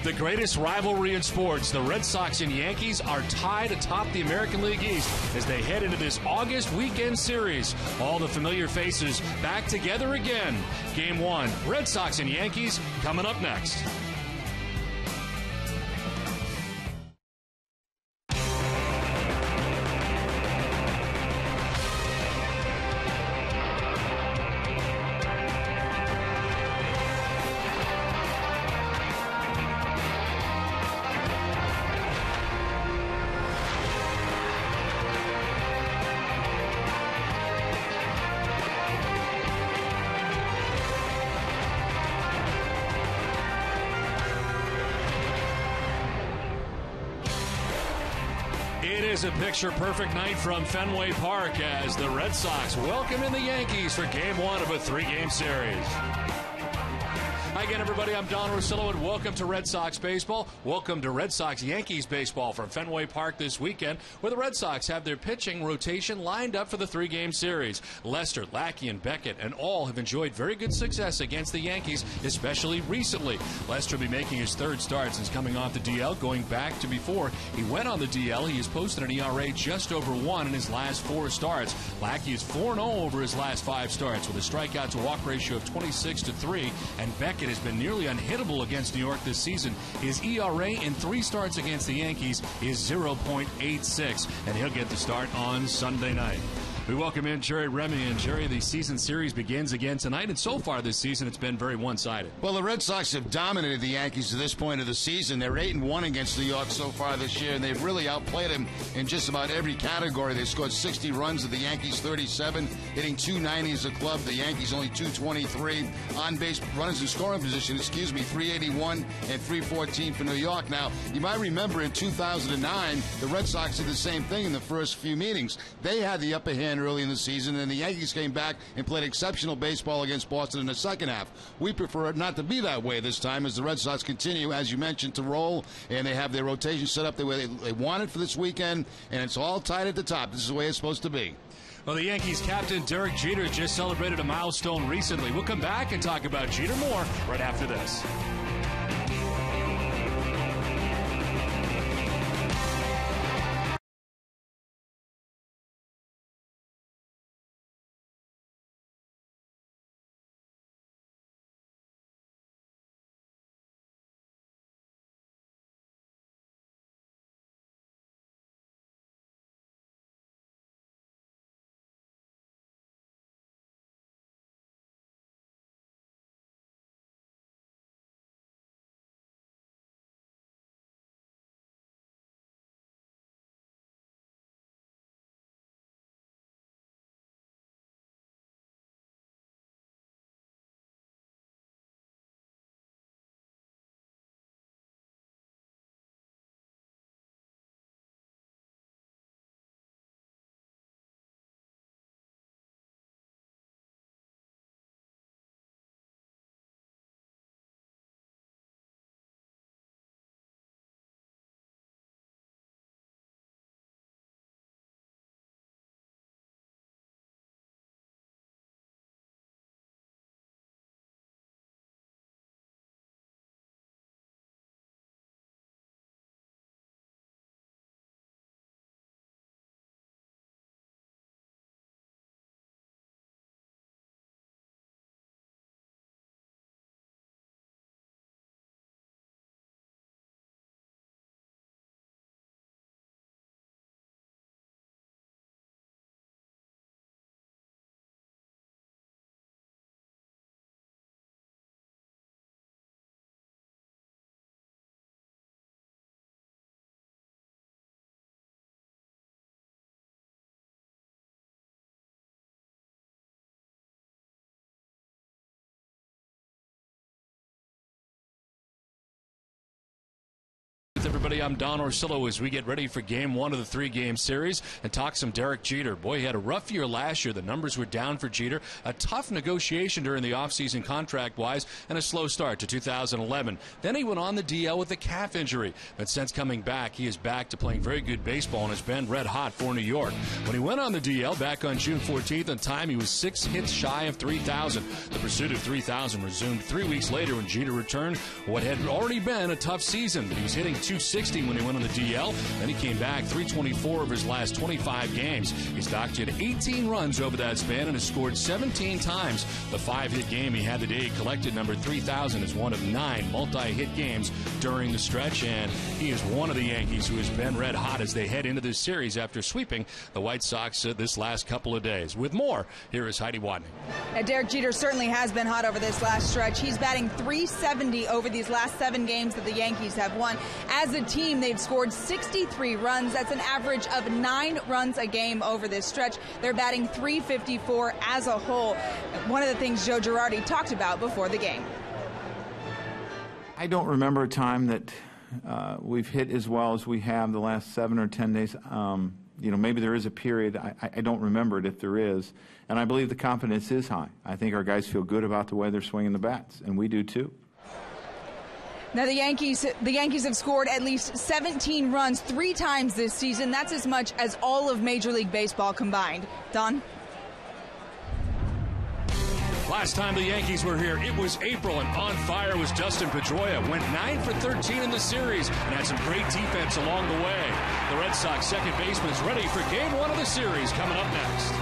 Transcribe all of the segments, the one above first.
The greatest rivalry in sports, the Red Sox and Yankees, are tied atop the American League East as they head into this August weekend series. All the familiar faces back together again. Game 1, Red Sox and Yankees, coming up next. It is a picture-perfect night from Fenway Park as the Red Sox welcome in the Yankees for Game 1 of a 3-game series. Hi again, everybody. I'm Don Rosillo, and welcome to Red Sox Baseball. Welcome to Red Sox-Yankees Baseball from Fenway Park this weekend, where the Red Sox have their pitching rotation lined up for the 3-game series. Lester, Lackey, and Beckett and all have enjoyed very good success against the Yankees, especially recently. Lester will be making his 3rd start since coming off the DL, going back to before he went on the DL. He has posted an ERA just over 1 in his last 4 starts. Lackey is 4-0 over his last 5 starts with a strikeout-to-walk ratio of 26-3, and Beckett has been nearly unhittable against New York this season. His ERA in 3 starts against the Yankees is 0.86, and he'll get the start on Sunday night. We welcome in Jerry Remy, and Jerry, the season series begins again tonight, and so far this season it's been very one-sided. Well, the Red Sox have dominated the Yankees to this point of the season. They're 8-1 against New York so far this year, and they've really outplayed them in just about every category. They scored 60 runs at the Yankees 37, hitting 290 as a club. The Yankees only 223. On-base runners in scoring position, 381 and 314 for New York. Now, you might remember in 2009, the Red Sox did the same thing in the first few meetings. They had the upper hand early in the season, and the Yankees came back and played exceptional baseball against Boston in the second half. We prefer it not to be that way this time as the Red Sox continue, as you mentioned, to roll, and they have their rotation set up the way they want it for this weekend, and it's all tied at the top. This is the way it's supposed to be. Well, the Yankees captain Derek Jeter just celebrated a milestone recently. We'll come back and talk about Jeter more right after this. with everybody. I'm Don Orsillo as we get ready for game one of the three-game series and talk some Derek Jeter. Boy, he had a rough year last year. The numbers were down for Jeter. A tough negotiation during the offseason contract-wise and a slow start to 2011. Then he went on the DL with a calf injury. But since coming back, he is back to playing very good baseball and has been red hot for New York. When he went on the DL back on June 14th, in time he was 6 hits shy of 3,000. The pursuit of 3,000 resumed 3 weeks later when Jeter returned what had already been a tough season. But he was hitting .260 when he went on the DL. Then he came back 324 of his last 25 games. He's docked in 18 runs over that span and has scored 17 times. The 5-hit game he had today collected number 3,000 as one of 9 multi-hit games during the stretch, and he is one of the Yankees who has been red hot as they head into this series after sweeping the White Sox this last couple of days. With more, here is Heidi Watney. Derek Jeter certainly has been hot over this last stretch. He's batting .370 over these last 7 games that the Yankees have won. As a team, they've scored 63 runs. That's an average of 9 runs a game over this stretch. They're batting .354 as a whole. One of the things Joe Girardi talked about before the game. I don't remember a time that we've hit as well as we have the last 7 or 10 days. Maybe there is a period. I don't remember it if there is. And I believe the confidence is high. I think our guys feel good about the way they're swinging the bats, and we do too. Now the Yankees have scored at least 17 runs 3 times this season. That's as much as all of Major League Baseball combined. Don? Last time the Yankees were here, it was April, and on fire was Dustin Pedroia. Went 9 for 13 in the series and had some great defense along the way. The Red Sox second baseman is ready for game one of the series coming up next.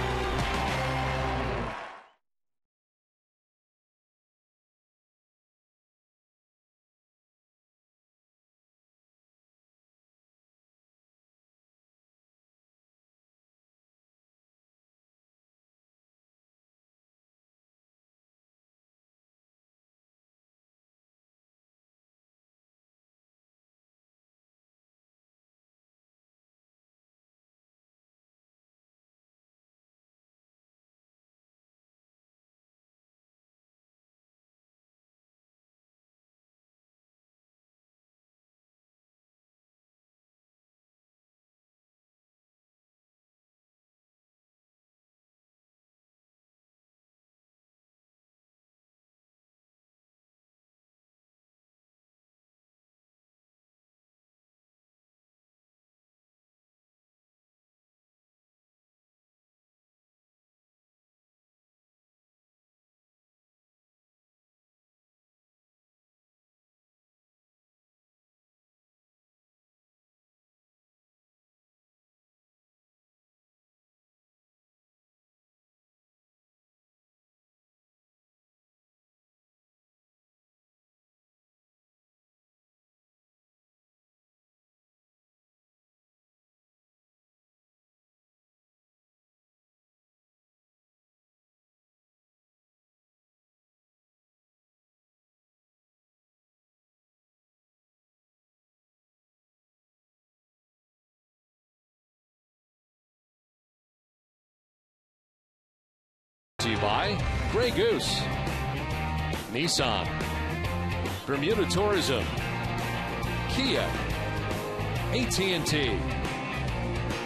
By Grey Goose, Nissan, Bermuda Tourism, Kia, AT&T,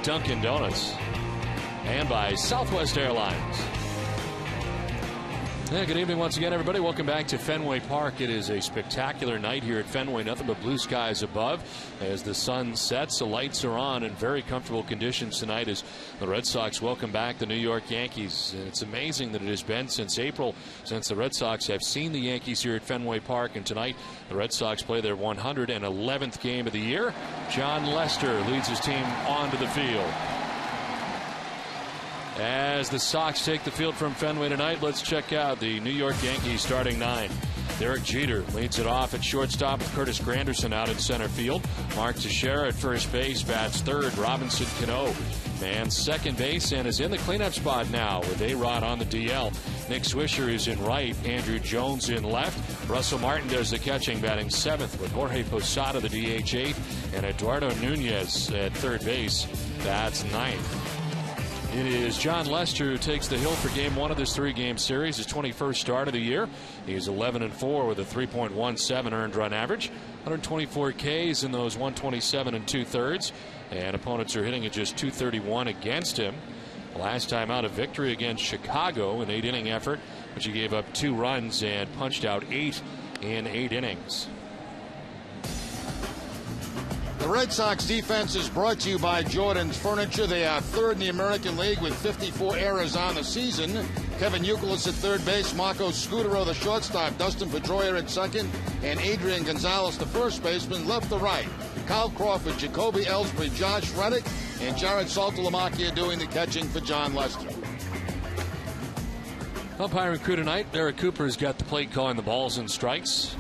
Dunkin' Donuts, and by Southwest Airlines. Yeah, good evening once again, everybody. Welcome back to Fenway Park. It is a spectacular night here at Fenway. Nothing but blue skies above as the sun sets. The lights are on in very comfortable conditions tonight as the Red Sox welcome back the New York Yankees. And it's amazing that it has been since April since the Red Sox have seen the Yankees here at Fenway Park. And tonight, the Red Sox play their 111th game of the year. John Lester leads his team onto the field. As the Sox take the field from Fenway tonight, let's check out the New York Yankees starting 9. Derek Jeter leads it off at shortstop with Curtis Granderson out in center field. Mark Teixeira at first base bats third. Robinson Cano mans second base and is in the cleanup spot now with A-Rod on the DL. Nick Swisher is in right. Andrew Jones in left. Russell Martin does the catching, batting 7th with Jorge Posada the DH 8th. And Eduardo Nunez at third base. That's 9th. It is John Lester who takes the hill for game one of this three-game series, his 21st start of the year. He's 11-4 with a 3.17 earned run average, 124 Ks in those 127 2/3, and opponents are hitting at just 231 against him. Last time out, a victory against Chicago, an 8-inning effort, which he gave up 2 runs and punched out 8 in 8 innings. The Red Sox defense is brought to you by Jordan's Furniture. They are third in the American League with 54 errors on the season. Kevin Youkilis at third base, Marco Scutero the shortstop, Dustin Pedroia at second, and Adrian Gonzalez the first baseman. Left to right, Kyle Crawford, Jacoby Ellsbury, Josh Reddick, and Jared Saltalamacchia doing the catching for John Lester. Umpiring crew tonight, Eric Cooper's got the plate calling the balls and strikes,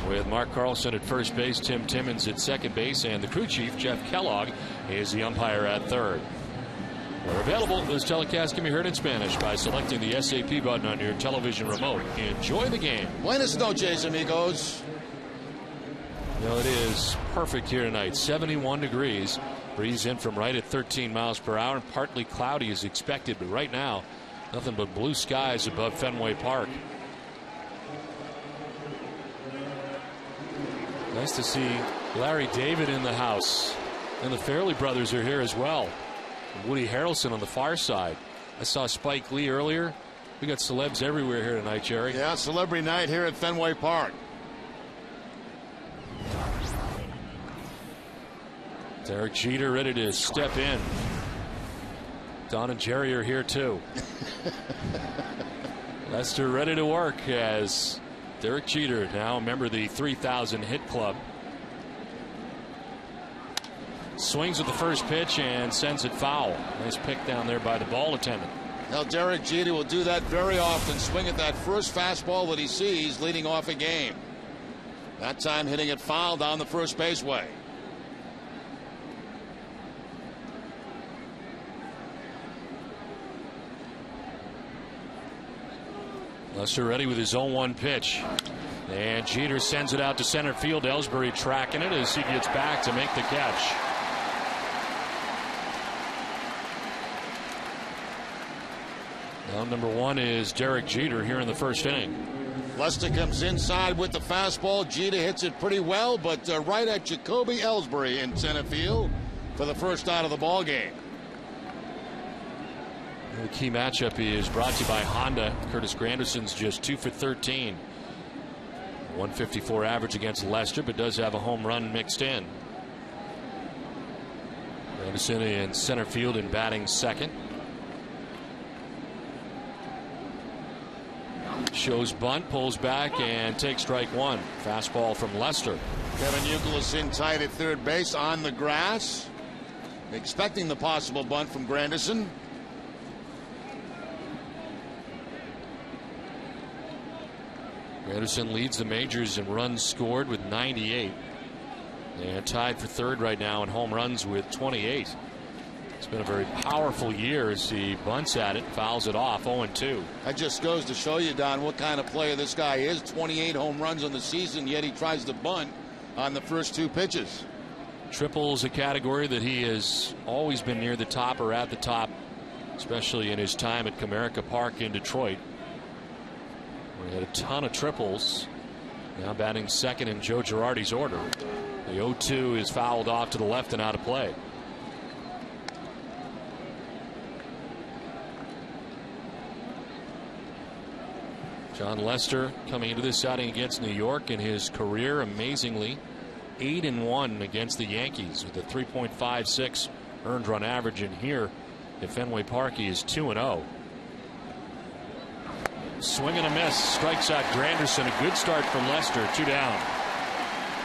with Mark Carlson at first base, Tim Timmons at second base, and the crew chief, Jeff Kellogg, is the umpire at third. We're available. This telecast can be heard in Spanish by selecting the SAP button on your television remote. Enjoy the game. Buenas noches, amigos. Well, it is perfect here tonight. 71 degrees. Breeze in from right at 13 miles per hour. Partly cloudy is expected, but right now, nothing but blue skies above Fenway Park. Nice to see Larry David in the house. And the Fairley brothers are here as well. And Woody Harrelson on the far side. I saw Spike Lee earlier. We got celebs everywhere here tonight, Jerry. Yeah, celebrity night here at Fenway Park. Derek Jeter ready to step in. Don and Jerry are here too. Lester ready to work as Derek Jeter, now a member of the 3,000 hit club. Swings with the first pitch and sends it foul. Nice pick down there by the ball attendant. Now Derek Jeter will do that very often. Swing at that first fastball that he sees leading off a game. That time hitting it foul down the first baseway. Lester ready with his 0-1 pitch. And Jeter sends it out to center field. Ellsbury tracking it as he gets back to make the catch. Now number 1 is Derek Jeter here in the first inning. Lester comes inside with the fastball. Jeter hits it pretty well, but right at Jacoby Ellsbury in center field for the first out of the ball game. The key matchup is brought to you by Honda. Curtis Granderson's just 2 for 13. 154 average against Lester, but does have a home run mixed in. Granderson in center field and batting second. Shows bunt, pulls back, and takes strike 1. Fastball from Lester. Kevin Youkilis in tight at third base on the grass, expecting the possible bunt from Granderson. Granderson leads the majors in runs scored with 98, and tied for third right now in home runs with 28. It's been a very powerful year as he bunts at it, fouls it off. 0-2. That just goes to show you, Don, what kind of player this guy is. 28 home runs on the season, yet he tries to bunt on the first 2 pitches. Triples, a category that he has always been near the top or at the top, especially in his time at Comerica Park in Detroit. We had a ton of triples. Now batting second in Joe Girardi's order. The 0-2 is fouled off to the left and out of play. John Lester coming into this outing against New York in his career, amazingly 8-1 against the Yankees with a 3.56 earned run average. In here at Fenway Park, he is 2-0. Swing and a miss, strikes out Granderson. A good start from Lester. 2 down.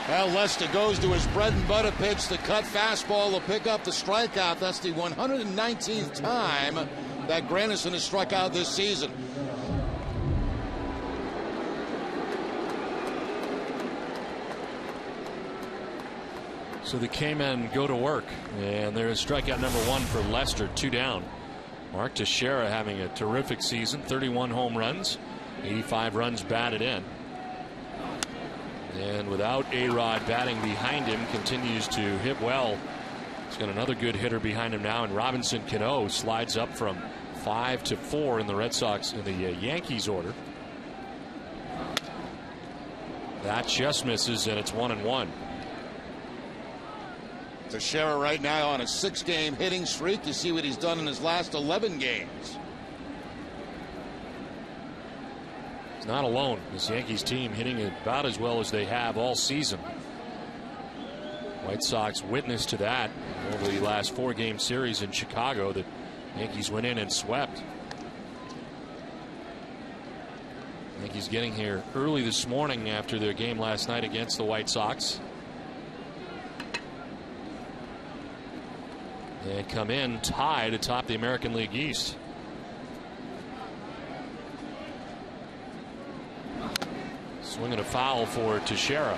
Well, Lester goes to his bread and butter pitch, the cut fastball to pick up the strikeout. That's the 119th time that Granderson has struck out this season. So the K-men go to work, and there's strikeout number 1 for Lester. 2 down. Mark Teixeira having a terrific season, 31 home runs, 85 runs batted in. And without A-Rod batting behind him, continues to hit well He's got another good hitter behind him now, and Robinson Cano slides up from 5 to 4 in the Red Sox in the Yankees order. That just misses, and it's 1-1. Teixeira right now on a 6-game hitting streak. You see what he's done in his last 11 games. He's not alone. This Yankees team hitting about as well as they have all season. White Sox witness to that over the last 4-game series in Chicago that Yankees went in and swept. Yankees getting here early this morning after their game last night against the White Sox. They come in tied atop the American League East. Swinging a foul for Teixeira.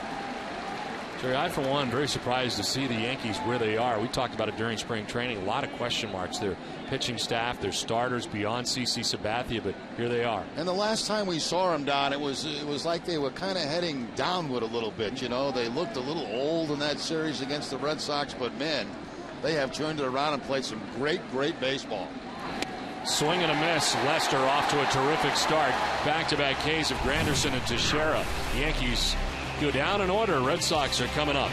Jerry, I for one very surprised to see the Yankees where they are. We talked about it during spring training. A lot of question marks. Their pitching staff, their starters beyond CC Sabathia, but here they are. And the last time we saw them, Don, it was like they were kind of heading downward a little bit. You know, they looked a little old in that series against the Red Sox, but man, they have turned it around and played some great baseball. Swing and a miss. Lester off to a terrific start. Back-to-back Ks of Granderson and Teixeira. The Yankees go down in order. Red Sox are coming up.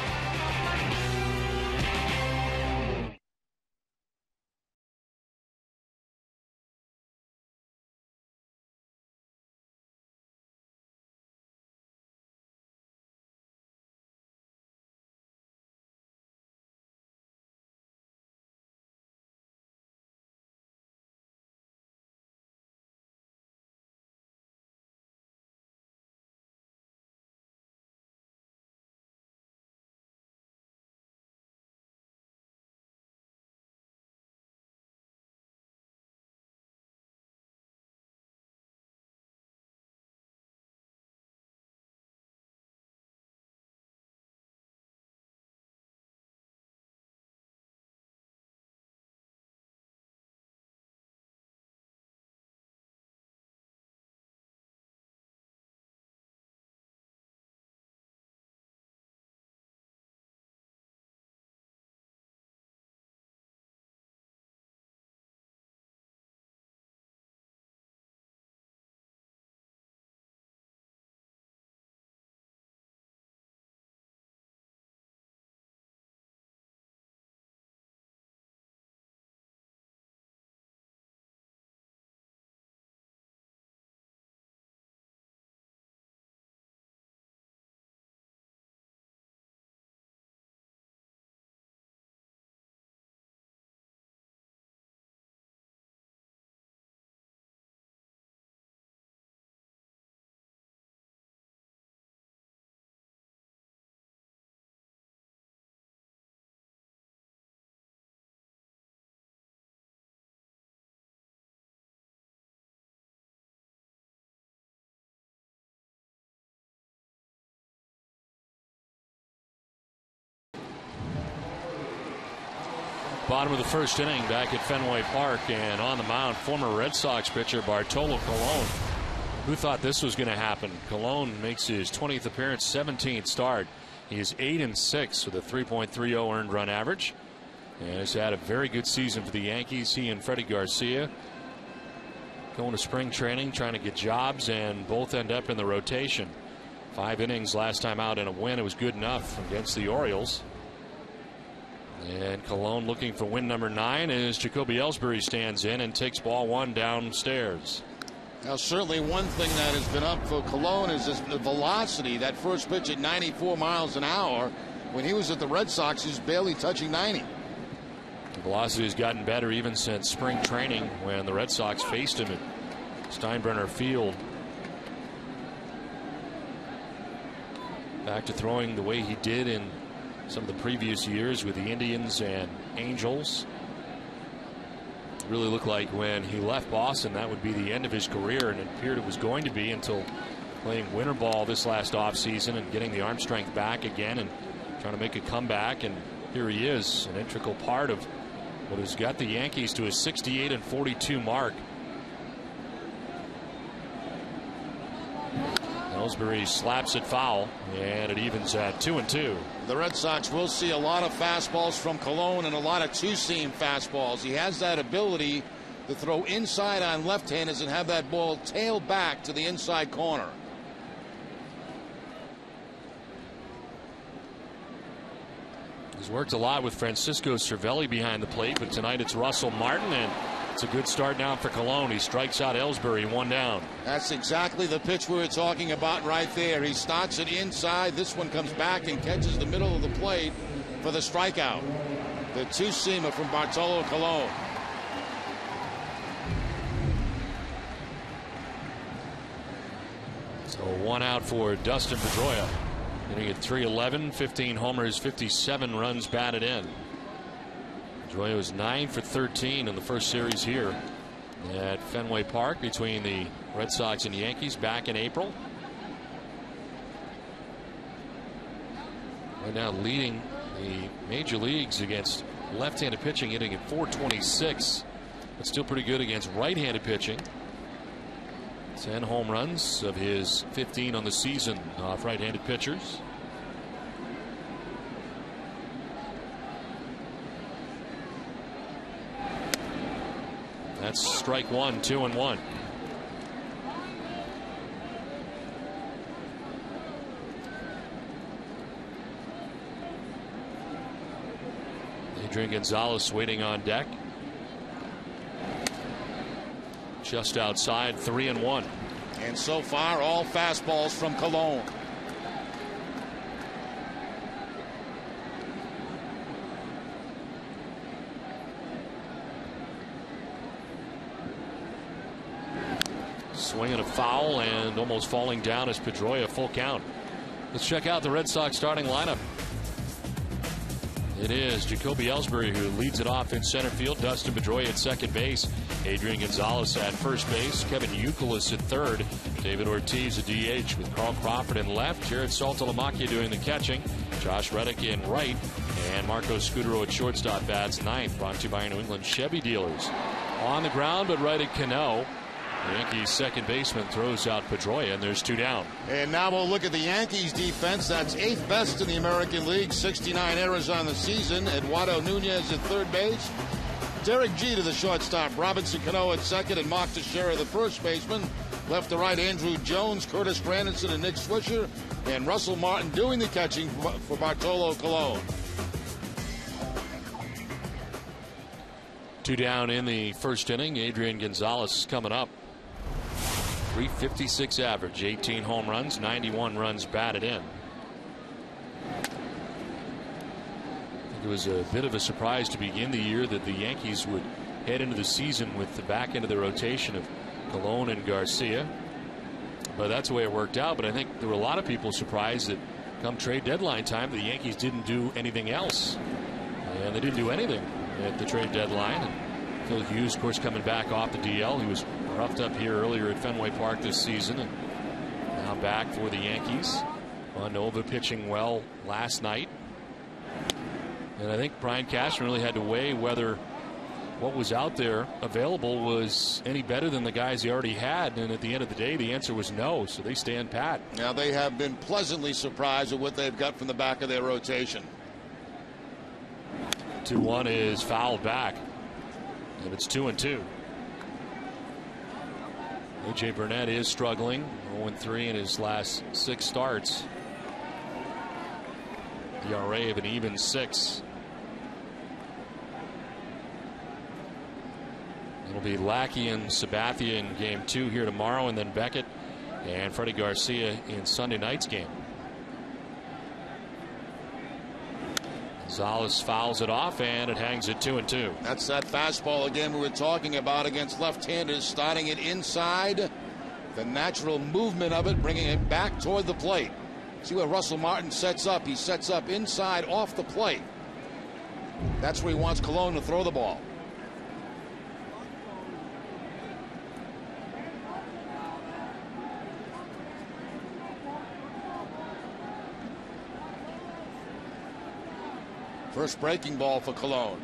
Bottom of the first inning back at Fenway Park, and on the mound former Red Sox pitcher Bartolo Colon. Who thought this was going to happen? Colon makes his 20th appearance, 17th start. He is 8-6 with a 3.30 earned run average, and has had a very good season for the Yankees. He and Freddie Garcia going to spring training, trying to get jobs, and both end up in the rotation. 5 innings last time out in a win. It was good enough against the Orioles. And Colon looking for win number 9 as Jacoby Ellsbury stands in and takes ball 1 downstairs. Now, certainly one thing that has been up for Colon is the velocity. That first pitch at 94 miles an hour. When he was at the Red Sox, he was barely touching 90. The velocity has gotten better even since spring training when the Red Sox faced him at Steinbrenner Field. Back to throwing the way he did in some of the previous years with the Indians and Angels. It really looked like when he left Boston that would be the end of his career, and it appeared it was going to be until playing winter ball this last offseason and getting the arm strength back again and trying to make a comeback. And here he is, an integral part of what has got the Yankees to a 68-42 mark. Ellsbury slaps it foul, and it evens at 2-2. The Red Sox will see a lot of fastballs from Colon and a lot of two-seam fastballs. He has that ability to throw inside on left-handers and have that ball tail back to the inside corner. He's worked a lot with Francisco Cervelli behind the plate, but tonight it's Russell Martin, and it's a good start now for Colon. He strikes out Ellsbury, 1 down. That's exactly the pitch we were talking about right there. He starts it inside. This one comes back and catches the middle of the plate for the strikeout. The two-seamer from Bartolo Colon. So 1 out for Dustin Pedroia. Hitting at .311, 15 homers, 57 runs batted in. Pedroia was 9 for 13 in the first series here at Fenway Park between the Red Sox and Yankees back in April. Right now leading the major leagues against left-handed pitching, hitting at .426, but still pretty good against right-handed pitching. 10 home runs of his 15 on the season off right-handed pitchers. That's strike 1, 2-1. Adrian Gonzalez waiting on deck. Just outside, 3-1. And so far, all fastballs from Colon. Swinging a foul and almost falling down as Pedroia, full count. Let's check out the Red Sox starting lineup. It is Jacoby Ellsbury who leads it off in center field. Dustin Pedroia at second base. Adrian Gonzalez at first base. Kevin Youkilis at third. David Ortiz at DH with Carl Crawford in left. Jared Saltalamacchia doing the catching. Josh Reddick in right. And Marco Scudero at shortstop bats ninth. Brought to you by New England Chevy dealers. On the ground but right at Cano. The Yankees second baseman throws out Pedroia, and there's 2 down. And now we'll look at the Yankees defense. That's 8th best in the American League. 69 errors on the season. Eduardo Nunez at third base. Derek Jeter, the shortstop. Robinson Cano at second, and Mark Teixeira, the first baseman. Left to right, Andrew Jones, Curtis Granderson, and Nick Swisher. And Russell Martin doing the catching for Bartolo Colon. 2 down in the first inning. Adrian Gonzalez is coming up. .356 average, 18 home runs, 91 runs batted in. I think it was a bit of a surprise to begin the year that the Yankees would head into the season with the back end of the rotation of Colon and Garcia. But that's the way it worked out. But I think there were a lot of people surprised that come trade deadline time, the Yankees didn't do anything else. And they didn't do anything at the trade deadline. And Phil Hughes, of course, coming back off the DL. He was roughed up here earlier at Fenway Park this season, and now back for the Yankees. Nova pitching well last night. And I think Brian Cashman really had to weigh whether what was out there available was any better than the guys he already had. And at the end of the day, the answer was no. So they stand pat. Now they have been pleasantly surprised at what they've got from the back of their rotation. 2-1 is fouled back. And it's 2-2. A.J. Burnett is struggling. 0-3 in his last 6 starts. ERA of an even 6. It'll be Lackey and Sabathia in game 2 here tomorrow, and then Beckett and Freddie Garcia in Sunday night's game. Gonzalez fouls it off, and it hangs at 2-2. That's that fastball again we were talking about against left-handers, starting it inside. The natural movement of it, bringing it back toward the plate. See where Russell Martin sets up. He sets up inside off the plate. That's where he wants Colon to throw the ball. First breaking ball for Colon.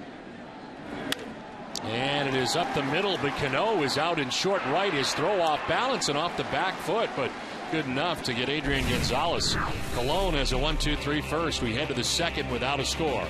And it is up the middle, but Cano is out in short right. His throw off balance and off the back foot, but good enough to get Adrian Gonzalez. Cologne has a 1-2-3 first. We head to the second without a score.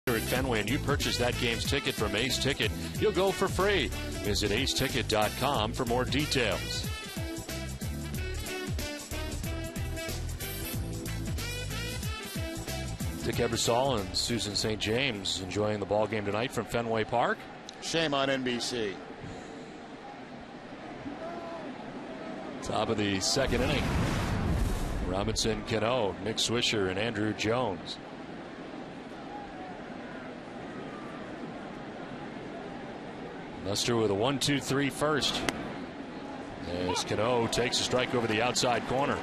At Fenway and you purchase that game's ticket from Ace Ticket, you'll go for free. Visit aceticket.com for more details. Dick Ebersol and Susan St. James enjoying the ball game tonight from Fenway Park. Shame on NBC. Top of the second inning. Robinson, Cano, Nick Swisher, and Andrew Jones. Lester with a 1-2-3 first. As Cano takes a strike over the outside corner.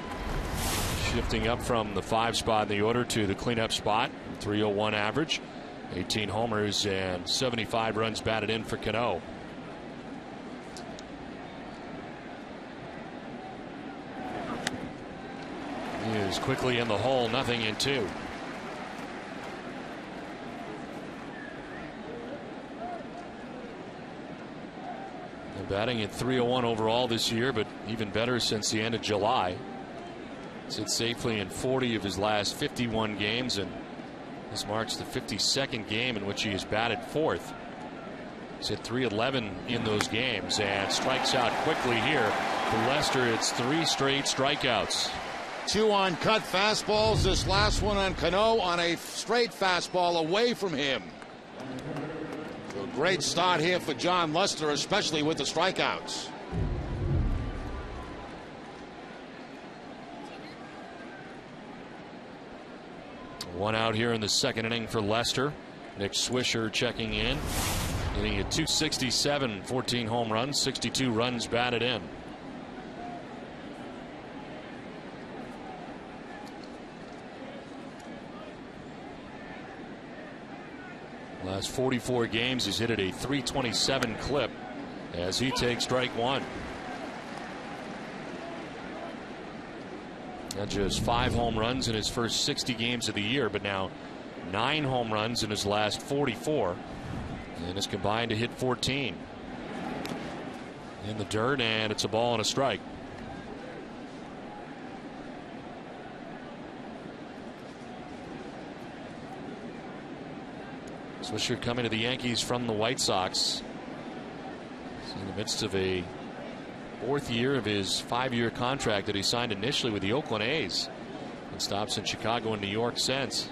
Shifting up from the 5 spot in the order to the cleanup spot. 301 average. 18 homers and 75 runs batted in for Cano. He is quickly in the hole, 0-2. Batting at .301 overall this year, but even better since the end of July. Sits safely in 40 of his last 51 games, and this marks the 52nd game in which he has batted fourth. He's hit .311 in those games and strikes out quickly here. For Lester, it's 3 straight strikeouts. 2 on cut fastballs. This last one on Cano on a straight fastball away from him. Great start here for John Lester, especially with the strikeouts. One out here in the second inning for Lester. Nick Swisher checking in. Hitting at .267, 14 home runs, 62 runs batted in. Last 44 games, he's hit at a .327 clip as he takes strike one. Not just 5 home runs in his first 60 games of the year, but now 9 home runs in his last 44. And is combined to hit 14. In the dirt, and it's a ball and a strike. Swisher coming to the Yankees from the White Sox. He's in the midst of a 4th year of his 5-year contract that he signed initially with the Oakland A's, and stops in Chicago and New York since.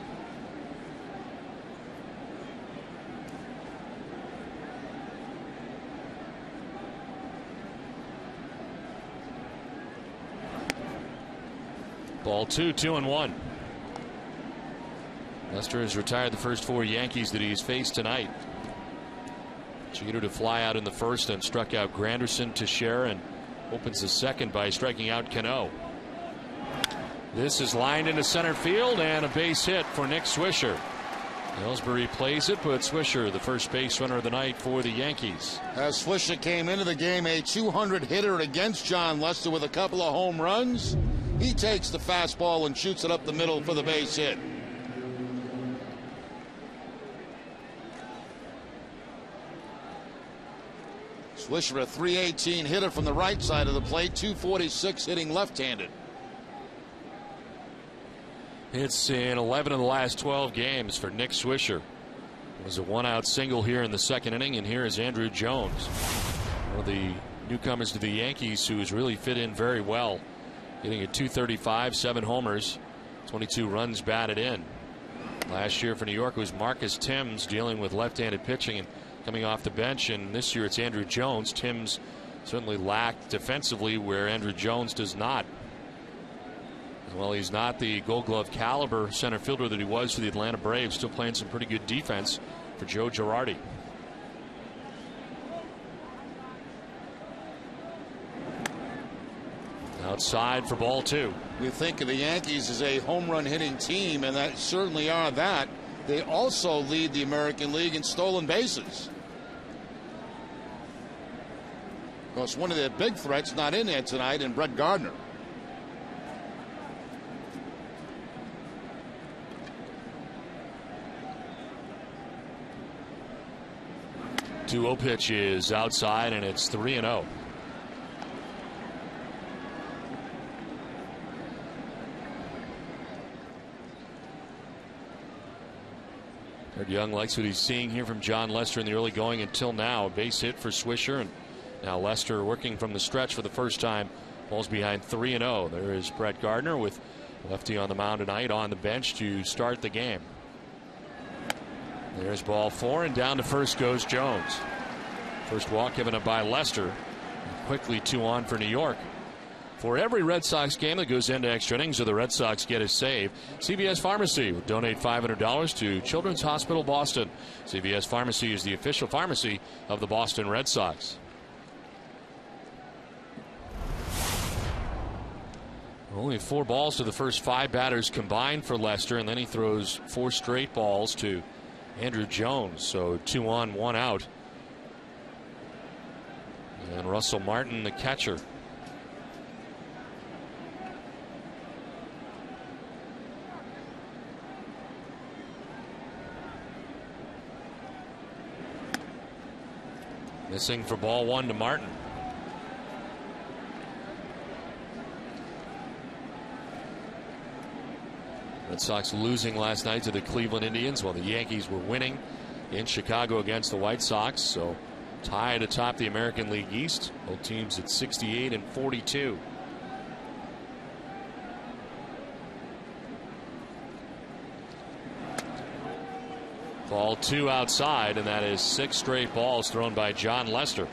Ball 2, 2-1. Lester has retired the first 4 Yankees that he's faced tonight. Jeter to fly out in the first and struck out Granderson, Teixeira, and opens the second by striking out Cano. This is lined into center field and a base hit for Nick Swisher. Ellsbury plays it, but Swisher, the first base runner of the night for the Yankees. As Swisher came into the game a 200 hitter against John Lester with a couple of home runs, he takes the fastball and shoots it up the middle for the base hit. Swisher, a 318 hitter from the right side of the plate, 246 hitting left-handed. It's in 11 of the last 12 games for Nick Swisher. It was a 1-out single here in the second inning, and here is Andrew Jones, one of the newcomers to the Yankees who has really fit in very well, hitting at 235, 7 homers, 22 runs batted in. Last year for New York was Marcus Timms dealing with left-handed pitching and coming off the bench, and this year it's Andrew Jones. Timms certainly lacked defensively where Andrew Jones does not. Well, he's not the Gold Glove caliber center fielder that he was for the Atlanta Braves, still playing some pretty good defense for Joe Girardi. Outside for ball 2. We think of the Yankees as a home run hitting team, and that certainly are that. They also lead the American League in stolen bases. Of course, one of their big threats not in there tonight, and Brett Gardner. The 2-0 pitch is outside, and it's 3-0. Ed Young likes what he's seeing here from John Lester in the early going until now. A base hit for Swisher, and now Lester working from the stretch for the first time. Falls behind 3-0. There is Brett Gardner with lefty on the mound tonight on the bench to start the game. There's ball 4, and down to first goes Jones. First walk given up by Lester. Quickly 2 on for New York. For every Red Sox game that goes into extra innings or the Red Sox get a save, CVS Pharmacy will donate $500 to Children's Hospital Boston. CVS Pharmacy is the official pharmacy of the Boston Red Sox. Only 4 balls to the first 5 batters combined for Lester, and then he throws 4 straight balls to Andrew Jones. So 2 on, 1 out. And Russell Martin, the catcher. Missing for ball 1 to Martin. Red Sox losing last night to the Cleveland Indians while the Yankees were winning in Chicago against the White Sox. So tied atop the American League East. Both teams at 68 and 42. Ball 2 outside, and that is 6 straight balls thrown by John Lester.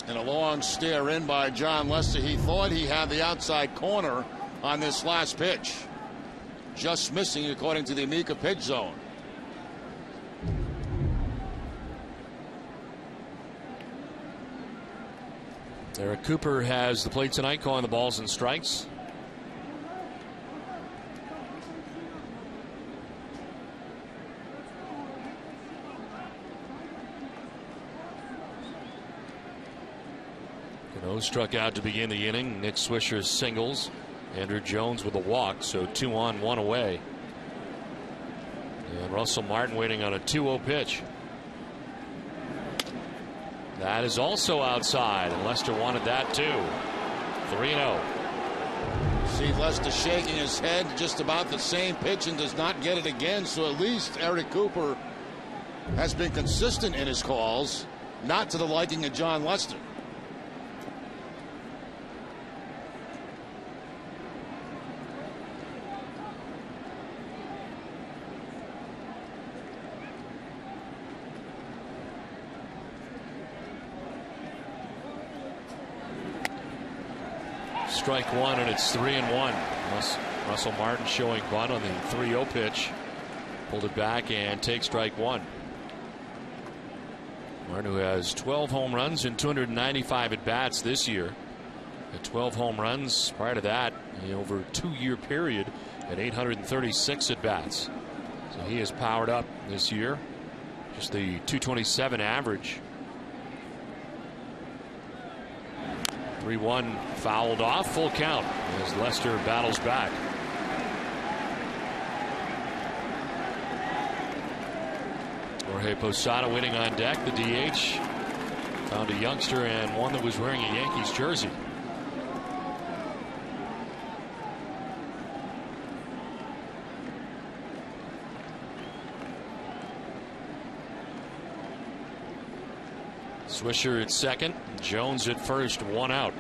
And a long stare in by John Lester. He thought he had the outside corner on this last pitch. Just missing according to the Amica pitch zone. Eric Cooper has the plate tonight, calling the balls and strikes. Cano struck out to begin the inning. Nick Swisher singles. Andrew Jones with a walk, so 2 on, 1 away. And Russell Martin waiting on a 2-0 pitch. That is also outside, and Lester wanted that too. 3-0. See Lester shaking his head, just about the same pitch, and does not get it again. So at least Eric Cooper has been consistent in his calls, not to the liking of John Lester. Strike 1, and it's 3-1. Russell Martin showing bunt on the 3-0 pitch. Pulled it back and takes strike one. Martin, who has 12 home runs and 295 at bats this year. At 12 home runs prior to that, over a 2-year period at 836 at bats. So he has powered up this year. Just the 227 average. 3-1 fouled off, full count as Lester battles back. Jorge Posada waiting on deck. The DH found a youngster and one that was wearing a Yankees jersey. Swisher at second, Jones at first, one out.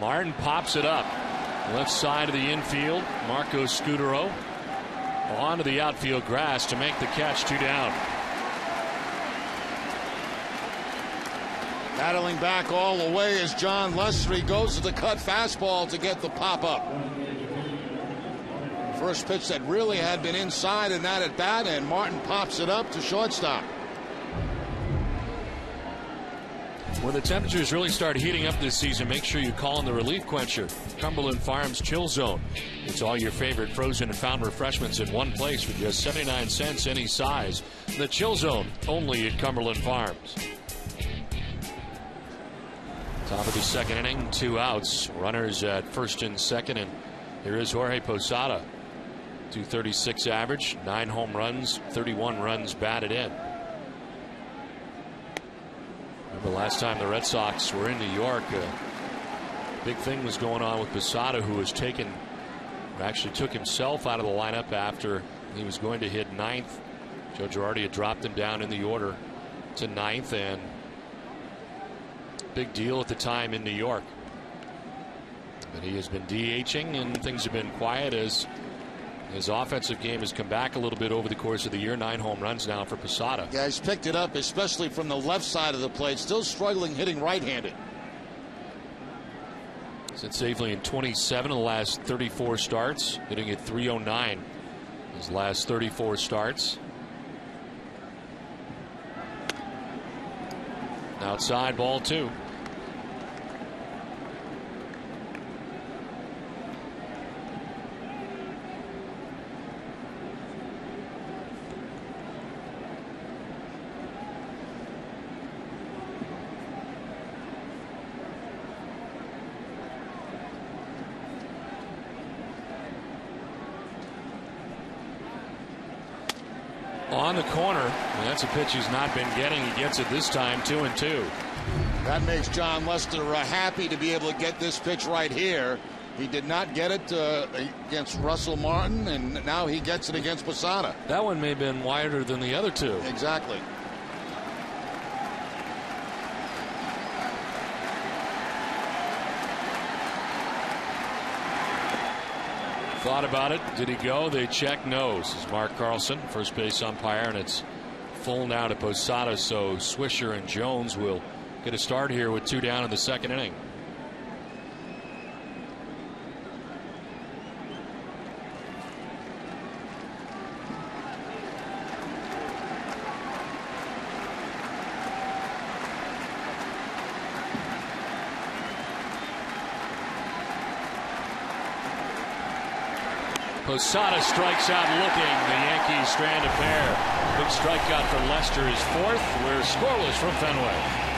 Martin pops it up. Left side of the infield. Marco Scudero onto the outfield grass to make the catch. 2 down. Battling back all the way as John Lester goes to the cut fastball to get the pop up. First pitch that really had been inside in that at bat, and Martin pops it up to shortstop. When the temperatures really start heating up this season, make sure you call in the relief quencher. Cumberland Farms Chill Zone. It's all your favorite frozen and fountain refreshments in one place for just 79 cents any size. The Chill Zone, only at Cumberland Farms. Top of the second inning, 2 outs. Runners at first and second, and here is Jorge Posada. 236 average, 9 home runs, 31 runs batted in. Remember last time the Red Sox were in New York, a big thing was going on with Posada, who was actually took himself out of the lineup after he was going to hit 9th. Joe Girardi had dropped him down in the order to 9th, and big deal at the time in New York. But he has been DHing, and things have been quiet as his offensive game has come back a little bit over the course of the year. 9 home runs now for Posada. Yeah, he's picked it up, especially from the left side of the plate. Still struggling hitting right-handed. Sits safely in 27 of the last 34 starts, hitting at .309 his last 34 starts. Outside, ball 2. On the corner, and that's a pitch he's not been getting. He gets it this time, 2-2. That makes John Lester happy to be able to get this pitch right here. He did not get it against Russell Martin, and now he gets it against Posada. That one may have been wider than the other 2. Exactly. Thought about it. Did he go? They check. No. This is Mark Carlson, first base umpire, and it's full now to Posada. So Swisher and Jones will get a start here with 2 down in the second inning. Posada strikes out looking. The Yankees strand a pair. Big strikeout for Lester is 4th. We're scoreless from Fenway.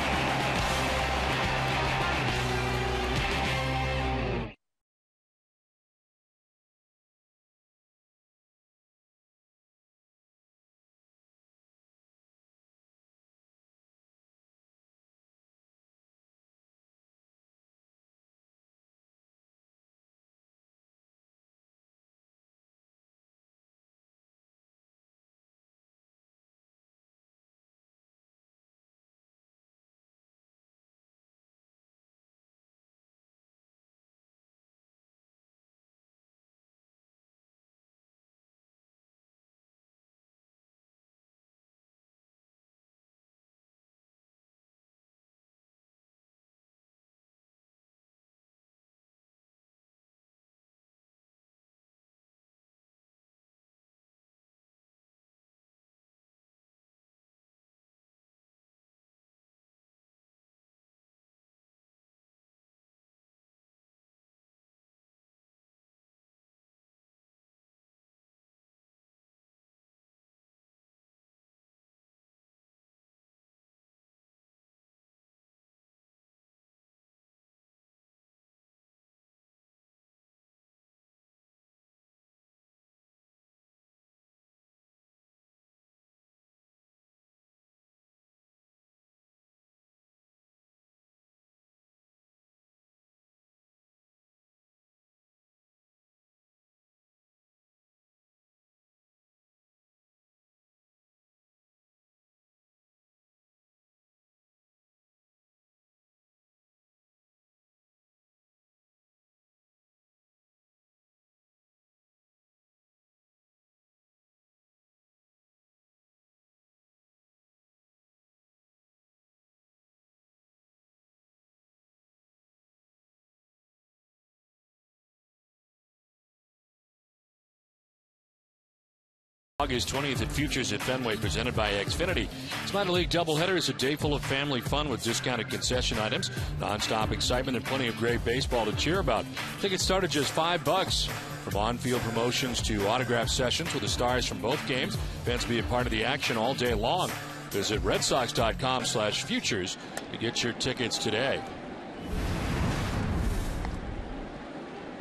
August 20th at Futures at Fenway, presented by Xfinity. It's minor league doubleheader. It's a day full of family fun with discounted concession items, nonstop excitement, and plenty of great baseball to cheer about. Tickets start at just $5. From on-field promotions to autograph sessions with the stars from both games, fans will be a part of the action all day long. Visit redsox.com/futures to get your tickets today.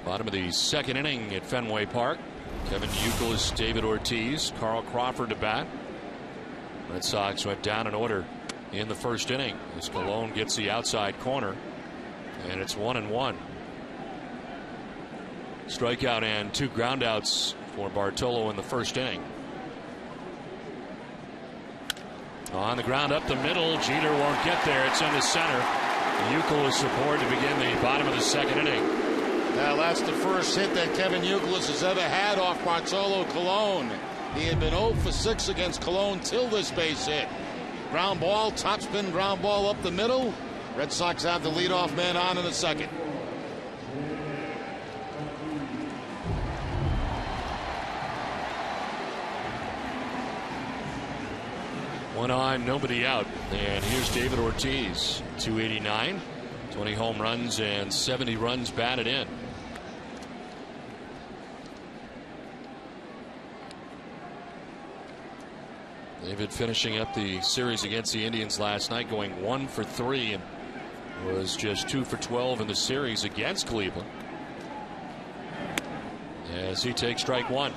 Bottom of the second inning at Fenway Park. Kevin Youkilis, David Ortiz, Carl Crawford to bat. Red Sox went down in order in the first inning as Colon gets the outside corner, and it's 1-1. Strikeout and 2 groundouts for Bartolo in the first inning. On the ground up the middle, Jeter won't get there. It's into center. Youkilis aboard to begin the bottom of the second inning. Now that's the first hit that Kevin Youkilis has ever had off Bartolo Colon. He had been 0 for 6 against Colon till this base hit. Ground ball, topspin ground ball up the middle. Red Sox have the leadoff man on in the second. One on, nobody out. And here's David Ortiz, 289, 20 home runs and 70 runs batted in. David finishing up the series against the Indians last night, going 1 for 3, and was just 2 for 12 in the series against Cleveland. As he takes strike one.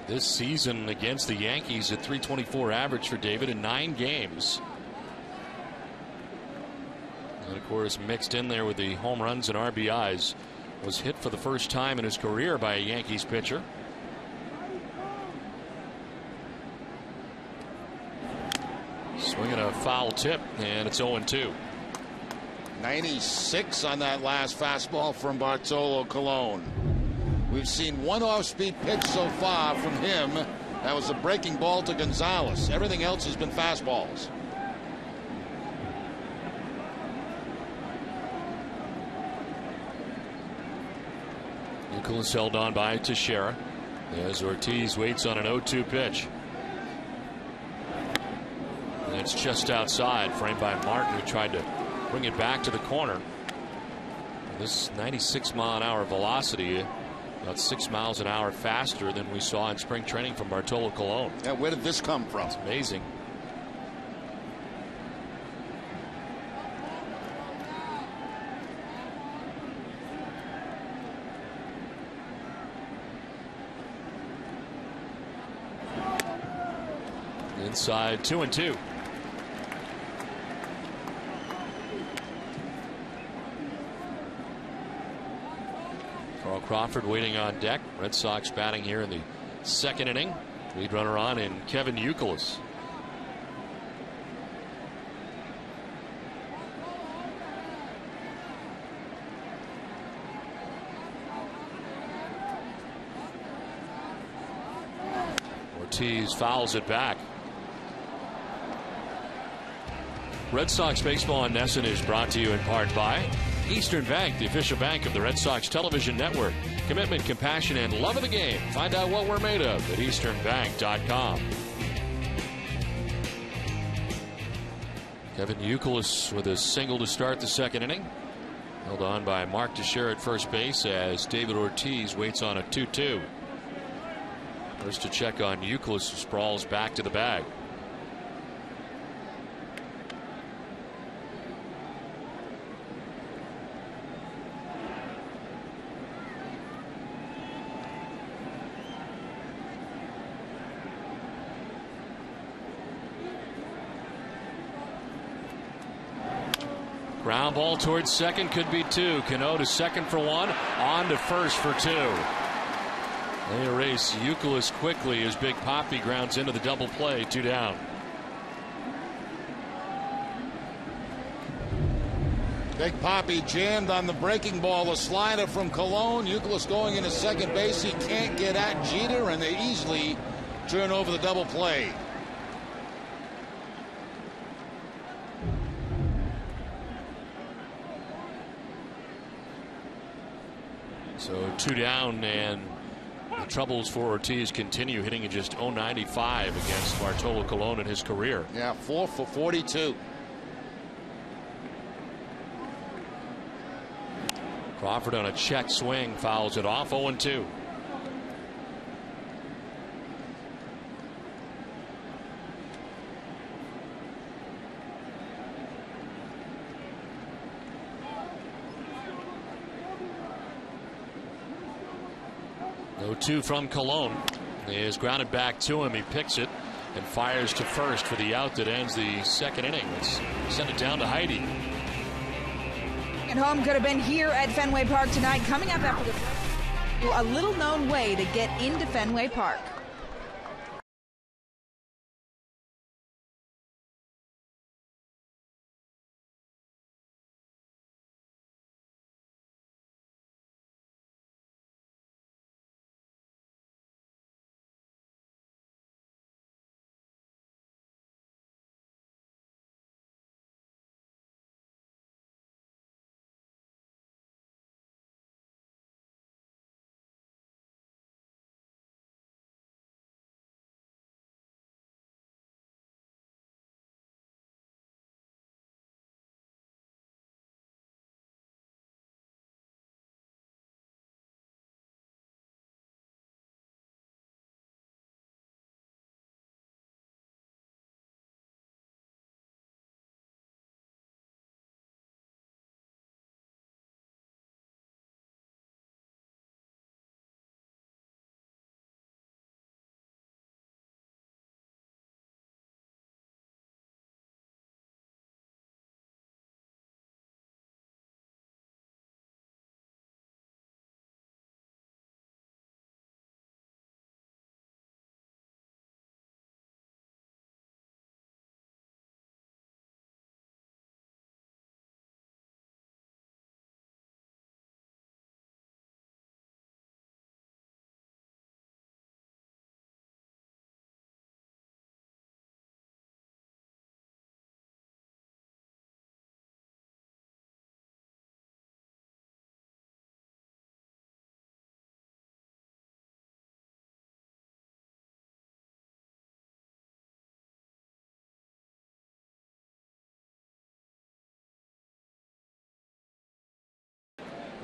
This season against the Yankees at .324 average for David in 9 games. And of course, mixed in there with the home runs and RBIs, was hit for the first time in his career by a Yankees pitcher. Swinging a foul tip, and it's 0-2. 96 on that last fastball from Bartolo Colon. We've seen one off-speed pitch so far from him. That was a breaking ball to Gonzalez. Everything else has been fastballs. Youkilis held on by Teixeira as Ortiz waits on an 0-2 pitch. And it's just outside, framed by Martin, who tried to bring it back to the corner. This 96-mile-an-hour velocity, about 6 miles an hour faster than we saw in spring training from Bartolo Colon. Yeah, where did this come from? It's amazing. Inside 2-2. Carl Crawford waiting on deck. Red Sox batting here in the second inning. Lead runner on in Kevin Youkilis. Ortiz fouls it back. Red Sox baseball on NESN is brought to you in part by Eastern Bank, the official bank of the Red Sox television network. Commitment, compassion, and love of the game. Find out what we're made of at easternbank.com. Kevin Youkilis with a single to start the second inning. Held on by Mark Teixeira at first base as David Ortiz waits on a 2-2. First to check on Youkilis, who sprawls back to the bag. Ground ball towards second, could be 2. Cano to second for 1, on to first for 2. They erase Youkilis quickly as Big Papi grounds into the double play, 2 down. Big Papi jammed on the breaking ball, a slider from Colon. Youkilis going into second base. He can't get at Jeter, and they easily turn over the double play. So 2 down, and the troubles for Ortiz continue, hitting at just .095 against Bartolo Colon in his career. Yeah, 4 for 42. Crawford on a check swing, fouls it off. 0-2. No-2 from Colon. He is grounded back to him. He picks it and fires to first for the out that ends the second inning. Let's send it down to Heidi. And home could have been here at Fenway Park tonight. Coming up after a little known way to get into Fenway Park.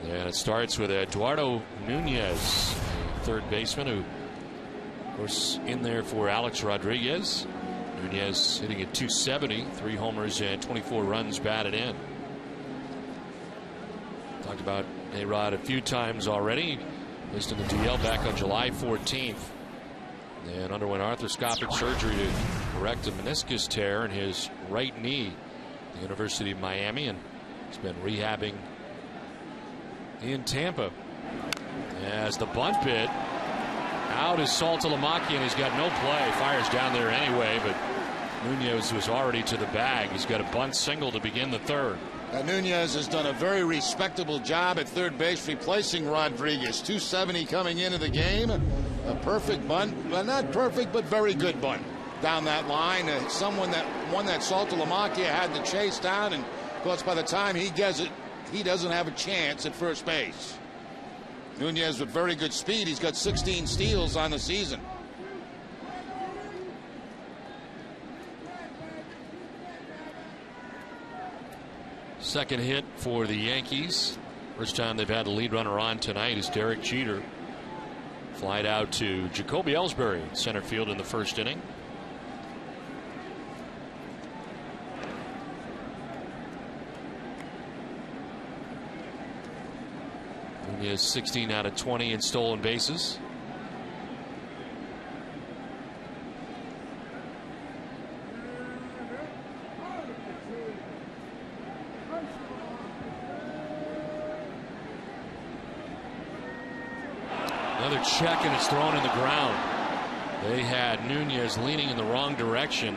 And it starts with Eduardo Nunez, third baseman, who, of course, in there for Alex Rodriguez. Nunez hitting at .270, 3 homers and 24 runs batted in. Talked about A-Rod a few times already. Placed in the DL back on July 14th. And underwent arthroscopic surgery to correct a meniscus tear in his right knee at the University of Miami, and he's been rehabbing in Tampa. As the bunt bit out is Saltalamacchia, and he's got no play. Fires down there anyway, but Nunez was already to the bag. He's got a bunt single to begin the third. Nunez has done a very respectable job at third base replacing Rodriguez. .270 coming into the game. A perfect bunt. Well, not perfect, but very good bunt down that line. One that Saltalamacchia had to chase down, and of course by the time he gets it, he doesn't have a chance at first base. Nunez with very good speed. He's got 16 steals on the season. Second hit for the Yankees. First time they've had a lead runner on tonight is Derek Jeter. Flied out to Jacoby Ellsbury, center field in the first inning. He has 16 out of 20 in stolen bases. Another check, and it's thrown in the ground. They had Nunez leaning in the wrong direction,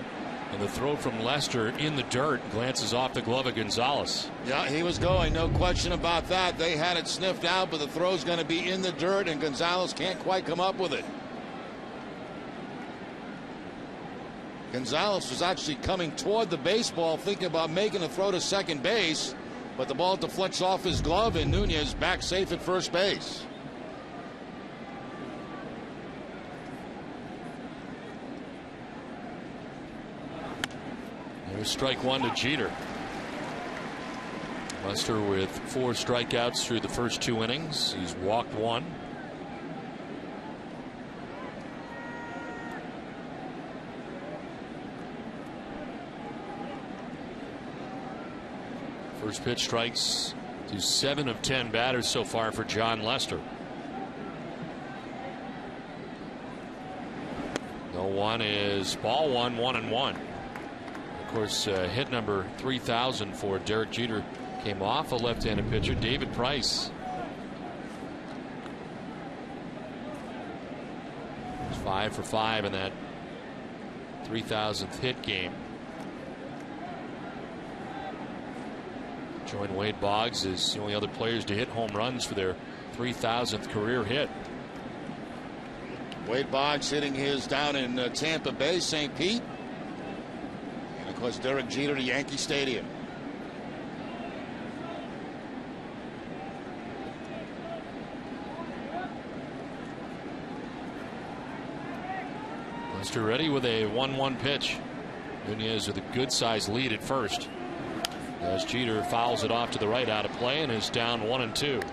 and the throw from Lester in the dirt glances off the glove of Gonzalez. Yeah, he was going, no question about that. They had it sniffed out, but the throw's going to be in the dirt, and Gonzalez can't quite come up with it. Gonzalez was actually coming toward the baseball, thinking about making a throw to second base, but the ball deflects off his glove, and Nunez back safe at first base. There's strike one to Jeter. Lester with 4 strikeouts through the first 2 innings. He's walked 1. First pitch strikes to 7 of 10 batters so far for John Lester. 0-1 is ball 1, 1-1. Of course, hit number 3,000 for Derek Jeter came off a left-handed pitcher, David Price. He's 5 for 5 in that 3,000th hit game. Joined Wade Boggs as the only other players to hit home runs for their 3,000th career hit. Wade Boggs hitting his down in Tampa Bay, St. Pete. And of course, Derek Jeter to Yankee Stadium. Lester ready with a 1-1 pitch. Nunez with a good sized lead at first. As Jeter fouls it off to the right out of play and is down 1-2.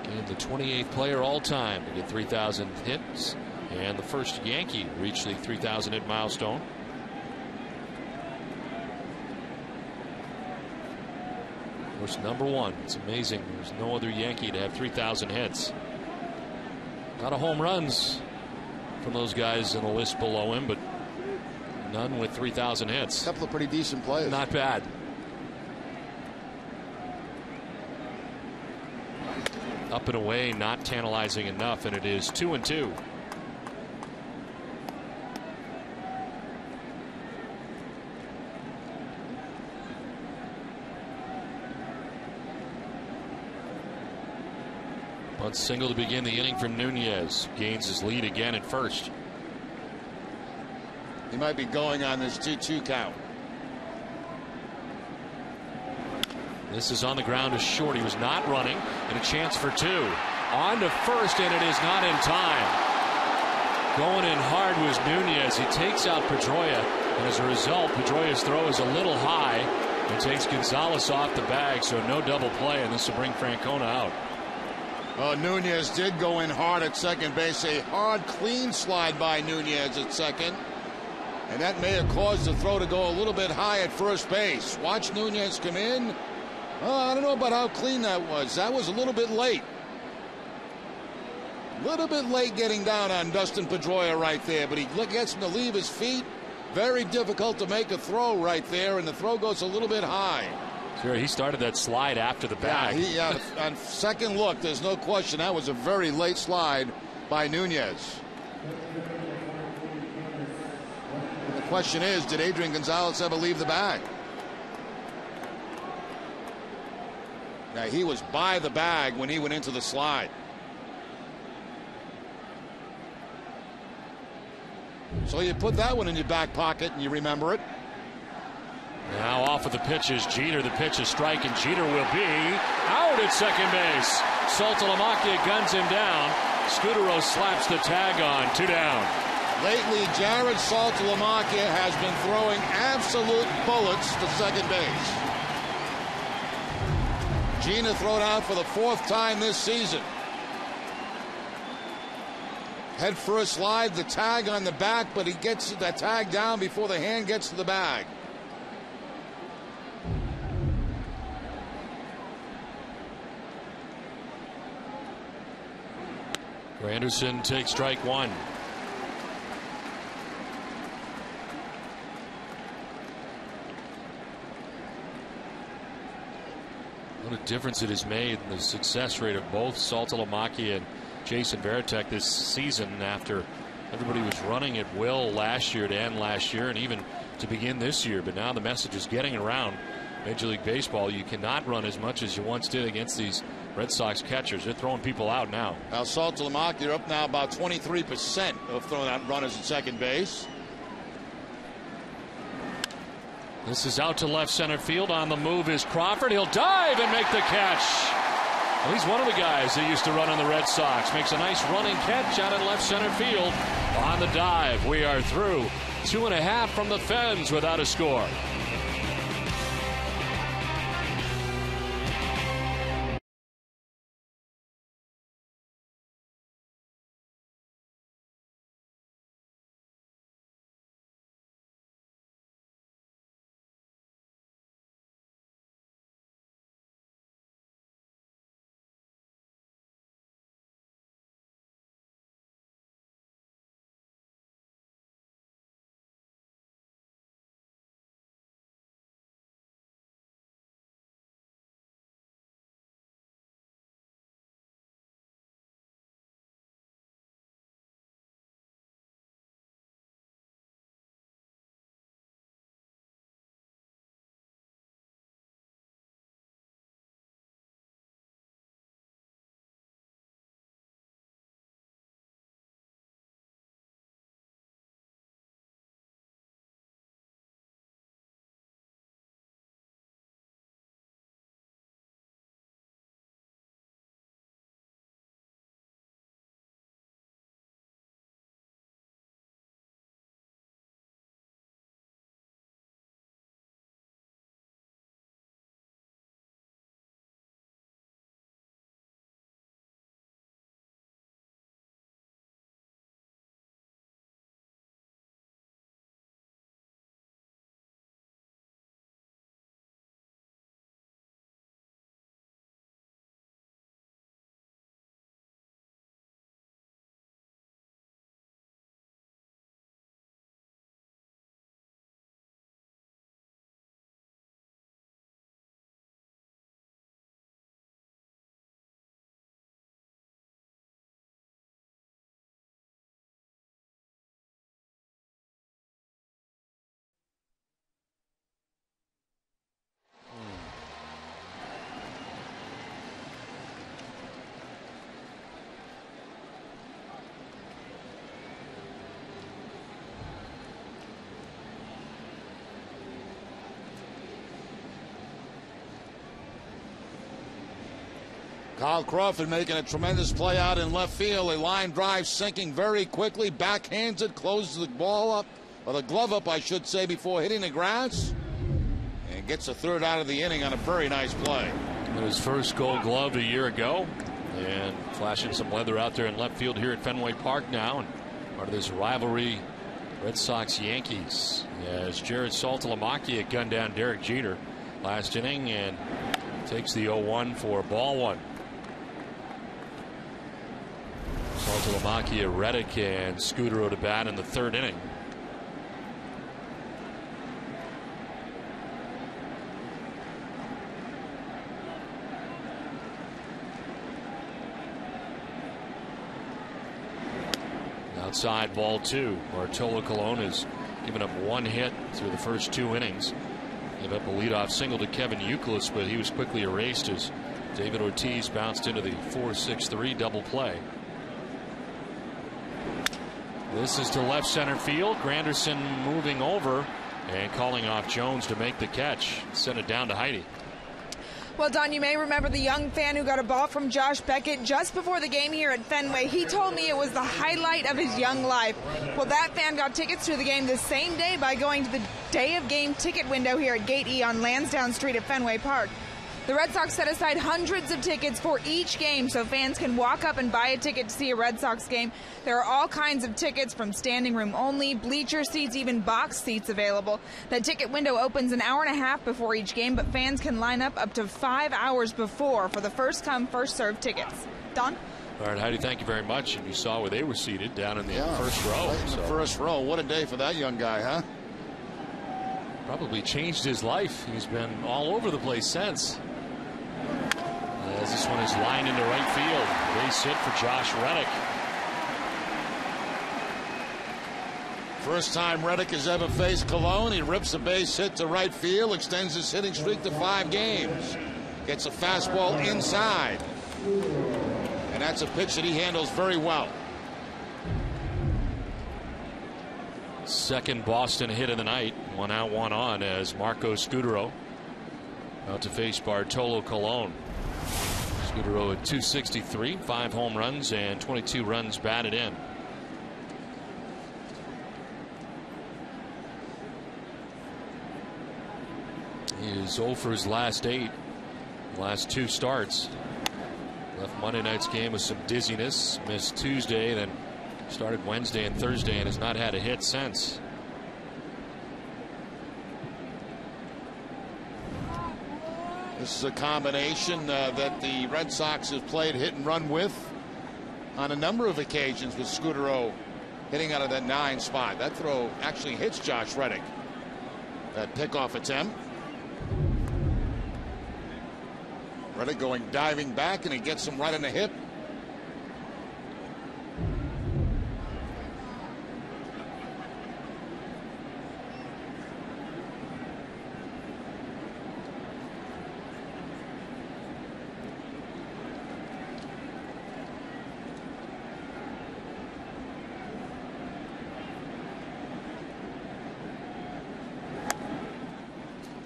And the 28th player all time to get 3,000 hits, and the first Yankee reached the 3,000 hit milestone. Of course, number 1. It's amazing. There's no other Yankee to have 3,000 hits. A lot of home runs from those guys in the list below him, but none with 3,000 hits. A couple of pretty decent players. Not bad. Up and away, not tantalizing enough, and it is 2-2. Bunt single to begin the inning from Nunez. Gains his lead again at first. He might be going on this 2-2 count. This is on the ground to short. He was not running, and a chance for 2. On to first, and it is not in time. Going in hard was Nunez. He takes out Pedroia, and as a result, Pedroia's throw is a little high and takes Gonzalez off the bag, so no double play, and this will bring Francona out. Oh, Nunez did go in hard at second base. A hard, clean slide by Nunez at second. And that may have caused the throw to go a little bit high at first base. Watch Nunez come in. Oh, I don't know about how clean that was. That was a little bit late. A little bit late getting down on Dustin Pedroia right there. But he gets him to leave his feet. Very difficult to make a throw right there. And the throw goes a little bit high. Sure, he started that slide after the bag. Yeah, on second look, there's no question that was a very late slide by Nunez. The question is, did Adrian Gonzalez ever leave the bag? Now, he was by the bag when he went into the slide. So you put that one in your back pocket and you remember it. Now off of the pitches, Jeter. The pitch is strike, and Jeter will be out at second base. Saltalamacchia guns him down. Scudero slaps the tag on. 2 down. Lately, Jared Saltalamacchia has been throwing absolute bullets to second base. Gina thrown out for the 4th time this season. Head first slide, the tag on the back, but he gets that tag down before the hand gets to the bag. Anderson takes strike 1. What a difference it has made in the success rate of both Saltalamacchia and Jason Varitek this season, after everybody was running at will last year, to end last year, and even to begin this year. But now the message is getting around Major League Baseball. You cannot run as much as you once did against these Red Sox catchers. They're throwing people out now. Now Saltalamacchia up now about 23% of throwing out runners at second base. This is out to left center field. On the move is Crawford. He'll dive and make the catch. Well, he's one of the guys that used to run on the Red Sox. Makes a nice running catch out in left center field on the dive. We are through 2.5 from the Fens without a score. Kyle Crawford making a tremendous play out in left field. A line drive sinking very quickly. Backhands it, closes the ball up, or the glove up, I should say, before hitting the grass. And gets a third out of the inning on a very nice play. His first Gold Glove a year ago. And flashing some weather out there in left field here at Fenway Park now. And part of this rivalry, Red Sox-Yankees. As Jared Saltalamacchia gunned down Derek Jeter last inning and takes the 0-1 for ball one. Saltalamacchia, Reddick, and Scudero to bat in the third inning. Outside ball two. Bartolo Colon has given up one hit through the first 2 innings. Gave up a leadoff single to Kevin Youkilis, but he was quickly erased as David Ortiz bounced into the 4-6-3 double play. This is to left center field. Granderson moving over and calling off Jones to make the catch. Send it down to Heidi. Well, Don, you may remember the young fan who got a ball from Josh Beckett just before the game here at Fenway. He told me it was the highlight of his young life. Well, that fan got tickets to the game the same day by going to the day of game ticket window here at Gate E on Lansdowne Street at Fenway Park. The Red Sox set aside hundreds of tickets for each game so fans can walk up and buy a ticket to see a Red Sox game. There are all kinds of tickets from standing room only, bleacher seats, even box seats available. The ticket window opens an hour and a half before each game, but fans can line up to 5 hours before for the first come, first served tickets. Don? All right, Heidi, thank you very much. And you saw where they were seated down in the first row. Right in the first row. What a day for that young guy, huh? Probably changed his life. He's been all over the place since. As this one is lined into right field. Base hit for Josh Reddick. First time Reddick has ever faced Colon. He rips a base hit to right field, extends his hitting streak to 5 games. Gets a fastball inside. And that's a pitch that he handles very well. Second Boston hit of the night. 1 out, 1 on as Marco Scudero out to face Bartolo Colon. Scudero at 263, 5 home runs and 22 runs batted in. He is 0 for his last 8, last 2 starts. Left Monday night's game with some dizziness, missed Tuesday, then started Wednesday and Thursday, and has not had a hit since. This is a combination that the Red Sox have played hit and run with on a number of occasions, with Scudero hitting out of that 9 spot. That throw actually hits Josh Reddick. That pickoff attempt. Reddick going diving back, and he gets him right in the hip.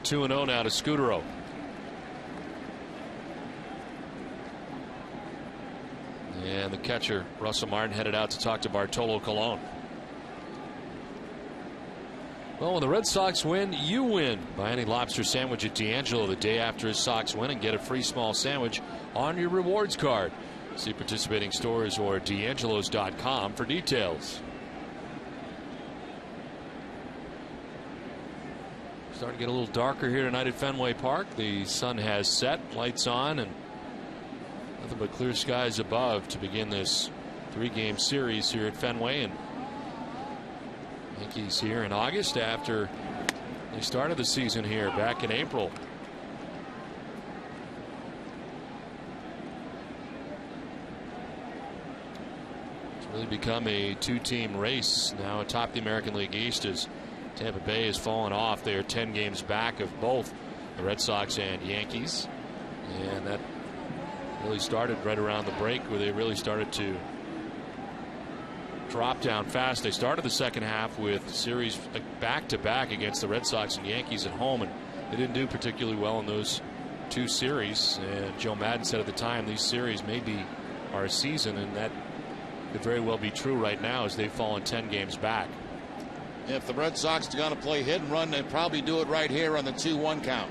Two 2-0 now to Scudero. And the catcher, Russell Martin, headed out to talk to Bartolo Colon. Well, when the Red Sox win, you win. Buy any lobster sandwich at D'Angelo the day after his Sox win and get a free small sandwich on your rewards card. See participating stores or D'Angelo's.com for details. Starting to get a little darker here tonight at Fenway Park. The sun has set, lights on, and nothing but clear skies above to begin this 3-game series here at Fenway. And Yankees here in August after they started the season here back in April. It's really become a 2-team race now atop the American League East as Tampa Bay has fallen off. They are 10 games back of both the Red Sox and Yankees. And that really started right around the break, where they really started to drop down fast. They started the second half with series back-to-back against the Red Sox and Yankees at home, and they didn't do particularly well in those 2 series. And Joe Madden said at the time these series may be our season, and that could very well be true right now as they've fallen 10 games back. If the Red Sox are going to play hit and run, they'd probably do it right here on the 2-1 count.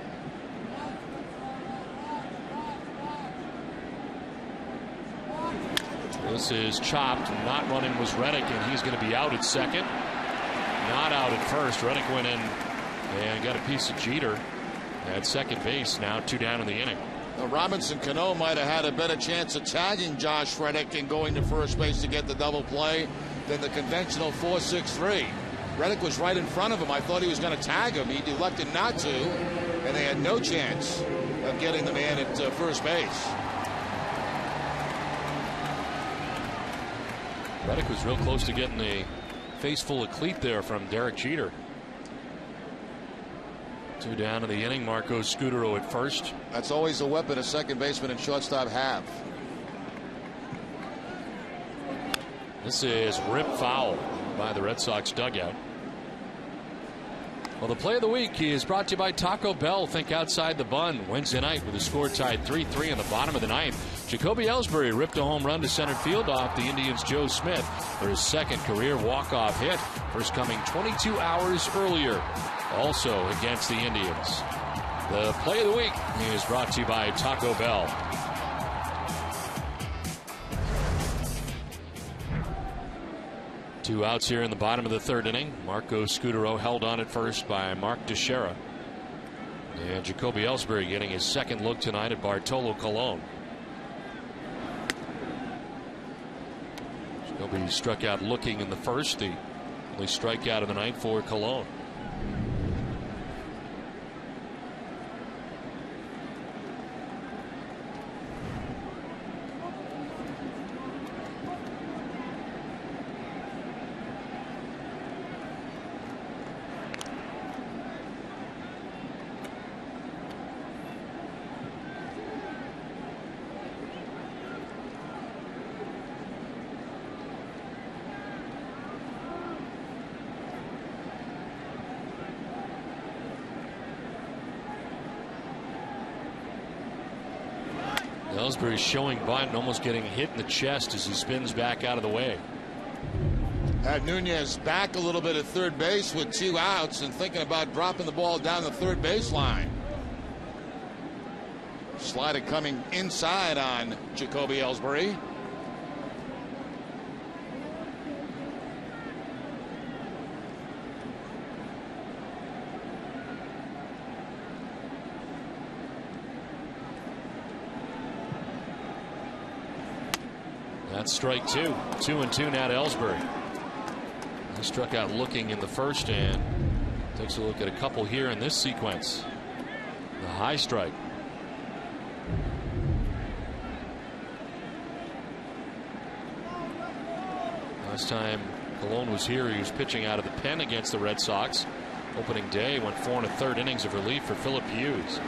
This is chopped. Not running was Reddick, and he's going to be out at second. Not out at first. Reddick went in and got a piece of Jeter at second base. Now 2 down in the inning. Robinson Cano might have had a better chance of tagging Josh Reddick and going to first base to get the double play than the conventional 4-6-3. Reddick was right in front of him. I thought he was going to tag him. He elected not to, and they had no chance of getting the man at first base. Reddick was real close to getting a face full of cleat there from Derek Jeter. 2 down in the inning. Marco Scudero at first. That's always a weapon a second baseman and shortstop have. This is ripped foul by the Red Sox dugout. Well, the play of the week is brought to you by Taco Bell. Think outside the bun. Wednesday night with the score tied 3-3 in the bottom of the 9th. Jacoby Ellsbury ripped a home run to center field off the Indians' Joe Smith for his 2nd career walk-off hit. First coming 22 hours earlier, also against the Indians. The play of the week is brought to you by Taco Bell. Two outs here in the bottom of the 3rd inning. Marco Scudero held on at first by Mark Teixeira. And Jacoby Ellsbury getting his 2nd look tonight at Bartolo Colon. Jacoby struck out looking in the 1st. The only strikeout of the night for Colon. Ellsbury's showing bunt and almost getting hit in the chest as he spins back out of the way. Had Nunez back a little bit at third base with 2 outs and thinking about dropping the ball down the third baseline. Slider coming inside on Jacoby Ellsbury. That's strike 2. 2-2 now to Ellsbury. He struck out looking in the first and takes a look at a couple here in this sequence. The high strike. Last time Colon was here, he was pitching out of the pen against the Red Sox. Opening day, went 4 1/3 innings of relief for Philip Hughes.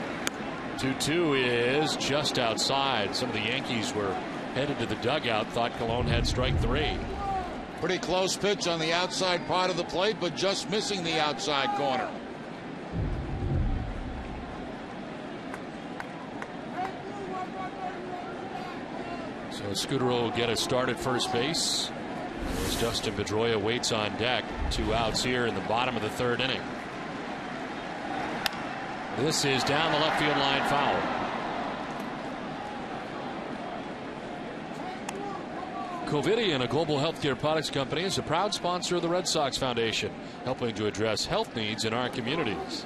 2-2 is just outside. Some of the Yankees were headed to the dugout, thought Colon had strike 3. Pretty close pitch on the outside part of the plate, but just missing the outside corner. So Scudero will get a start at first base as Dustin Pedroia waits on deck. 2 outs here in the bottom of the 3rd inning. This is down the left field line, foul. Covidien, a global healthcare products company, is a proud sponsor of the Red Sox Foundation, helping to address health needs in our communities.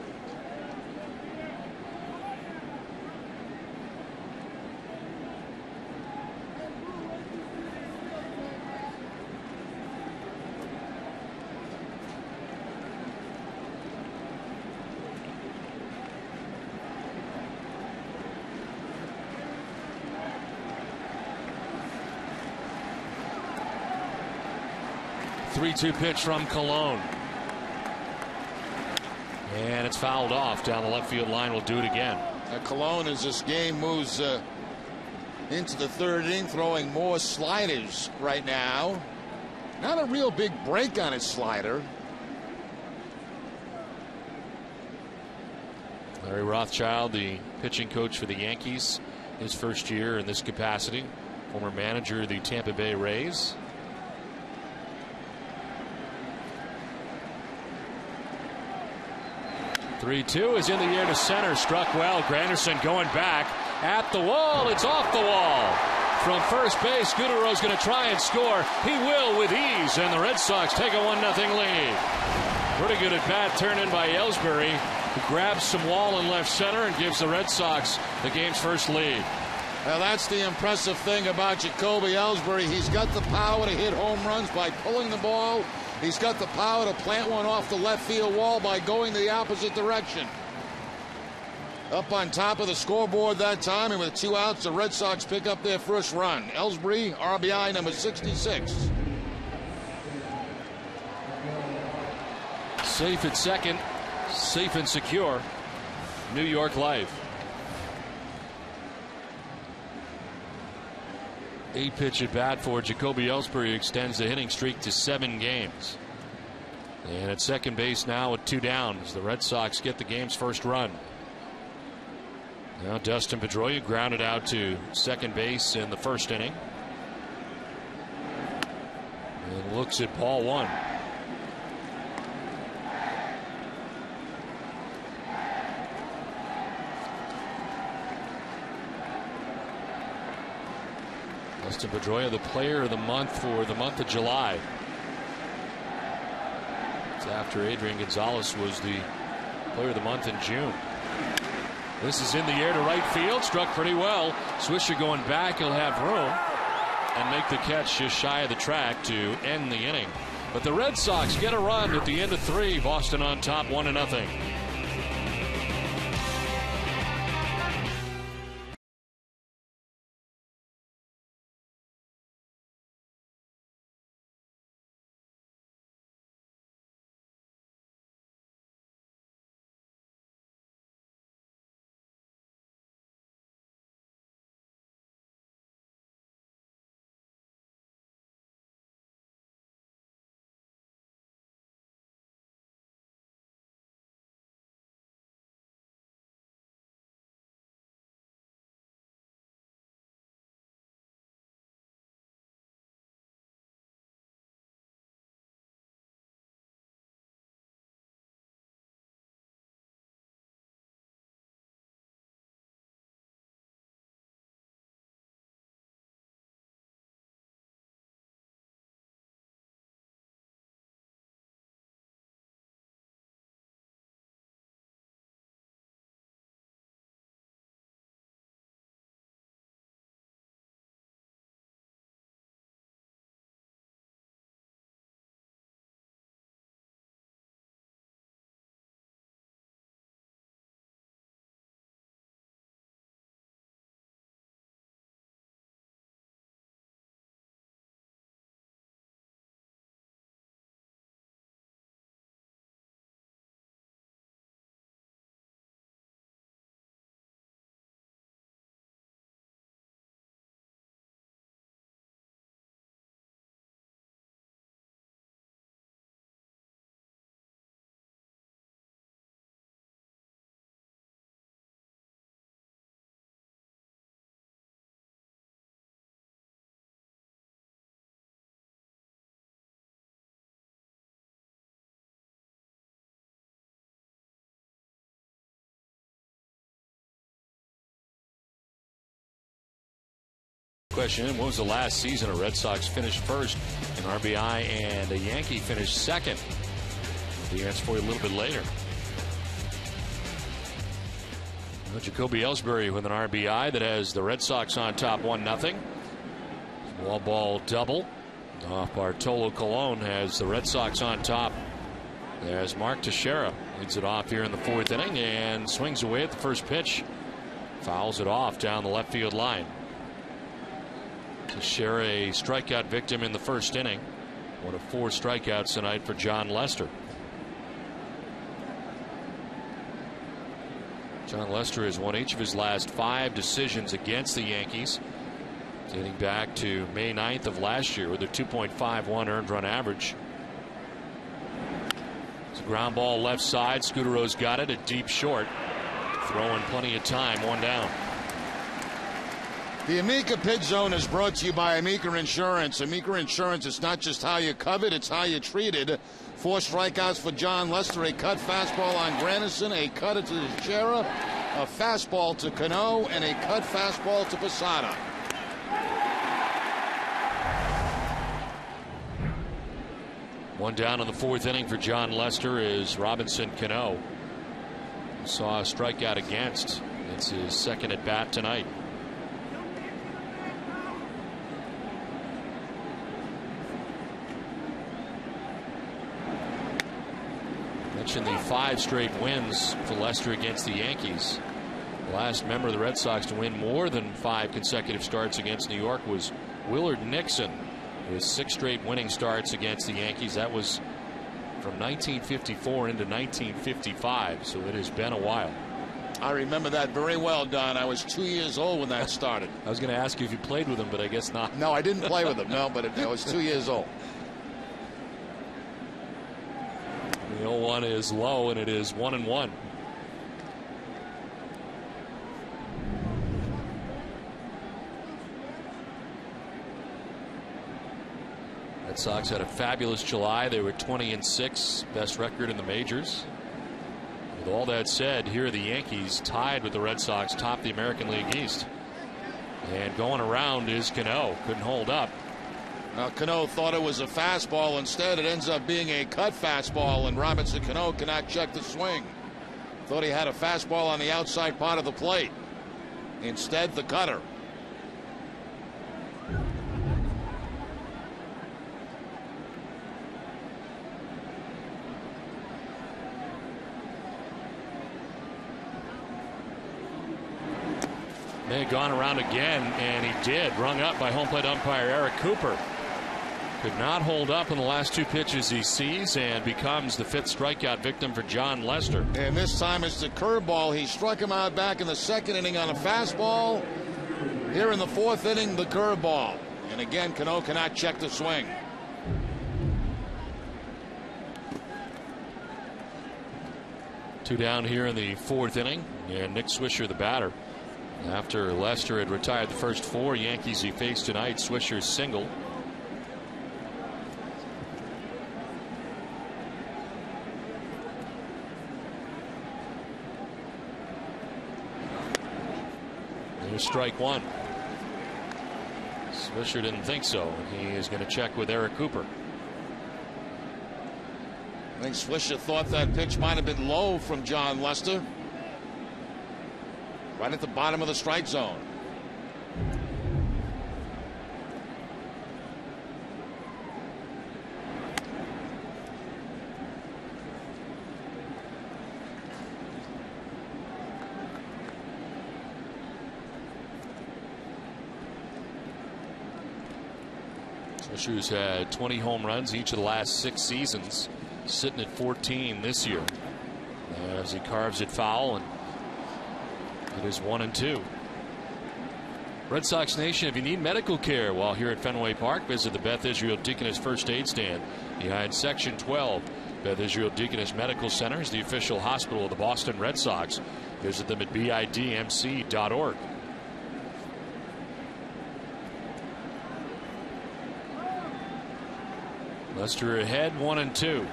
Three-two pitch from Colon. And it's fouled off down the left field line. Will do it again. Colon, as this game moves into the 3rd inning, throwing more sliders right now. Not a real big break on his slider. Larry Rothschild, the pitching coach for the Yankees, his first year in this capacity. Former manager of the Tampa Bay Rays. 3-2 is in the air to center. Struck well. Granderson going back at the wall. It's off the wall. From first base, Scudero's going to try and score. He will with ease, and the Red Sox take a 1-0 lead. Pretty good at bat turn in by Ellsbury, who grabs some wall in left center and gives the Red Sox the game's first lead. Well, that's the impressive thing about Jacoby Ellsbury. He's got the power to hit home runs by pulling the ball. He's got the power to plant one off the left field wall by going the opposite direction. Up on top of the scoreboard that time, and with 2 outs, the Red Sox pick up their first run. Ellsbury, RBI number 66. Safe at second, safe and secure. New York Life. 8-pitch at bat for Jacoby Ellsbury extends the hitting streak to 7 games. And at second base now with 2 down as the Red Sox get the game's first run. Now Dustin Pedroia grounded out to second base in the 1st inning. And looks at ball 1. Dustin Pedroia, the player of the month for the month of July. It's after Adrian Gonzalez was the player of the month in June. This is in the air to right field. Struck pretty well. Swisher going back. He'll have room and make the catch just shy of the track to end the inning. But the Red Sox get a run at the end of 3. Boston on top 1-0. question, when was the last season a Red Sox finished first in RBI and a Yankee finished second? The answer for you a little bit later. Well, Jacoby Ellsbury with an RBI that has the Red Sox on top 1-0. Wall ball double off Bartolo Colon has the Red Sox on top. There's Mark Teixeira. Leads it off here in the 4th inning and swings away at the first pitch. Fouls it off down the left field line. Teixeira, a strikeout victim in the 1st inning. One of 4 strikeouts tonight for John Lester. John Lester has won each of his last 5 decisions against the Yankees, dating back to May 9th of last year with a 2.51 earned run average. It's a ground ball left side. Scudero's got it, a deep short. Throwing plenty of time, 1 down. The Amica Pit Zone is brought to you by Amica Insurance. Amica Insurance is not just how you covered, it's how you treated. 4 strikeouts for John Lester, a cut fastball on Granderson, a cut to Teixeira, a fastball to Cano, and a cut fastball to Posada. One down in the 4th inning for John Lester is Robinson Cano. Saw a strikeout against. It's his 2nd at bat tonight. Mentioned the 5 straight wins for Lester against the Yankees. The last member of the Red Sox to win more than 5 consecutive starts against New York was Willard Nixon, with 6 straight winning starts against the Yankees. That was from 1954 into 1955, so it has been a while. I remember that very well, Don. I was 2 years old when that started. I was going to ask you if you played with him, but I guess not. No, I didn't play with him. No, but I was 2 years old. The 0-1 is low, and it is 1-1. Red Sox had a fabulous July. They were 20-6, best record in the majors. With all that said, here are the Yankees tied with the Red Sox, top the American League East. And going around is Cano. Couldn't hold up. Now, Cano thought it was a fastball. Instead, it ends up being a cut fastball, and Robinson Cano cannot check the swing. Thought he had a fastball on the outside part of the plate. Instead, the cutter. May have gone around again, and he did. Rung up by home plate umpire Eric Cooper. Could not hold up in the last 2 pitches he sees, and becomes the 5th strikeout victim for John Lester. And this time it's the curveball. He struck him out back in the 2nd inning on a fastball. Here in the 4th inning, the curveball. And again, Cano cannot check the swing. Two down here in the 4th inning, and Nick Swisher the batter. After Lester had retired the first 4 Yankees he faced tonight, Swisher's single. There's strike 1. Swisher didn't think so. He is going to check with Eric Cooper. I think Swisher thought that pitch might have been low from John Lester. Right at the bottom of the strike zone. Swisher's had 20 home runs each of the last 6 seasons, sitting at 14 this year. As he carves it foul, and it is 1-2. Red Sox Nation, if you need medical care while here at Fenway Park, visit the Beth Israel Deaconess First Aid Stand behind Section 12. Beth Israel Deaconess Medical Center is the official hospital of the Boston Red Sox. Visit them at bidmc.org. Lester ahead, 1-2.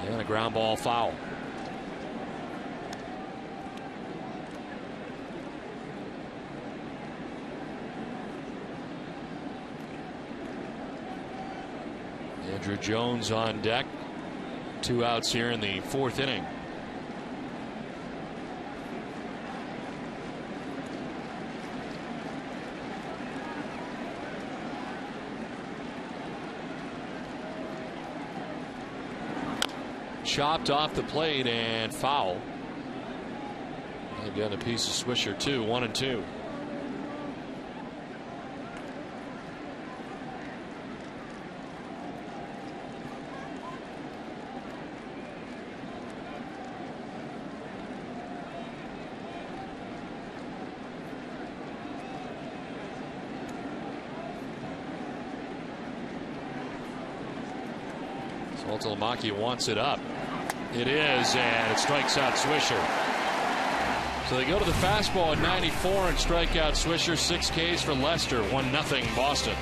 And a ground ball foul. Andrew Jones on deck. 2 outs here in the 4th inning. Chopped off the plate and foul. They've got a piece of Swisher too. 1-2. Saltalamacchia wants it up. It is, and it strikes out Swisher. So they go to the fastball at 94 and strike out Swisher. 6 Ks for Lester. 1-0 Boston.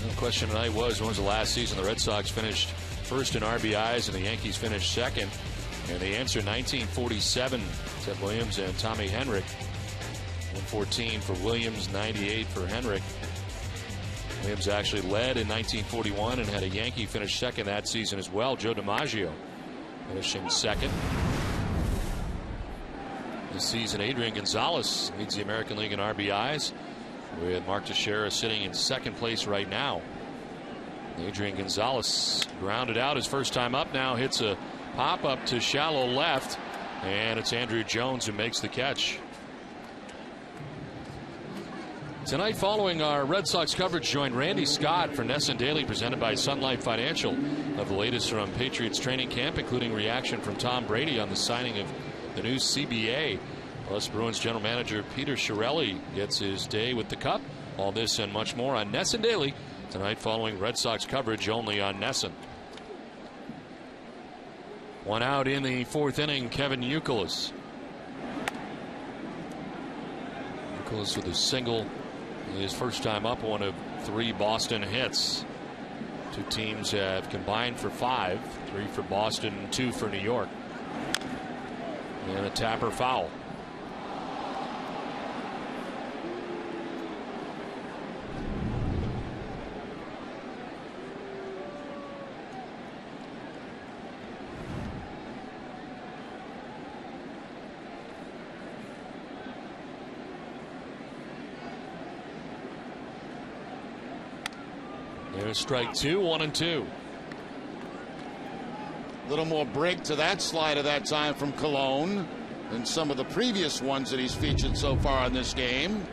The question tonight was, when was the last season the Red Sox finished first in RBIs and the Yankees finished second? And the answer, 1947. Ted Williams and Tommy Henrik. 114 for Williams, 98 for Henrik. Williams actually led in 1941 and had a Yankee finish second that season as well. Joe DiMaggio finishing second. This season, Adrian Gonzalez leads the American League in RBIs, with Mark Teixeira sitting in second place right now. Adrian Gonzalez grounded out his first time up, now hits a pop-up to shallow left, and it's Andrew Jones who makes the catch. Tonight, following our Red Sox coverage, join Randy Scott for NESN Daily, presented by Sun Life Financial, of the latest from Patriots training camp, including reaction from Tom Brady on the signing of the new CBA. Plus, Bruins general manager Peter Chiarelli gets his day with the cup. All this and much more on NESN Daily tonight, following Red Sox coverage only on NESN. 1 out in the 4th inning, Kevin Youkilis. Youkilis with a single, his first time up, one of 3 Boston hits. 2 teams have combined for 5, 3 for Boston, 2 for New York. And a tapper foul. There's strike 2, 1-2. A little more break to that slider that time from Cologne. than some of the previous ones that he's featured so far in this game.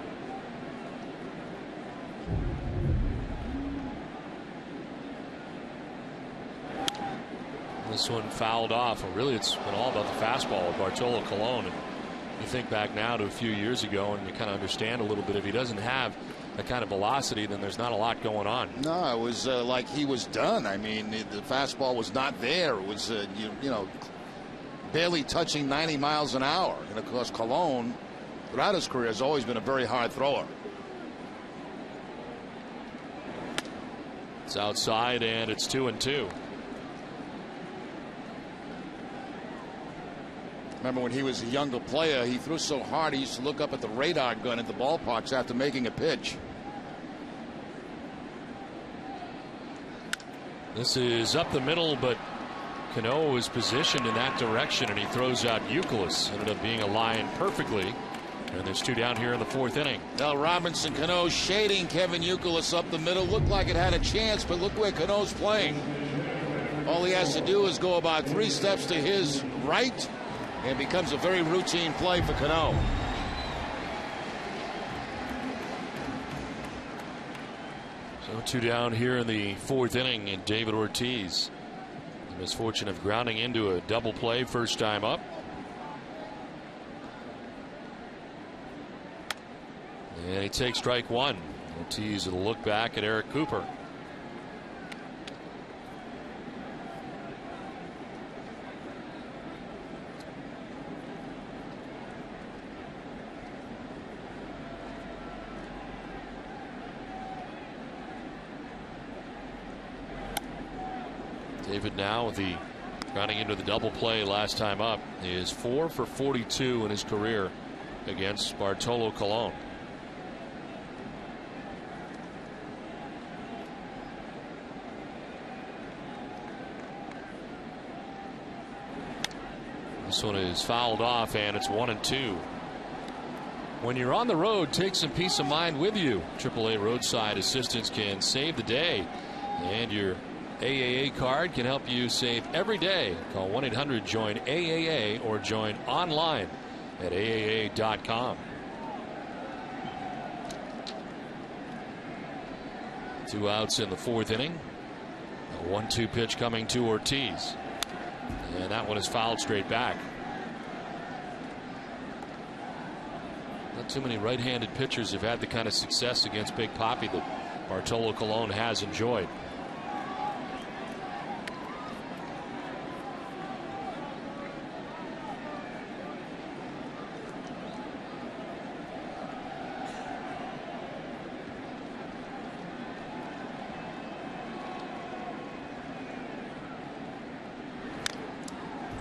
This one fouled off. Well, really, it's been all about the fastball with Bartolo Colon. And you think back now to a few years ago, and you kind of understand a little bit. If he doesn't have that kind of velocity, then there's not a lot going on. No, it was like he was done. I mean, the fastball was not there. It was, you know, barely touching 90 miles an hour. And of course, Colon, throughout his career, has always been a very hard thrower. It's outside, and it's 2-2. Remember when he was a younger player, he threw so hard he used to look up at the radar gun at the ballparks after making a pitch. This is up the middle, but Cano is positioned in that direction, and he throws out Youkilis. Ended up being a line perfectly. And there's 2 down here in the 4th inning. Now Robinson Cano shading Kevin Youkilis up the middle. Looked like it had a chance, but look where Cano's playing. All he has to do is go about 3 steps to his right. It becomes a very routine play for Cano. So 2 down here in the 4th inning, and David Ortiz, the misfortune of grounding into a double play first time up. And he takes strike 1. Ortiz will look back at Eric Cooper. David now with the grounding into the double play last time up. He is 4 for 42 in his career against Bartolo Colon. This one is fouled off, and it's 1-2. When you're on the road, take some peace of mind with you. AAA roadside assistance can save the day, and your AAA card can help you save every day. Call 1-800-JOIN-AAA or join online at AAA.com. 2 outs in the 4th inning. A 1-2 pitch coming to Ortiz. And that one is fouled straight back. Not too many right-handed pitchers have had the kind of success against Big Papi that Bartolo Colon has enjoyed.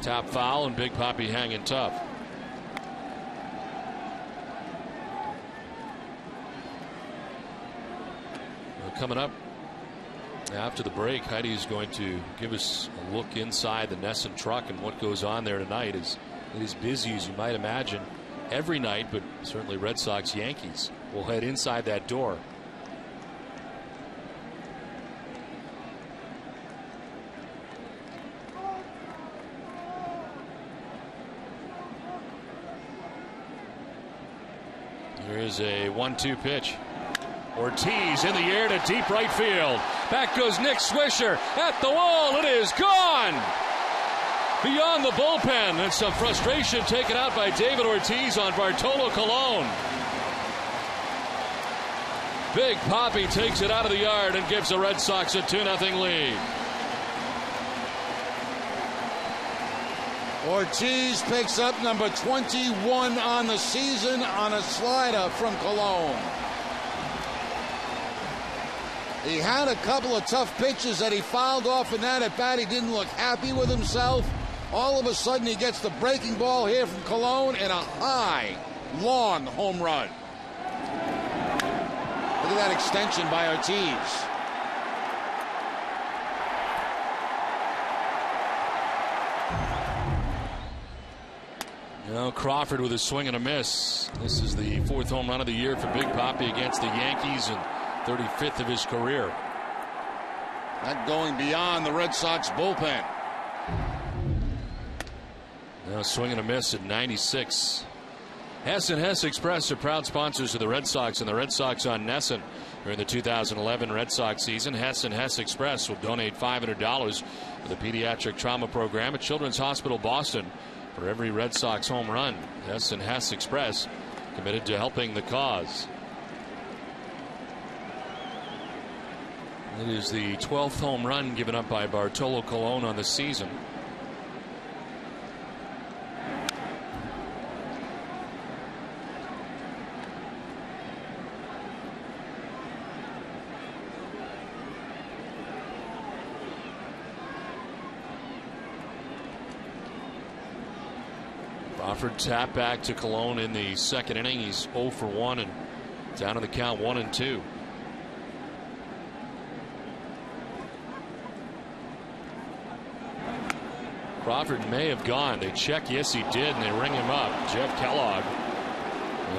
Top foul, and Big Papi hanging tough. Well, coming up after the break, Heidi's going to give us a look inside the Nesson truck and what goes on there tonight. It is busy, as you might imagine, every night, but certainly Red Sox Yankees will head inside that door. Here's a 1-2 pitch. Ortiz in the air to deep right field. Back goes Nick Swisher at the wall. It is gone beyond the bullpen, and some frustration taken out by David Ortiz on Bartolo Colon. Big Papi takes it out of the yard and gives the Red Sox a 2-0 lead. Ortiz picks up number 21 on the season on a slider from Colon. He had a couple of tough pitches that he fouled off in that at bat. He didn't look happy with himself. All of a sudden he gets the breaking ball here from Colon and a high, long home run. Look at that extension by Ortiz. Crawford with a swing and a miss. This is the 4th home run of the year for Big Papi against the Yankees and 35th of his career. Not going beyond the Red Sox bullpen. Now swing and a miss at 96. Hess and Hess Express are proud sponsors of the Red Sox and the Red Sox on Nesson. During the 2011 Red Sox season, Hess and Hess Express will donate $500 for the pediatric trauma program at Children's Hospital Boston. For every Red Sox home run, Hess and Hess Express committed to helping the cause. It is the 12th home run given up by Bartolo Colon on the season. Crawford tap back to Colon in the second inning. He's 0 for 1 and down in the count 1-2. Crawford may have gone. They check. Yes, he did, and they ring him up. Jeff Kellogg.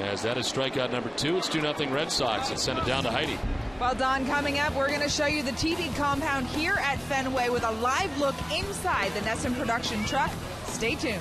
As that is strikeout number 2. It's 2-0 Red Sox. And send it down to Heidi. Well, Don, coming up, we're going to show you the TV compound here at Fenway with a live look inside the Nesson production truck. Stay tuned.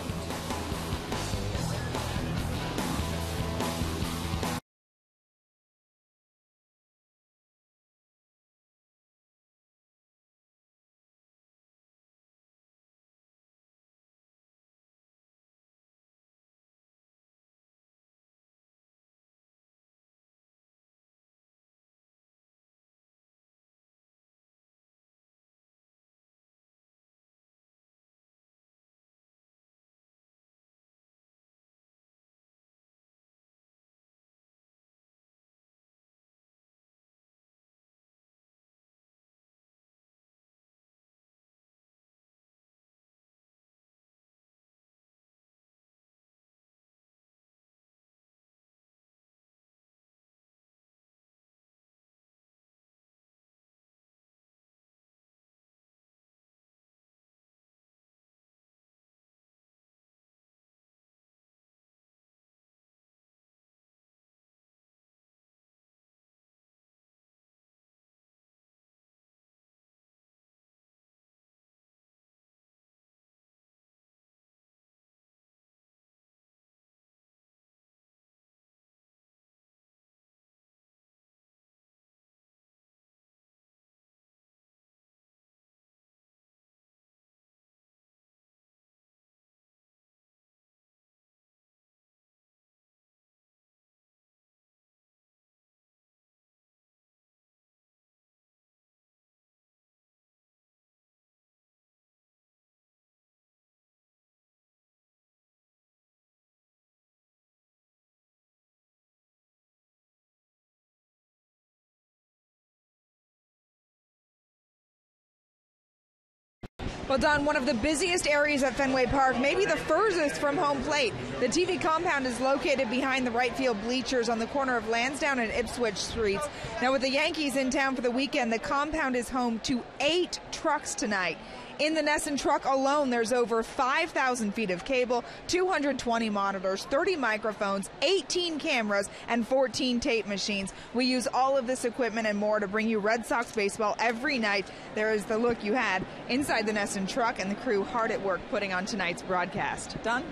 Well, Don, one of the busiest areas at Fenway Park, maybe the furthest from home plate. The TV compound is located behind the right field bleachers on the corner of Lansdowne and Ipswich Streets. Now, with the Yankees in town for the weekend, the compound is home to 8 trucks tonight. In the Nesson truck alone, there's over 5,000 feet of cable, 220 monitors, 30 microphones, 18 cameras, and 14 tape machines. We use all of this equipment and more to bring you Red Sox baseball every night. There is the look you had inside the Nesson truck and the crew hard at work putting on tonight's broadcast. Done?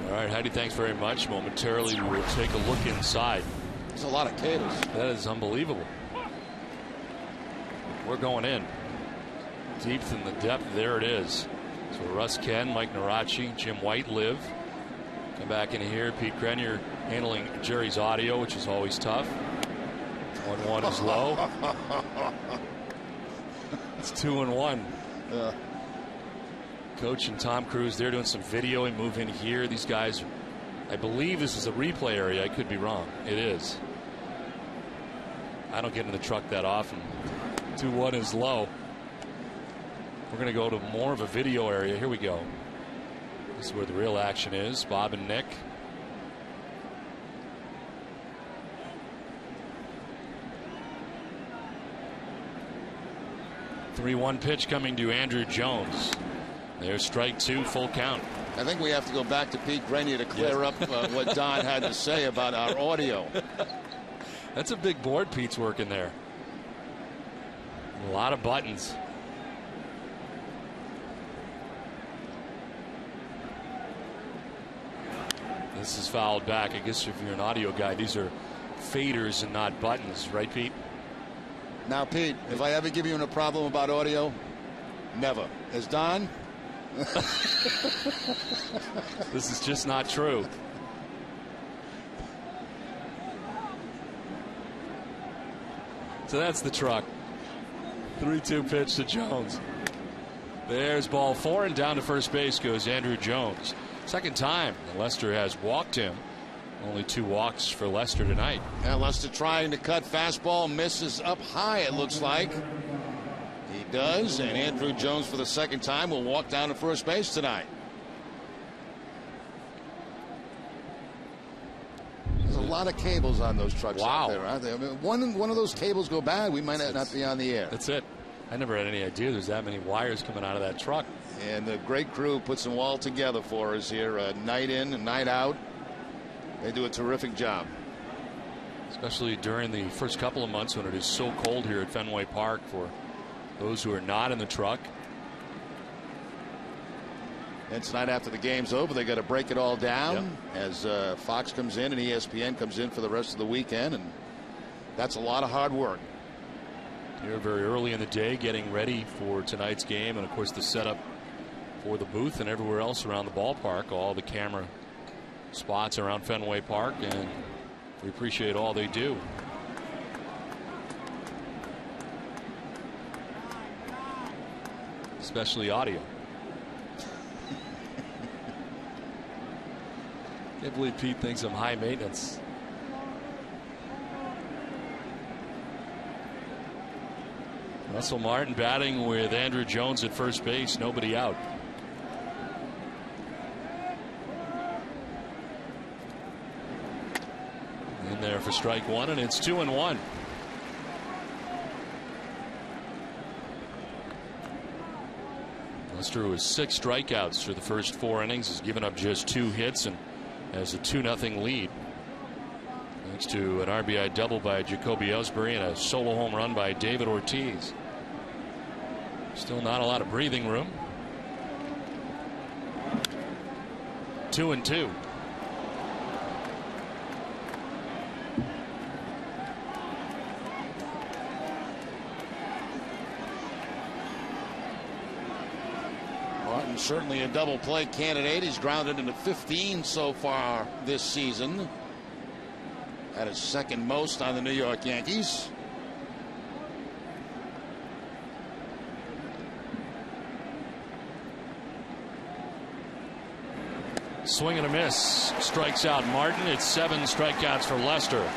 All right, Heidi, thanks very much. Momentarily, we will take a look inside. There's a lot of cables. That is unbelievable. We're going in. Deep in the depth, there it is. So Russ Ken, Mike Narachi, Jim White live. Come back in here. Pete Grenier handling Jerry's audio, which is always tough. 1-1 is low. It's 2-1. Coach and Tom Cruise, they're doing some video and move in here. These guys, I believe this is a replay area. I could be wrong. It is. I don't get in the truck that often. 2-1 is low. We're going to go to more of a video area. Here we go. This is where the real action is. Bob and Nick. .3-1 pitch coming to Andrew Jones. There's strike 2, full count. I think we have to go back to Pete Grenier to clear up what Don had to say about our audio. That's a big board Pete's working there. A lot of buttons. This is fouled back. I guess if you're an audio guy, these are faders and not buttons, right, Pete? Now, Pete, if I ever give you a problem about audio, never. As Don? This is just not true. So that's the truck. 3-2 pitch to Jones. There's ball 4, and down to first base goes Andrew Jones. Second time Lester has walked him. Only 2 walks for Lester tonight. Yeah, Lester trying to cut fastball, misses up high, it looks like. He does, and Andrew Jones for the second time will walk down to first base tonight. There's a lot of cables on those trucks out there, aren't there? I mean, one of those cables go bad, we might not be on the air. That's it. I never had any idea there's that many wires coming out of that truck. And the great crew puts them all together for us here, night in and night out. They do a terrific job. Especially during the first couple of months when it is so cold here at Fenway Park for those who are not in the truck. And tonight after the game's over, they got to break it all down as Fox comes in and ESPN comes in for the rest of the weekend. And that's a lot of hard work. Here very early in the day getting ready for tonight's game, and of course the setup for the booth and everywhere else around the ballpark, all the camera spots around Fenway Park, and we appreciate all they do. Especially audio. Can't believe Pete thinks I'm high maintenance. Russell Martin batting with Andrew Jones at first base, nobody out. In there for strike 1, and it's 2-1. Lester, who has 6 strikeouts through the first 4 innings, has given up just 2 hits and has a 2-0 lead. Thanks to an RBI double by Jacoby Ellsbury and a solo home run by David Ortiz. Still not a lot of breathing room. 2-2. Martin certainly a double play candidate. He's grounded into 15 so far this season. At his second most on the New York Yankees. Swing and a miss. Strikes out Martin. It's 7 strikeouts for Lester.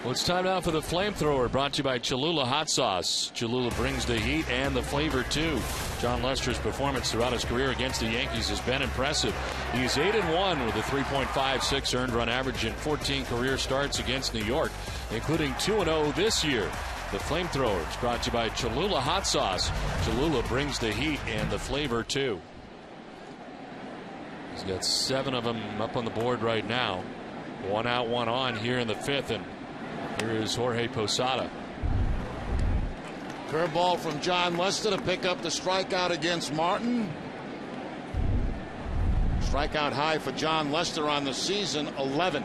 Well, it's time now for the flamethrower, brought to you by Cholula Hot Sauce. Cholula brings the heat and the flavor too. John Lester's performance throughout his career against the Yankees has been impressive. He's 8-1 with a 3.56 earned run average in 14 career starts against New York, including 2-0 this year. The flamethrower is brought to you by Cholula Hot Sauce. Cholula brings the heat and the flavor too. He's got 7 of them up on the board right now. 1 out, 1 on here in the 5th, and here is Jorge Posada. Curveball from John Lester to pick up the strikeout against Martin. Strikeout high for John Lester on the season, 11.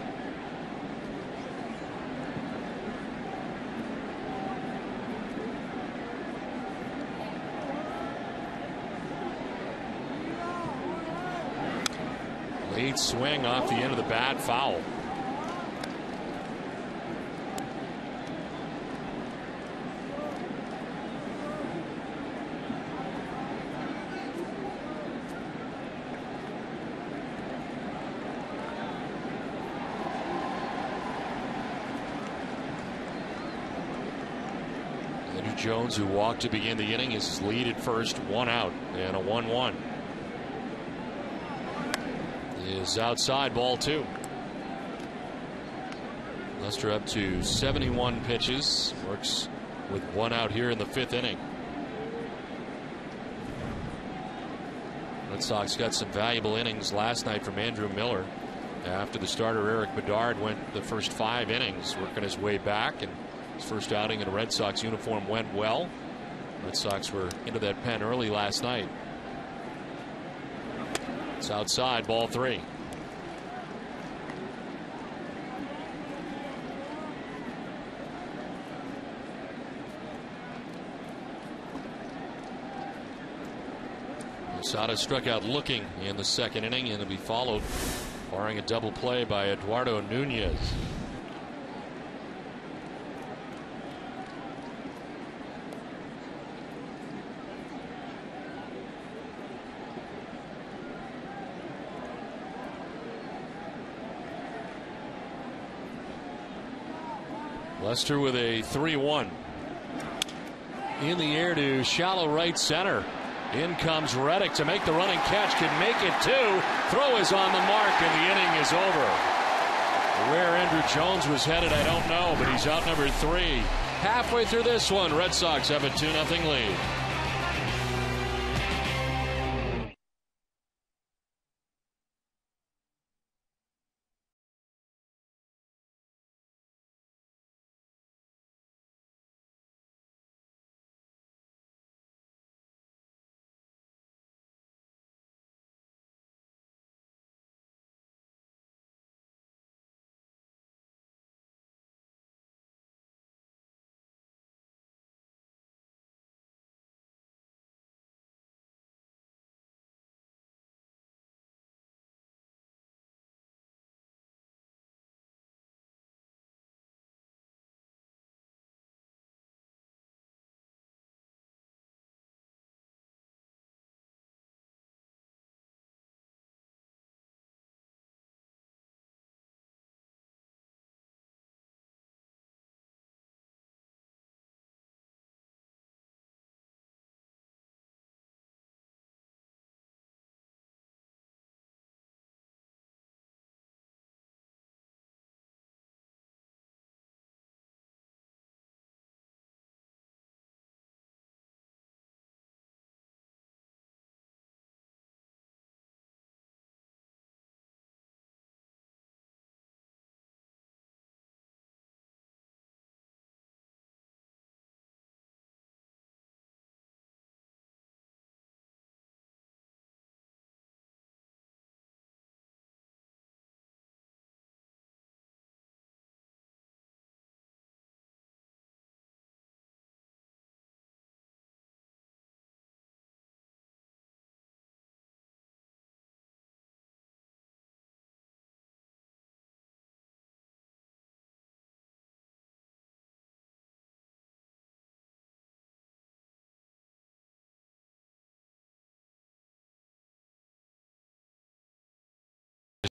Late swing off the end of the bat, foul. Jones, who walked to begin the inning, is his lead at first, 1 out, and a 1-1. Is outside, ball 2. Lester up to 71 pitches, works with 1 out here in the 5th inning. Red Sox got some valuable innings last night from Andrew Miller after the starter Eric Bedard went the first 5 innings, working his way back, and his first outing in a Red Sox uniform went well. Red Sox were into that pen early last night. It's outside, ball 3. Sada struck out looking in the second inning, and it'll be followed, barring a double play, by Eduardo Nunez. Lester with a 3-1. In the air to shallow right center. In comes Reddick to make the running catch. Can make it too. Throw is on the mark, and the inning is over. Where Andrew Jones was headed, I don't know, but he's out number 3. Halfway through this one, Red Sox have a 2-0 lead.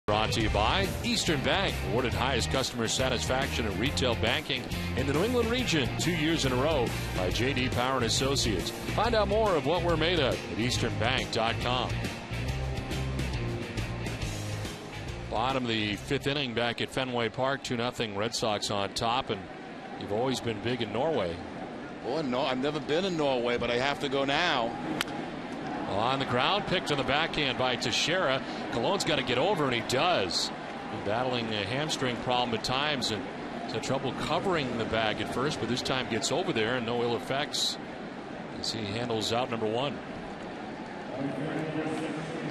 Brought to you by Eastern Bank, awarded highest customer satisfaction in retail banking in the New England region 2 years in a row by J.D. Power and Associates. Find out more of what we're made of at easternbank.com. Bottom of the 5th inning back at Fenway Park, 2-0 Red Sox on top, and you've always been big in Norway. Boy, no, I've never been in Norway, but I have to go now. On the ground, picked on the backhand by Teixeira. Colon's got to get over, and he does. Been battling a hamstring problem at times and had trouble covering the bag at first, but this time gets over there and no ill effects as he handles out number 1.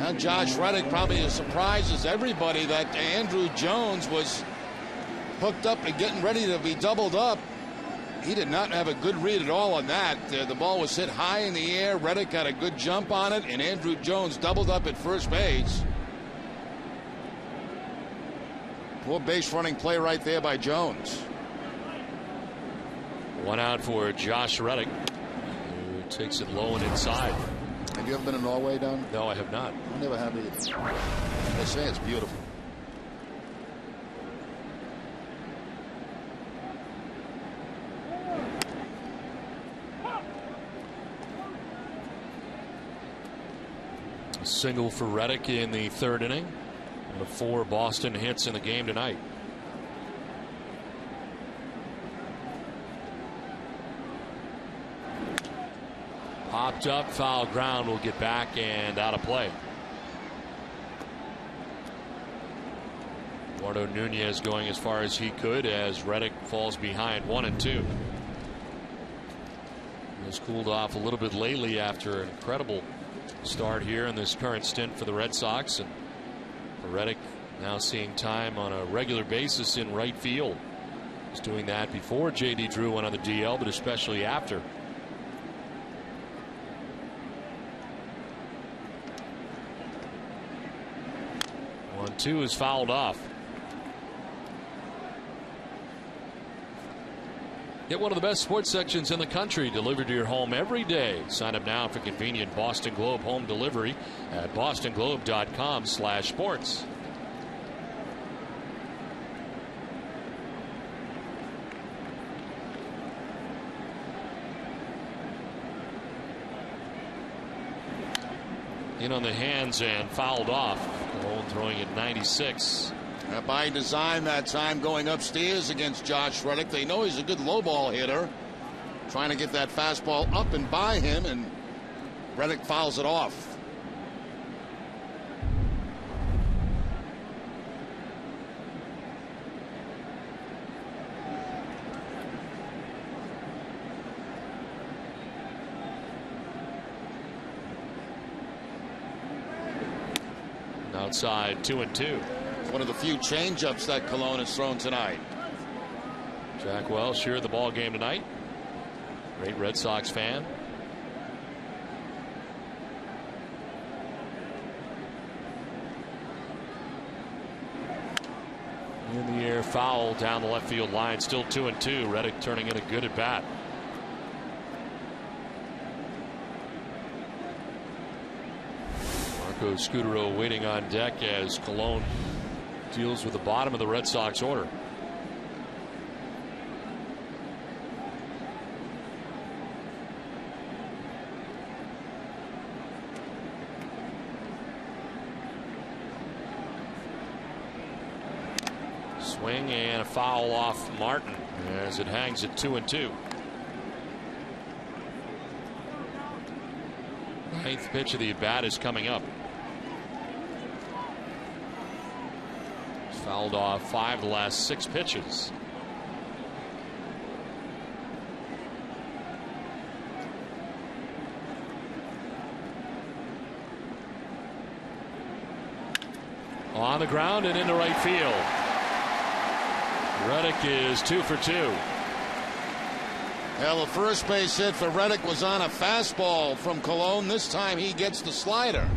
Now Josh Reddick probably surprises everybody that Andrew Jones was hooked up and getting ready to be doubled up. He did not have a good read at all on that. The ball was hit high in the air. Reddick got a good jump on it, and Andrew Jones doubled up at first base. Poor base running play right there by Jones. 1 out for Josh Reddick, who takes it low and inside. Have you ever been in Norway, Don? No, I have not. I never have either. They say it's beautiful. Single for Reddick in the 3rd inning. One of 4 Boston hits in the game tonight. Popped up, foul ground, will get back and out of play. Eduardo Nunez going as far as he could as Reddick falls behind 1-2. He has cooled off a little bit lately after an incredible start here in this current stint for the Red Sox, and for Reddick now seeing time on a regular basis in right field. He's doing that before J.D. Drew went on the DL, but especially after. One, two is fouled off. Get one of the best sports sections in the country delivered to your home every day. Sign up now for convenient Boston Globe home delivery at bostonglobe.com/sports. In on the hands and fouled off. Cologne throwing at 96. By design that time, going upstairs against Josh Reddick. They know he's a good low ball hitter. Trying to get that fastball up and by him, and Reddick fouls it off. Outside 2-2. One of the few changeups that Cologne has thrown tonight. Jack Welch here at the ball game tonight. Great Red Sox fan. In the air, foul down the left field line. Still 2-2. Reddick turning in a good at bat. Marco Scutaro waiting on deck as Cologne deals with the bottom of the Red Sox order. Swing and a foul off Martin as it hangs at 2-2. Ninth pitch of the at bat is coming up. Fouled off 5 of the last 6 pitches. On the ground and into right field. Reddick is 2 for 2. Well, the first base hit for Reddick was on a fastball from Cologne. This time he gets the slider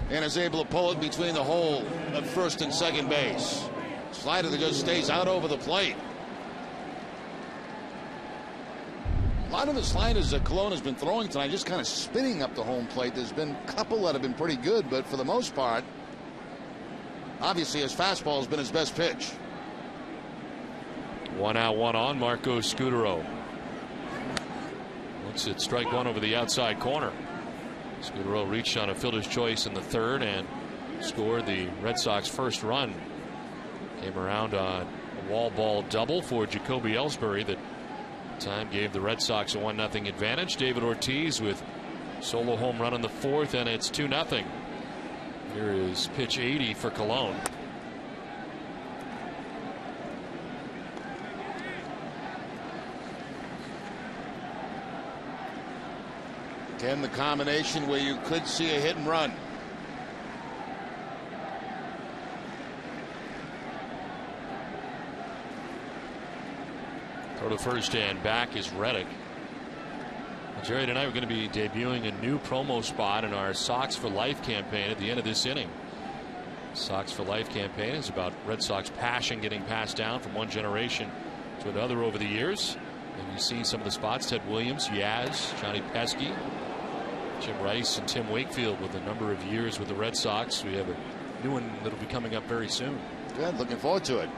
and is able to pull it between the hole at first and second base. Slider that just stays out over the plate. A lot of the sliders that Cologne has been throwing tonight just kind of spinning up the home plate. There's been a couple that have been pretty good, but for the most part, obviously his fastball has been his best pitch. 1 out, 1 on. Marco Scutaro. Looks at strike one over the outside corner. Scutaro reached on a fielder's choice in the third and scored the Red Sox first run. Came around on a wall ball double for Jacoby Ellsbury that time gave the Red Sox a 1-0 advantage. David Ortiz with solo home run in the fourth, and it's 2-0. Here is pitch 80 for Cologne. Again, the combination where you could see a hit and run. Throw to first and back is Reddick. Well, Jerry, tonight we're going to be debuting a new promo spot in our Sox for Life campaign at the end of this inning. Sox for Life campaign is about Red Sox passion getting passed down from one generation to another over the years. And you see some of the spots: Ted Williams, Yaz, Johnny Pesky, Jim Rice, and Tim Wakefield with a number of years with the Red Sox. We have a new one that'll be coming up very soon. Good, looking forward to it.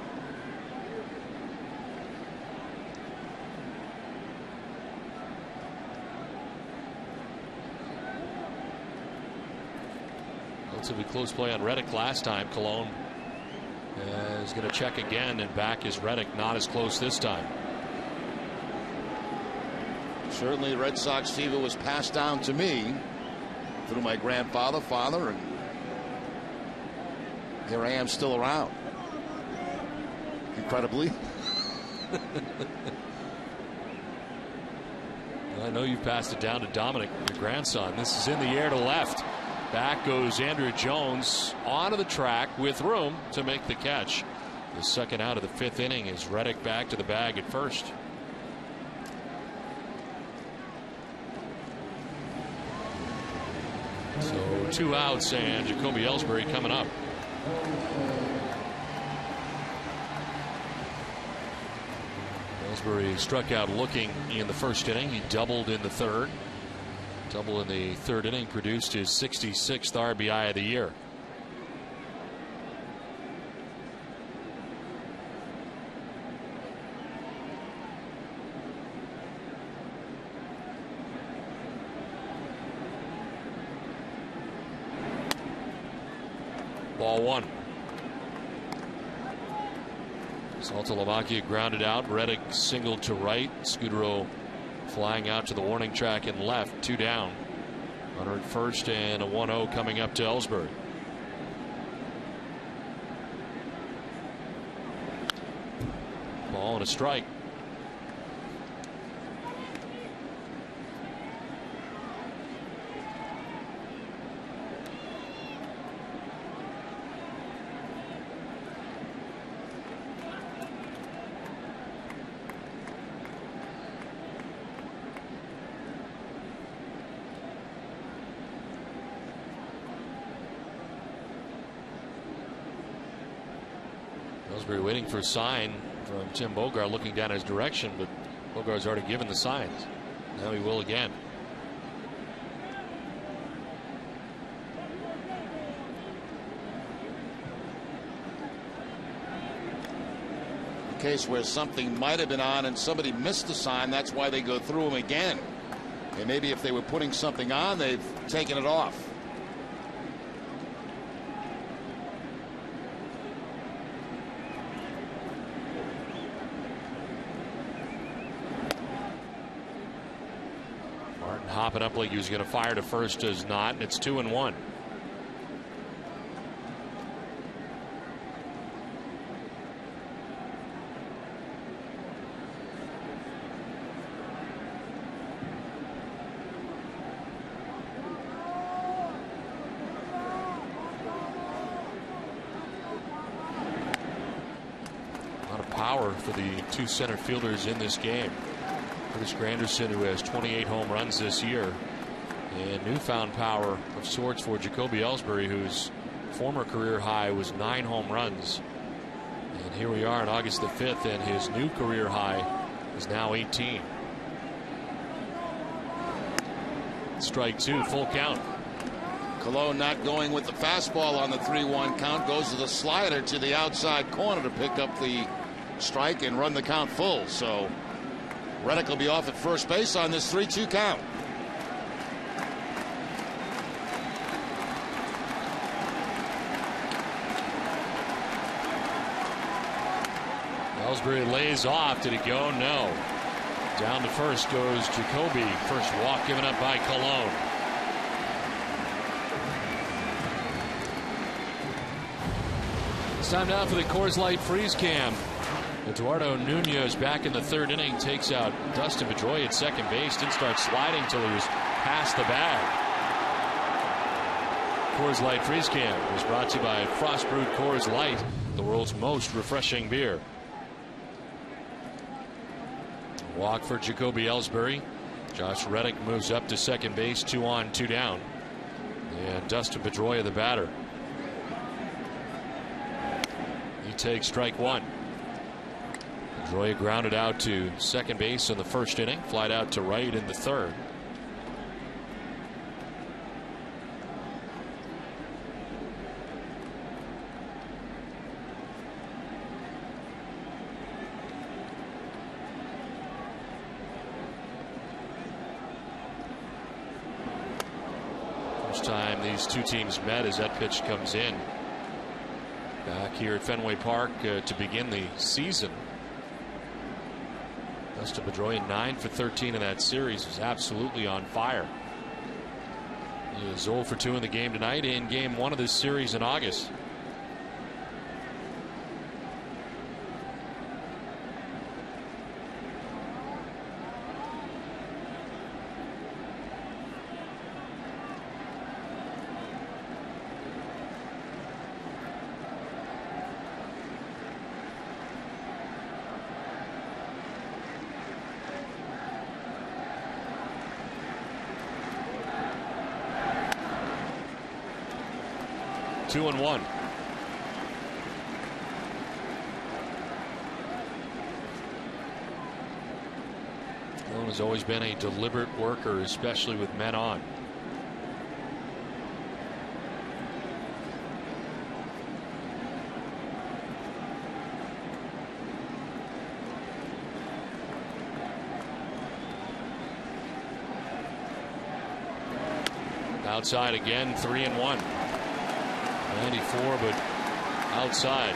Relatively close play on Reddick last time. Cologne is going to check again, and back is Reddick. Not as close this time. Certainly Red Sox fever was passed down to me through my grandfather, father, and here I am still around. Incredibly. I know you passed it down to Dominic, your grandson. This is in the air to left. Back goes Andrew Jones onto the track with room to make the catch. The second out of the 5th inning is Reddick back to the bag at first. So 2 outs and Jacoby Ellsbury coming up. Ellsbury struck out looking in the 1st inning. He doubled in the 3rd. Double in the 3rd inning produced his 66th RBI of the year. Ball 1. Saltalamacchia grounded out. Reddick singled to right. Scudero flying out to the warning track and left. 2 down. Runner at first and a 1-0 coming up to Ellsbury. Ball and a strike. Ellsbury waiting for a sign from Tim Bogart, looking down his direction, but Bogart's already given the signs. Now he will again. In case where something might have been on and somebody missed the sign, that's why they go through them again. And maybe if they were putting something on, they've taken it off. Hopping up like he was going to fire to first, does not, and it's 2-1. A lot of power for the 2 center fielders in this game. Curtis Granderson, who has 28 home runs this year, and newfound power of sorts for Jacoby Ellsbury, whose former career high was 9 home runs. And here we are on August the 5th, and his new career high is now 18. Strike 2, full count. Cologne not going with the fastball on the 3-1 count, goes to the slider to the outside corner to pick up the strike and run the count full. So Reddick will be off at first base on this 3-2 count. Ellsbury lays off. Did it go? No. Down to first goes Jacoby. First walk given up by Cologne. It's time now for the Coors Light Freeze Cam. Eduardo Nunez back in the 3rd inning, takes out Dustin Pedroia at second base. Didn't start sliding till he was past the bag. Coors Light Freeze Cam was brought to you by Frost Brewed Coors Light, the world's most refreshing beer. Walk for Jacoby Ellsbury. Josh Reddick moves up to second base, 2 on, 2 down. And Dustin Pedroia, the batter. He takes strike 1. Pedroia grounded out to second base in the 1st inning, flied out to right in the 3rd. First time these 2 teams met as that pitch comes in. Back here at Fenway Park to begin the season. Dustin Pedroia 9 for 13 in that series, was absolutely on fire. He is 0 for 2 in the game tonight, in game 1 of this series in August. 2-1. Cologne has always been a deliberate worker, especially with men on. Outside again, 3-1. 94, but outside.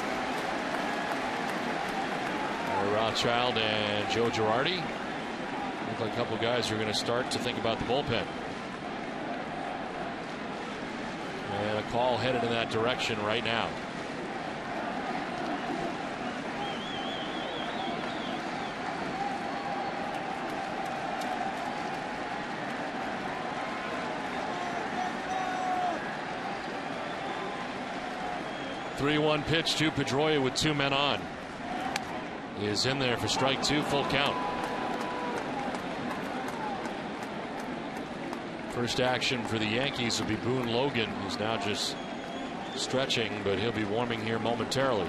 Rothschild and Joe Girardi look like a couple of guys who are going to start to think about the bullpen. And a call headed in that direction right now. Three-one pitch to Pedroia with 2 men on. He is in there for strike 2, full count. First action for the Yankees will be Boone Logan, who's now just stretching, but he'll be warming here momentarily.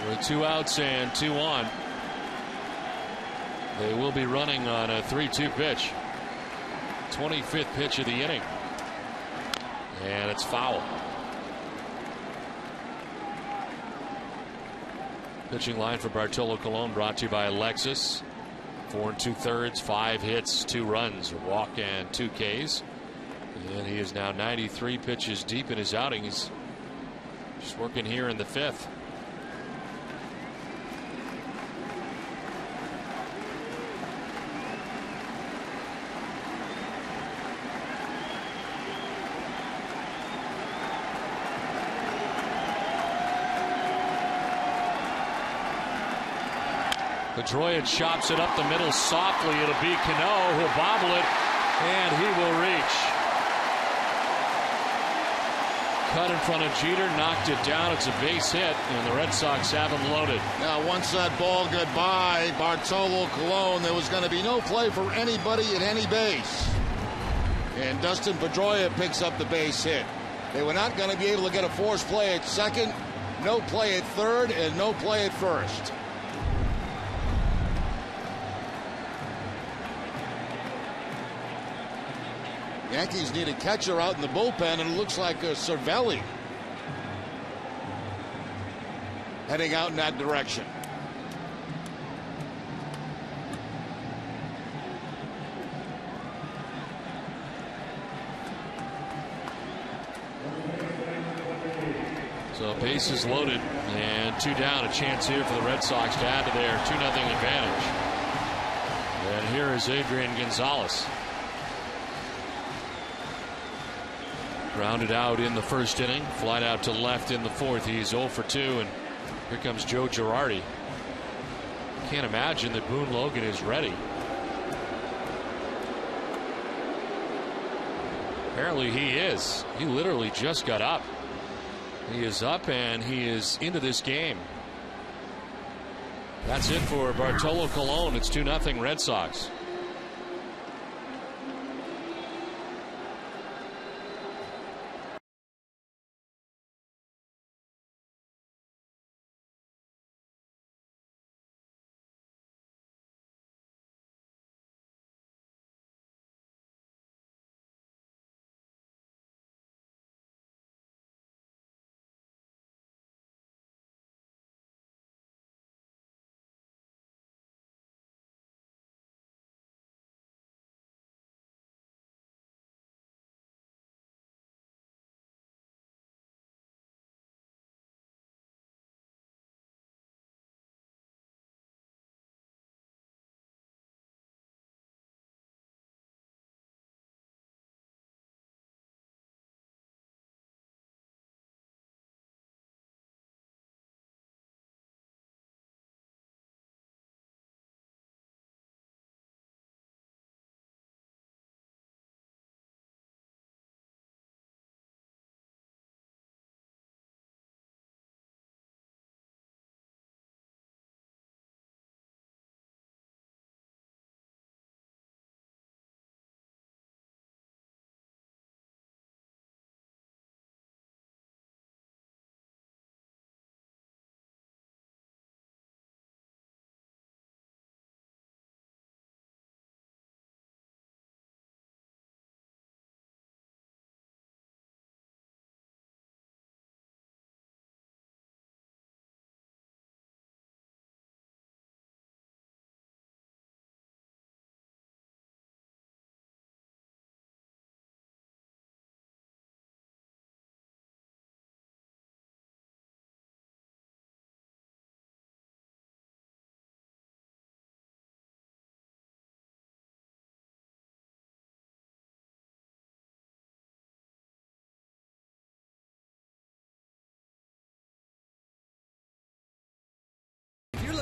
With 2 outs and 2 on, they will be running on a 3-2 pitch. 25th pitch of the inning, and it's foul. Pitching line for Bartolo Colon brought to you by Lexus. 4 2/3, 5 hits, 2 runs, a walk and 2 Ks. And he is now 93 pitches deep in his outing. He's just working here in the 5th. Pedroia chops it up the middle softly. It'll be Cano who'll bobble it, and he will reach. Cut in front of Jeter, knocked it down. It's a base hit, and the Red Sox have him loaded. Now, once that ball got by Bartolo Colon, there was going to be no play for anybody at any base. And Dustin Pedroia picks up the base hit. They were not going to be able to get a force play at second, no play at third, and no play at first. Yankees need a catcher out in the bullpen, and it looks like Cervelli heading out in that direction. So bases loaded and 2 down. A chance here for the Red Sox to add to their 2-0 advantage. And here is Adrian Gonzalez. Grounded out in the first inning, flied out to left in the 4th. He's 0 for 2, and here comes Joe Girardi. Can't imagine that Boone Logan is ready. Apparently he is. He literally just got up. He is up and he is into this game. That's it for Bartolo Colon. It's 2-0 Red Sox.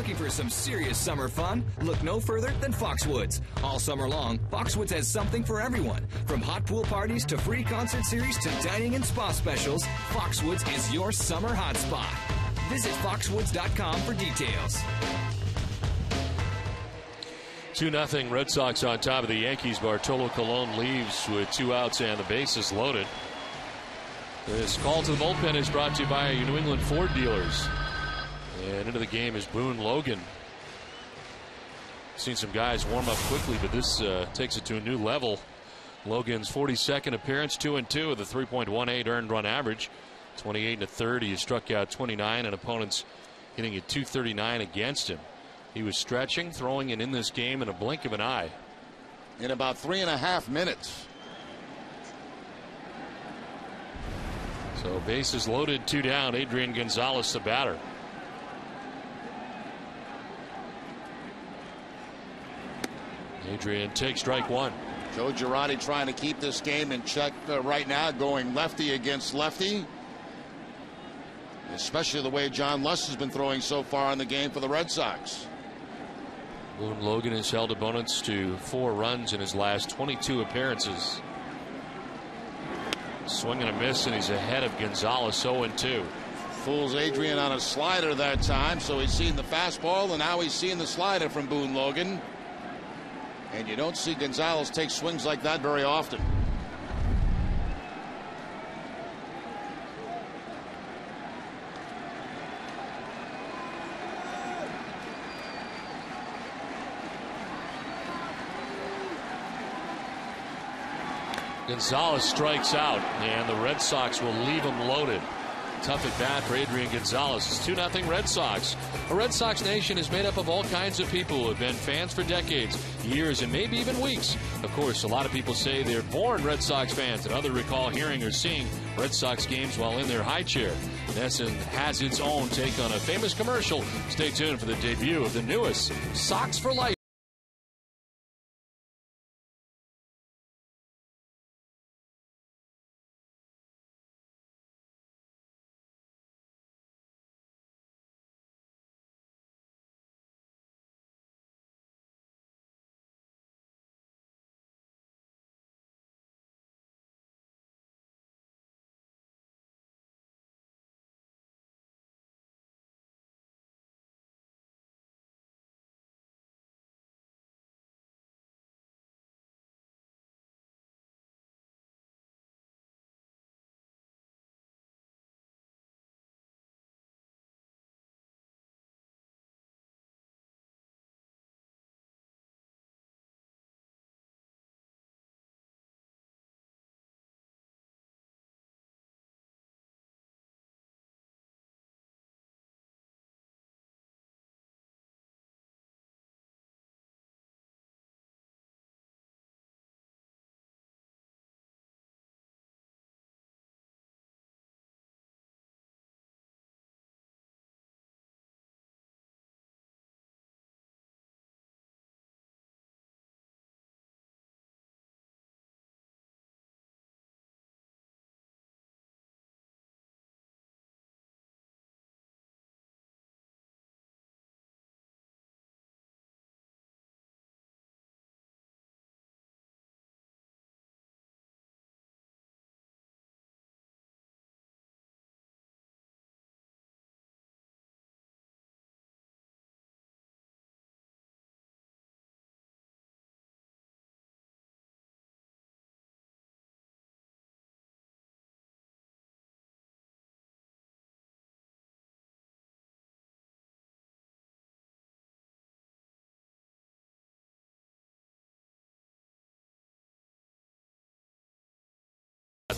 Looking for some serious summer fun? Look no further than Foxwoods. All summer long, Foxwoods has something for everyone. From hot pool parties to free concert series to dining and spa specials, Foxwoods is your summer hotspot. Visit foxwoods.com for details. 2-0 Red Sox on top of the Yankees. Bartolo Colon leaves with 2 outs and the bases loaded. This call to the bullpen is brought to you by your New England Ford dealers. And into the game is Boone Logan. Seen some guys warm up quickly, but this takes it to a new level. Logan's 42nd appearance, 2-2 with a 3.18 earned run average. 28 1/3. He struck out 29, and opponents hitting at 239 against him. He was stretching, throwing it in this game in a blink of an eye. In about 3.5 minutes. So bases loaded, 2 down. Adrian Gonzalez, the batter. Adrian takes strike 1. Joe Girardi trying to keep this game in check right now, going lefty against lefty. Especially the way John Lust has been throwing so far in the game for the Red Sox. Boone Logan has held opponents to 4 runs in his last 22 appearances. Swing and a miss, and he's ahead of Gonzalez, 0-2. Fools Adrian on a slider that time, so he's seen the fastball, and now he's seeing the slider from Boone Logan. And you don't see Gonzalez take swings like that very often. Gonzalez strikes out, and the Red Sox will leave him loaded. Tough at bat for Adrian Gonzalez. It's 2-0 Red Sox. A Red Sox nation is made up of all kinds of people who have been fans for decades, years, and maybe even weeks. Of course, a lot of people say they're born Red Sox fans, and others recall hearing or seeing Red Sox games while in their high chair. NESN has its own take on a famous commercial. Stay tuned for the debut of the newest Sox for Life.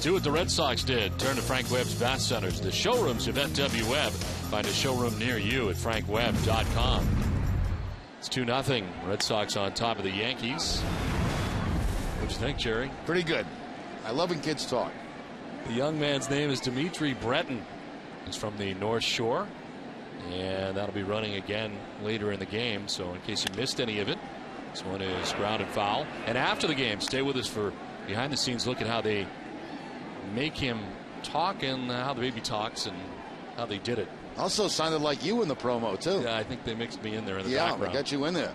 Do what the Red Sox did. Turn to Frank Webb's Bath Centers, the showrooms of FW Webb. Find a showroom near you at frankwebb.com. It's 2-0. Red Sox on top of the Yankees. What'd you think, Jerry? Pretty good. I love when kids talk. The young man's name is Dimitri Breton. He's from the North Shore. And that'll be running again later in the game. So in case you missed any of it, this one is grounded foul. And after the game, stay with us for behind the scenes look at how they make him talk and how the baby talks and how they did it. Also sounded like you in the promo, too. Yeah, I think they mixed me in there in the Yeah, background. they got you in there.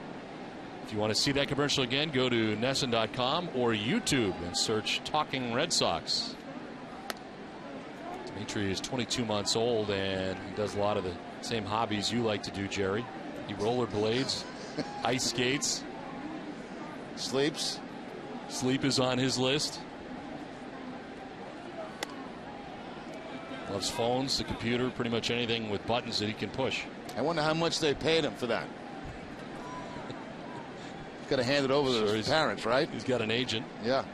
If you want to see that commercial again, go to NESN.com or YouTube and search Talking Red Sox. Dimitri is 22 months old, and he does a lot of the same hobbies you like to do, Jerry. He rollerblades, ice skates. Sleeps. Sleep is on his list. Loves phones, the computer, pretty much anything with buttons that he can push. I wonder how much they paid him for that. He's got to hand it over to his parents, right? He's got an agent. Yeah.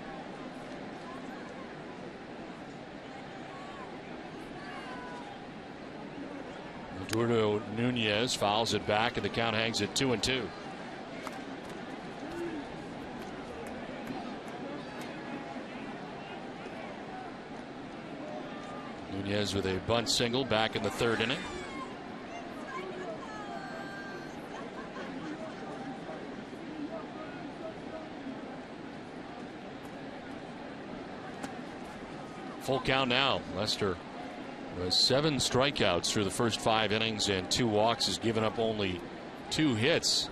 Eduardo Nunez fouls it back, and the count hangs at 2-2. Nunez with a bunt single back in the third inning. Full count now. Lester has 7 strikeouts through the first 5 innings and 2 walks, has given up only 2 hits.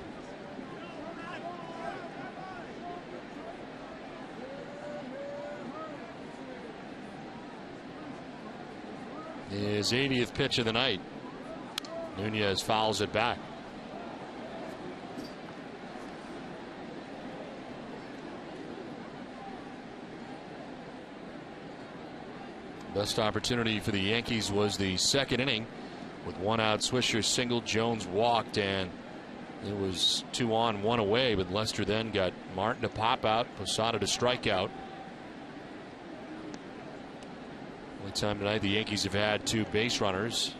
His 80th pitch of the night. Nunez fouls it back. Best opportunity for the Yankees was the second inning with 1 out. Swisher singled, Jones walked, and it was 2 on, 1 away. But Lester then got Martin to pop out, Posada to strike out. Only time tonight the Yankees have had 2 base runners.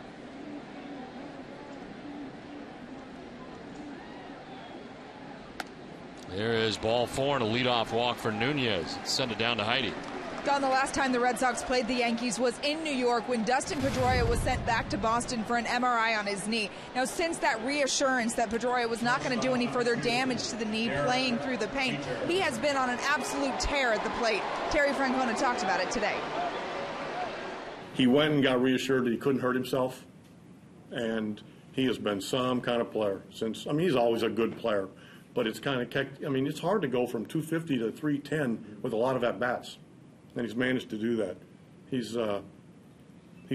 There is ball 4 and a leadoff walk for Nunez. Send it down to Heidi. Don, the last time the Red Sox played the Yankees was in New York when Dustin Pedroia was sent back to Boston for an MRI on his knee. Now, since that reassurance that Pedroia was not going to do any further damage to the knee playing through the pain, he has been on an absolute tear at the plate. Terry Francona talked about it today. He went and got reassured that he couldn't hurt himself, and he has been some kind of player since. I mean, he's always a good player, but it's kind of, I mean, it's hard to go from 250 to 310 with a lot of at-bats, and he's managed to do that. He's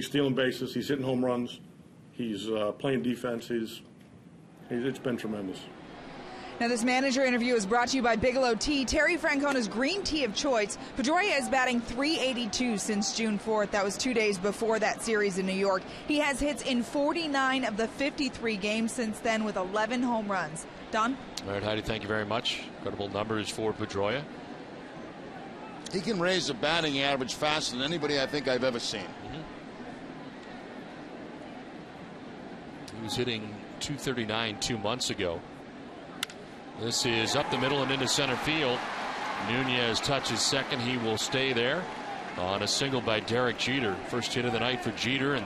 stealing bases, he's hitting home runs, he's playing defense. It's been tremendous. Now, this manager interview is brought to you by Bigelow Tea, Terry Francona's green tea of choice. Pedroia is batting .382 since June 4th. That was 2 days before that series in New York. He has hits in 49 of the 53 games since then with 11 home runs. Don? All right, Heidi, thank you very much. Incredible numbers for Pedroia. He can raise the batting average faster than anybody I think I've ever seen. He was hitting .239 2 months ago. This is up the middle and into center field. Nunez touches second. He will stay there on a single by Derek Jeter. First hit of the night for Jeter, and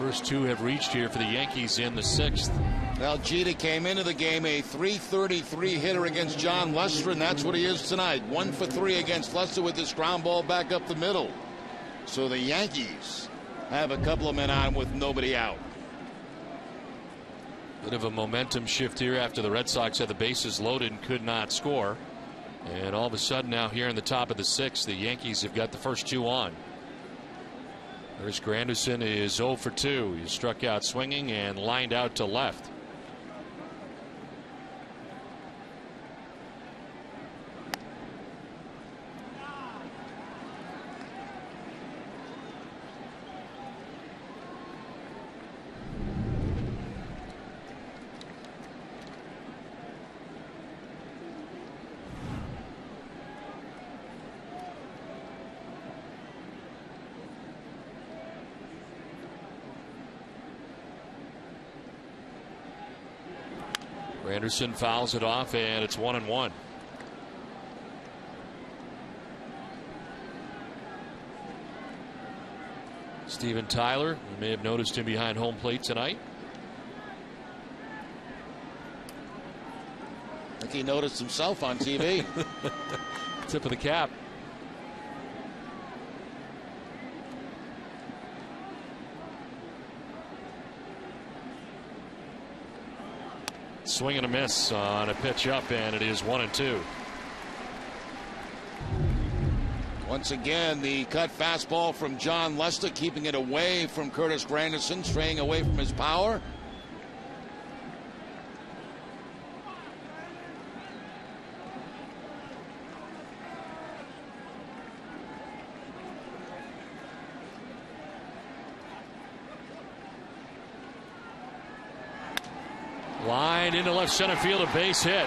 first 2 have reached here for the Yankees in the 6th. Well, Jeter came into the game a .333 hitter against John Lester, and that's what he is tonight. 1 for 3 against Lester with this ground ball back up the middle. So the Yankees have a couple of men on with nobody out. Bit of a momentum shift here after the Red Sox had the bases loaded and could not score. And all of a sudden now here in the top of the 6th, the Yankees have got the first 2 on. There's Granderson is 0 for 2. He struck out swinging and lined out to left. Anderson fouls it off, and it's 1-1. Steven Tyler, you may have noticed him behind home plate tonight. I think he noticed himself on TV. Tip of the cap. Swing and a miss on a pitch up, and it is 1-2. Once again, the cut fastball from John Lester, keeping it away from Curtis Granderson, straying away from his power. Line into left center field, a base hit.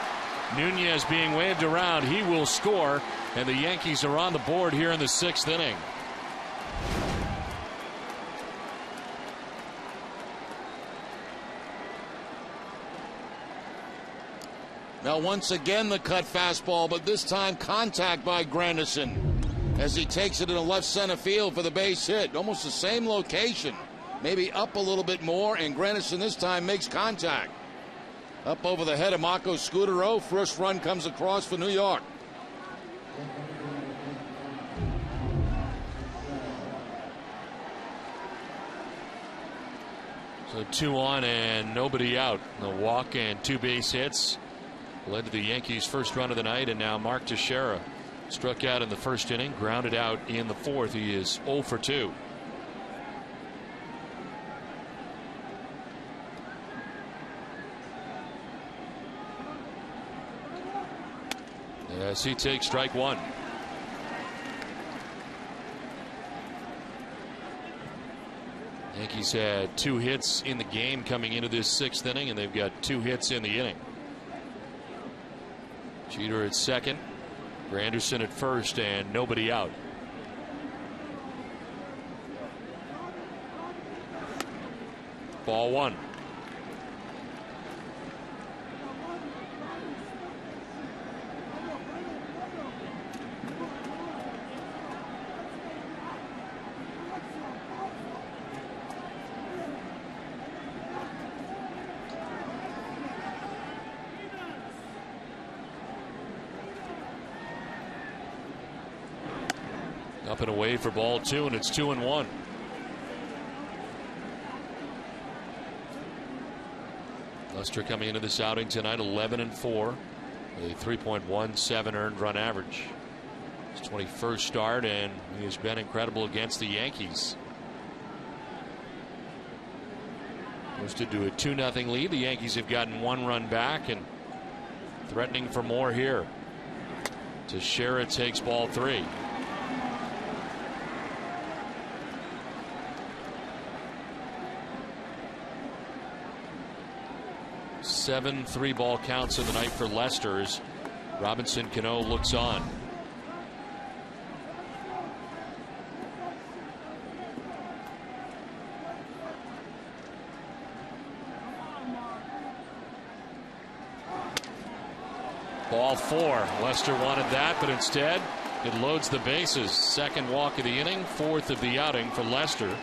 Nunez being waved around. He will score, and the Yankees are on the board here in the 6th inning. Now once again the cut fastball, but this time contact by Granderson as he takes it in the left center field for the base hit. Almost the same location, maybe up a little bit more, and Granderson this time makes contact. Up over the head of Marco Scudero. First run comes across for New York. So 2 on and nobody out. The walk and 2 base hits led to the Yankees' first run of the night, and now Mark Teixeira struck out in the 1st inning, grounded out in the 4th. He is 0 for 2. As he takes strike 1. Yankees had 2 hits in the game coming into this 6th inning, and they've got 2 hits in the inning. Jeter at second, Granderson at first, and nobody out. Ball 1. Up and away for ball 2, and it's 2-1. Lester coming into this outing tonight 11-4, with a 3.17 earned run average. His 21st start, and he has been incredible against the Yankees. Posted to a 2-0 lead. The Yankees have gotten 1 run back and threatening for more here. Teixeira takes ball 3. 7 3-ball counts in the night for Lester as Robinson Cano looks on. Ball 4. Lester wanted that, but instead it loads the bases. 2nd walk of the inning, 4th of the outing for Lester.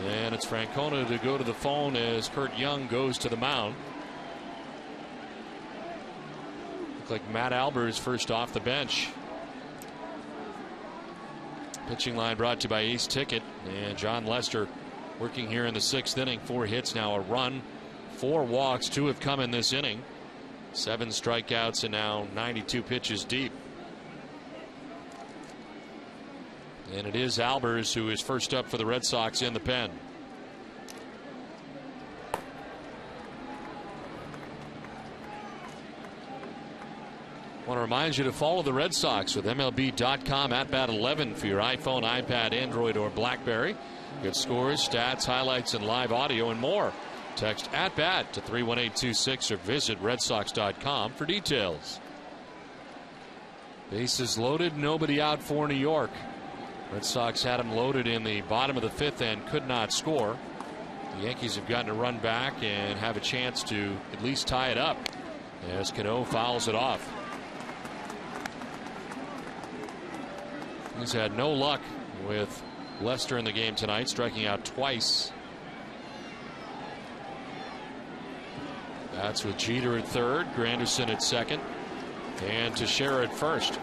And it's Francona to go to the phone as Kurt Young goes to the mound. Like Matt Albers first off the bench. Pitching line brought to you by Ace Ticket, and John Lester working here in the 6th inning. 4 hits now, a run, 4 walks. 2 have come in this inning. 7 strikeouts and now 92 pitches deep. And it is Albers who is first up for the Red Sox in the pen. I want to remind you to follow the Red Sox with MLB.com @bat11 for your iPhone, iPad, Android, or BlackBerry. Get scores, stats, highlights, and live audio and more. Text @bat to 31826 or visit redsox.com for details. Bases loaded, nobody out for New York. Red Sox had them loaded in the bottom of the 5th and could not score. The Yankees have gotten a run back and have a chance to at least tie it up as Cano fouls it off. He's had no luck with Lester in the game tonight, striking out twice. That's with Jeter at 3rd, Granderson at 2nd, and Teixeira at 1st.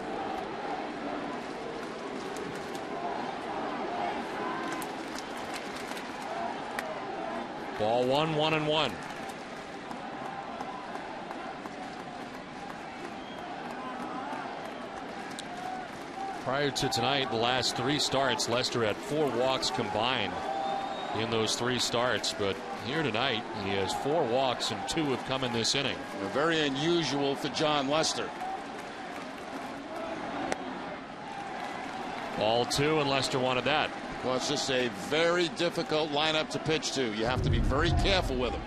Ball 1, 1-1. Prior to tonight, the last 3 starts, Lester had 4 walks combined in those 3 starts. But here tonight, he has 4 walks and 2 have come in this inning. Very unusual for John Lester. Ball 2, and Lester wanted that. Well, it's just a very difficult lineup to pitch to. You have to be very careful with him.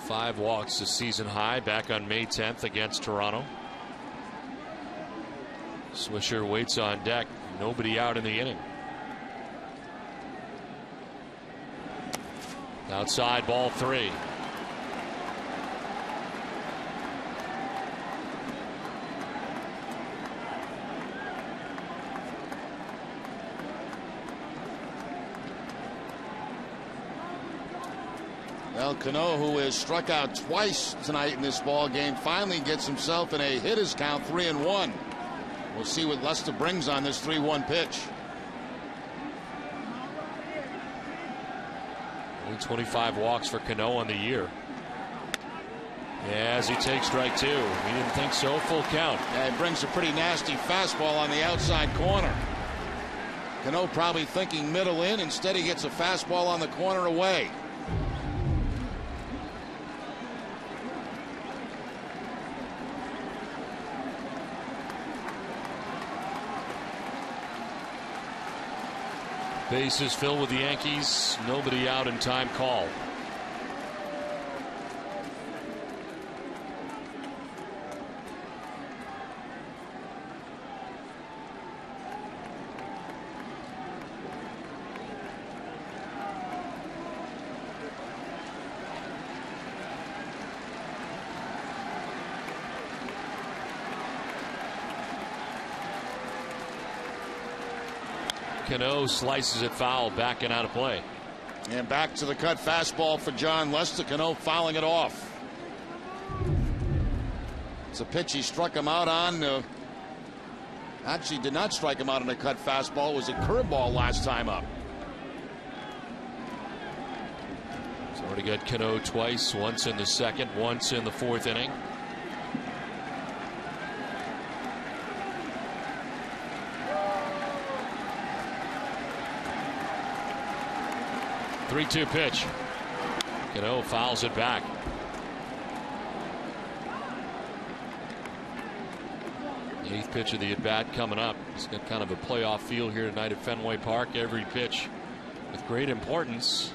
Five walks, the season high, back on May 10th against Toronto. Swisher waits on deck. Nobody out in the inning. Outside, ball 3. Well, Cano, who has struck out twice tonight in this ball game, finally gets himself in a hitters count, 3-1. We'll see what Lester brings on this 3-1 pitch. Only 25 walks for Cano on the year. As he takes strike 2. He didn't think so. Full count. And brings a pretty nasty fastball on the outside corner. Cano probably thinking middle in. Instead, he gets a fastball on the corner away. Bases filled with the Yankees. Nobody out in time call. Cano slices it foul, back and out of play. And back to the cut fastball for John Lester. Cano fouling it off. It's a pitch he struck him out on. Actually did not strike him out on a cut fastball. It was a curveball last time up. He's already got Cano twice, once in the second, once in the 4th inning. Three-two pitch. Cano fouls it back. The 8th pitch of the at-bat coming up. He's got kind of a playoff feel here tonight at Fenway Park. Every pitch with great importance.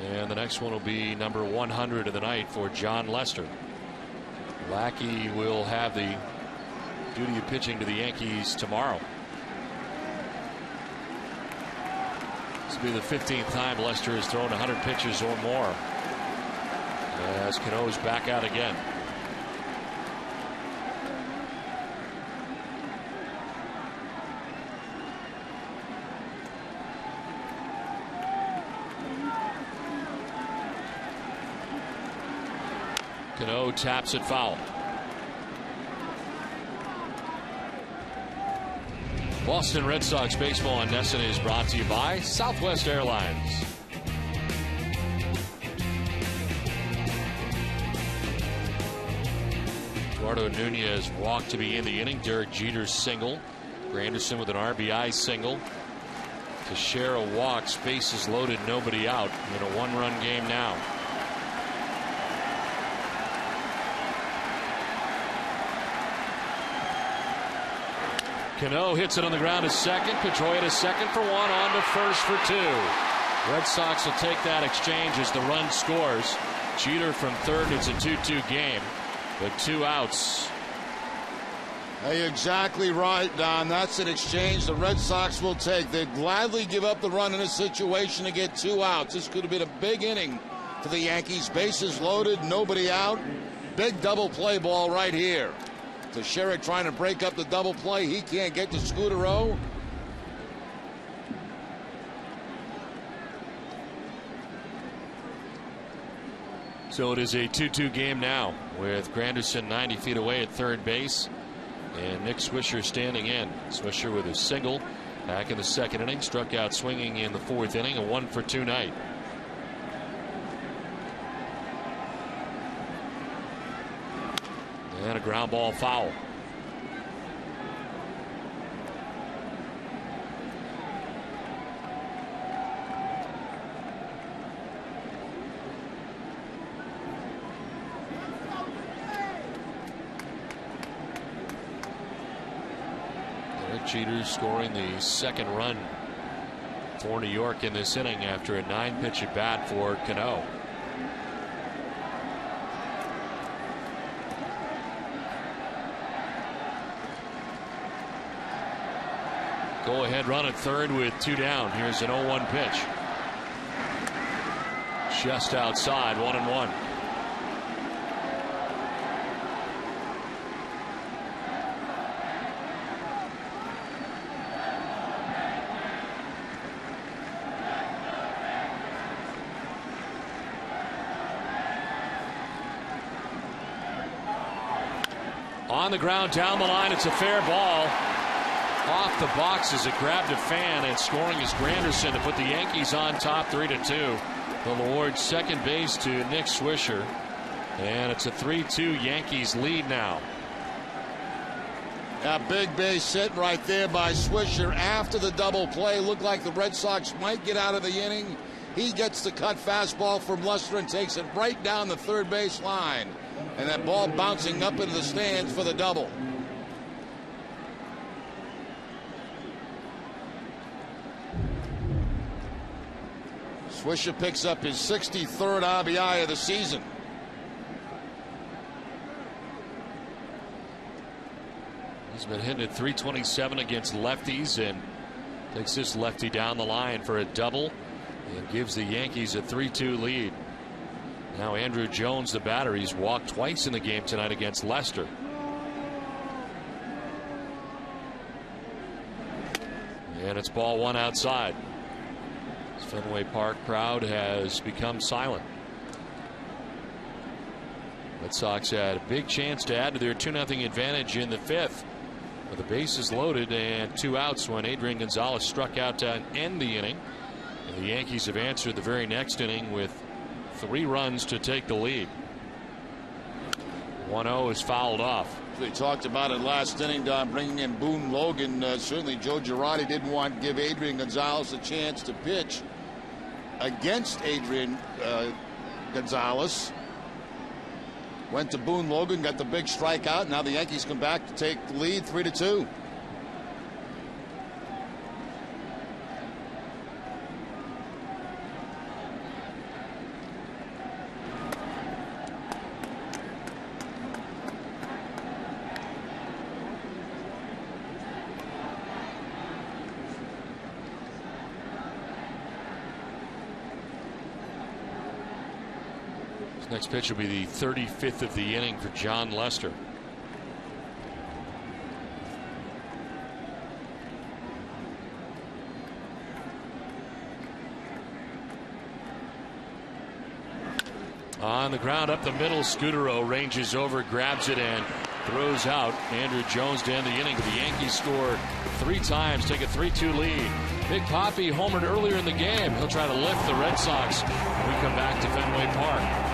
And the next one will be number 100 of the night for John Lester. Lackey will have the duty of pitching to the Yankees tomorrow. This will be the 15th time Lester has thrown 100 pitches or more. As Cano's back out again. Cano taps it foul. Boston Red Sox baseball on NESN is brought to you by Southwest Airlines. Eduardo Nunez walked to be in the inning. Derek Jeter's single. Granderson with an RBI single. Teixeira walks. Bases loaded. Nobody out in a one-run game now. Cano hits it on the ground to second. Pedroia to second for 1. On to first for 2. Red Sox will take that exchange as the run scores. Jeter from third. It's a 2-2 game. But 2 outs. Hey, you're exactly right, Don. That's an exchange the Red Sox will take. They'd gladly give up the run in a situation to get 2 outs. This could have been a big inning for the Yankees. Bases loaded. Nobody out. Big double play ball right here. Teixeira trying to break up the double play. He can't get to Scudero. So it is a 2-2 game now with Granderson 90 feet away at third base and Nick Swisher standing in. Swisher with a single back in the second inning, struck out swinging in the 4th inning. A 1-for-2 night. And a ground ball foul. Cheaters scoring the second run for New York in this inning after a 9-pitch at bat for Cano. Go ahead run at third with 2 down. Here's an 0-1 pitch. Just outside, 1-1. On the ground down the line, it's a fair ball. Off the box as it grabbed a fan, and scoring is Granderson to put the Yankees on top 3-2. They'll award second base to Nick Swisher, and it's a 3-2 Yankees lead now. A big base hit right there by Swisher after the double play. Looked like the Red Sox might get out of the inning. He gets the cut fastball from Lester and takes it right down the third base line. And that ball bouncing up into the stands for the double. Swisher picks up his 63rd RBI of the season. He's been hitting at .327 against lefties and takes this lefty down the line for a double and gives the Yankees a 3-2 lead. Now Andrew Jones, the batter, he's walked twice in the game tonight against Leicester. And it's ball one outside. This Fenway Park crowd has become silent. Red Sox had a big chance to add to their 2-0 advantage in the 5th. But the bases loaded and 2 outs when Adrian Gonzalez struck out to end the inning. And the Yankees have answered the very next inning with 3 runs to take the lead. 1-0 is fouled off. We talked about it last inning, Don, bringing in Boone Logan. Certainly Joe Girardi didn't want to give Adrian Gonzalez a chance to pitch against Adrian Gonzalez. Went to Boone Logan, got the big strikeout. Now the Yankees come back to take the lead 3-2. Next pitch will be the 35th of the inning for John Lester. On the ground up the middle, Scudero ranges over, grabs it, and throws out Andrew Jones to end the inning. The Yankees score 3 times, take a 3-2 lead. Big Papi homered earlier in the game. He'll try to lift the Red Sox when we come back to Fenway Park.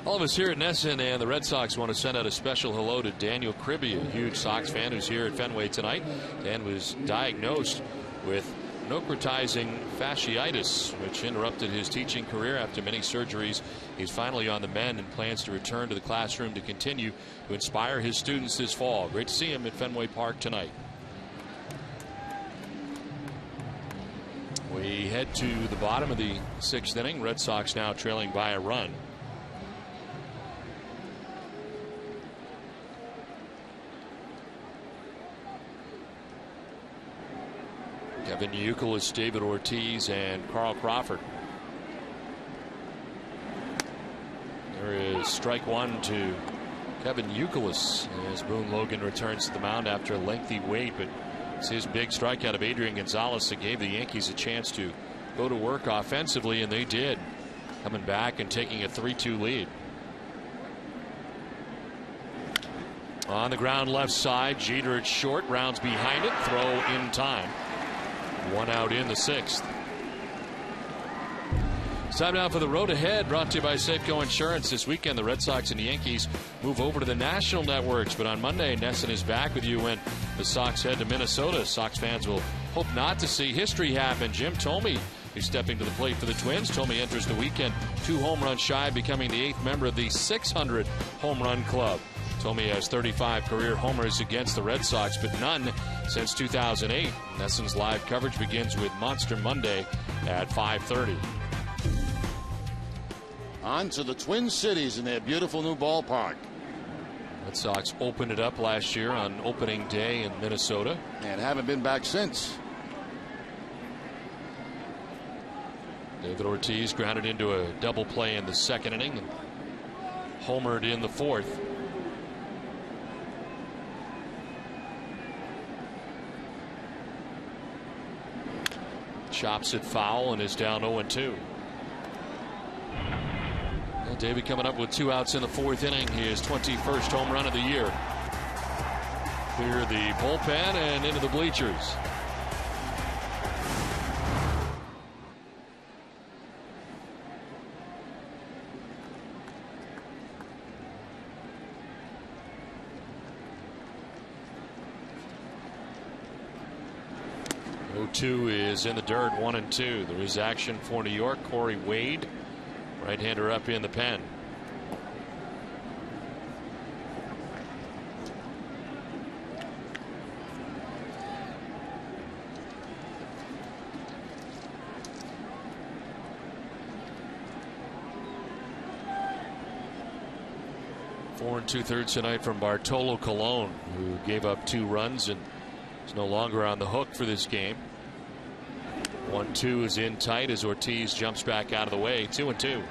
All of us here at NESN and the Red Sox want to send out a special hello to Daniel Kribbe, a huge Sox fan who's here at Fenway tonight. Dan was diagnosed with necrotizing fasciitis, which interrupted his teaching career after many surgeries. He's finally on the mend and plans to return to the classroom to continue to inspire his students this fall. Great to see him at Fenway Park tonight. We head to the bottom of the 6th inning. Red Sox now trailing by a run. Kevin Youkilis, David Ortiz, and Carl Crawford. There is strike one to Kevin Youkilis as Boone Logan returns to the mound after a lengthy wait, but it's his big strikeout of Adrian Gonzalez that gave the Yankees a chance to go to work offensively, and they did, coming back and taking a 3-2 lead. On the ground left side, Jeter at short, rounds behind it, throw in time. One out in the 6th. It's time now for the road ahead, brought to you by Safeco Insurance. This weekend, the Red Sox and the Yankees move over to the national networks. But on Monday, NESN is back with you when the Sox head to Minnesota. Sox fans will hope not to see history happen. Jim Thome is stepping to the plate for the Twins. Thome enters the weekend 2 home runs shy, becoming the 8th member of the 600 home run club. Thome has 35 career homers against the Red Sox, but none since 2008. NESN's live coverage begins with Monster Monday at 5:30. On to the Twin Cities in their beautiful new ballpark. Red Sox opened it up last year on opening day in Minnesota And haven't been back since. David Ortiz grounded into a double play in the 2nd inning and homered in the 4th. Chops it foul and is down 0-2. Well, David coming up with 2 outs in the 4th inning. His 21st home run of the year. Clear the bullpen and into the bleachers. Two is in the dirt, 1-2. There is action for New York. Corey Wade, right-hander, up in the pen. Four and 2/3 tonight from Bartolo Colon, who gave up 2 runs and is no longer on the hook for this game. 1-2 is in tight as Ortiz jumps back out of the way. 2-2.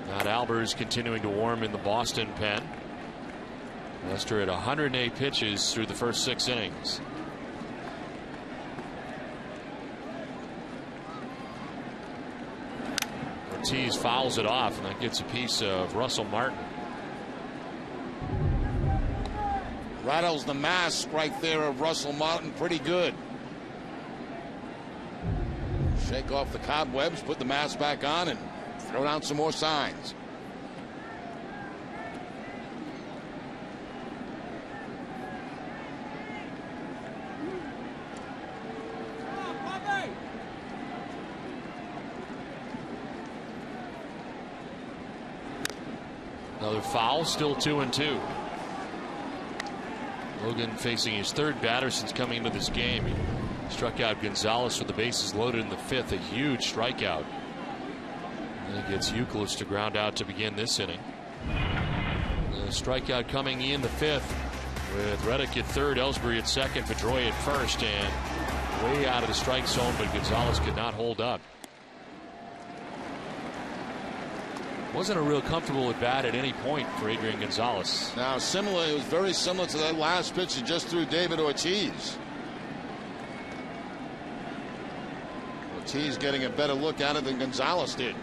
Matt Albers continuing to warm in the Boston pen. Lester at 108 pitches through the first 6 innings. Ortiz fouls it off, and that gets a piece of Russell Martin. Rattles the mask right there of Russell Martin pretty good. Shake off the cobwebs, put the mask back on, and throw down some more signs. Another foul, still 2-2. Logan facing his 3rd batter since coming into this game. He struck out Gonzalez with the bases loaded in the 5th, a huge strikeout. And then he gets Youkilis to ground out to begin this inning. The strikeout coming in the 5th with Reddick at 3rd, Ellsbury at 2nd, Pedroia at 1st, and way out of the strike zone, but Gonzalez could not hold up. Wasn't a real comfortable at bat at any point for Adrian Gonzalez. Now, similar, it was very similar to that last pitch he just threw David Ortiz. Ortiz getting a better look at it than Gonzalez did.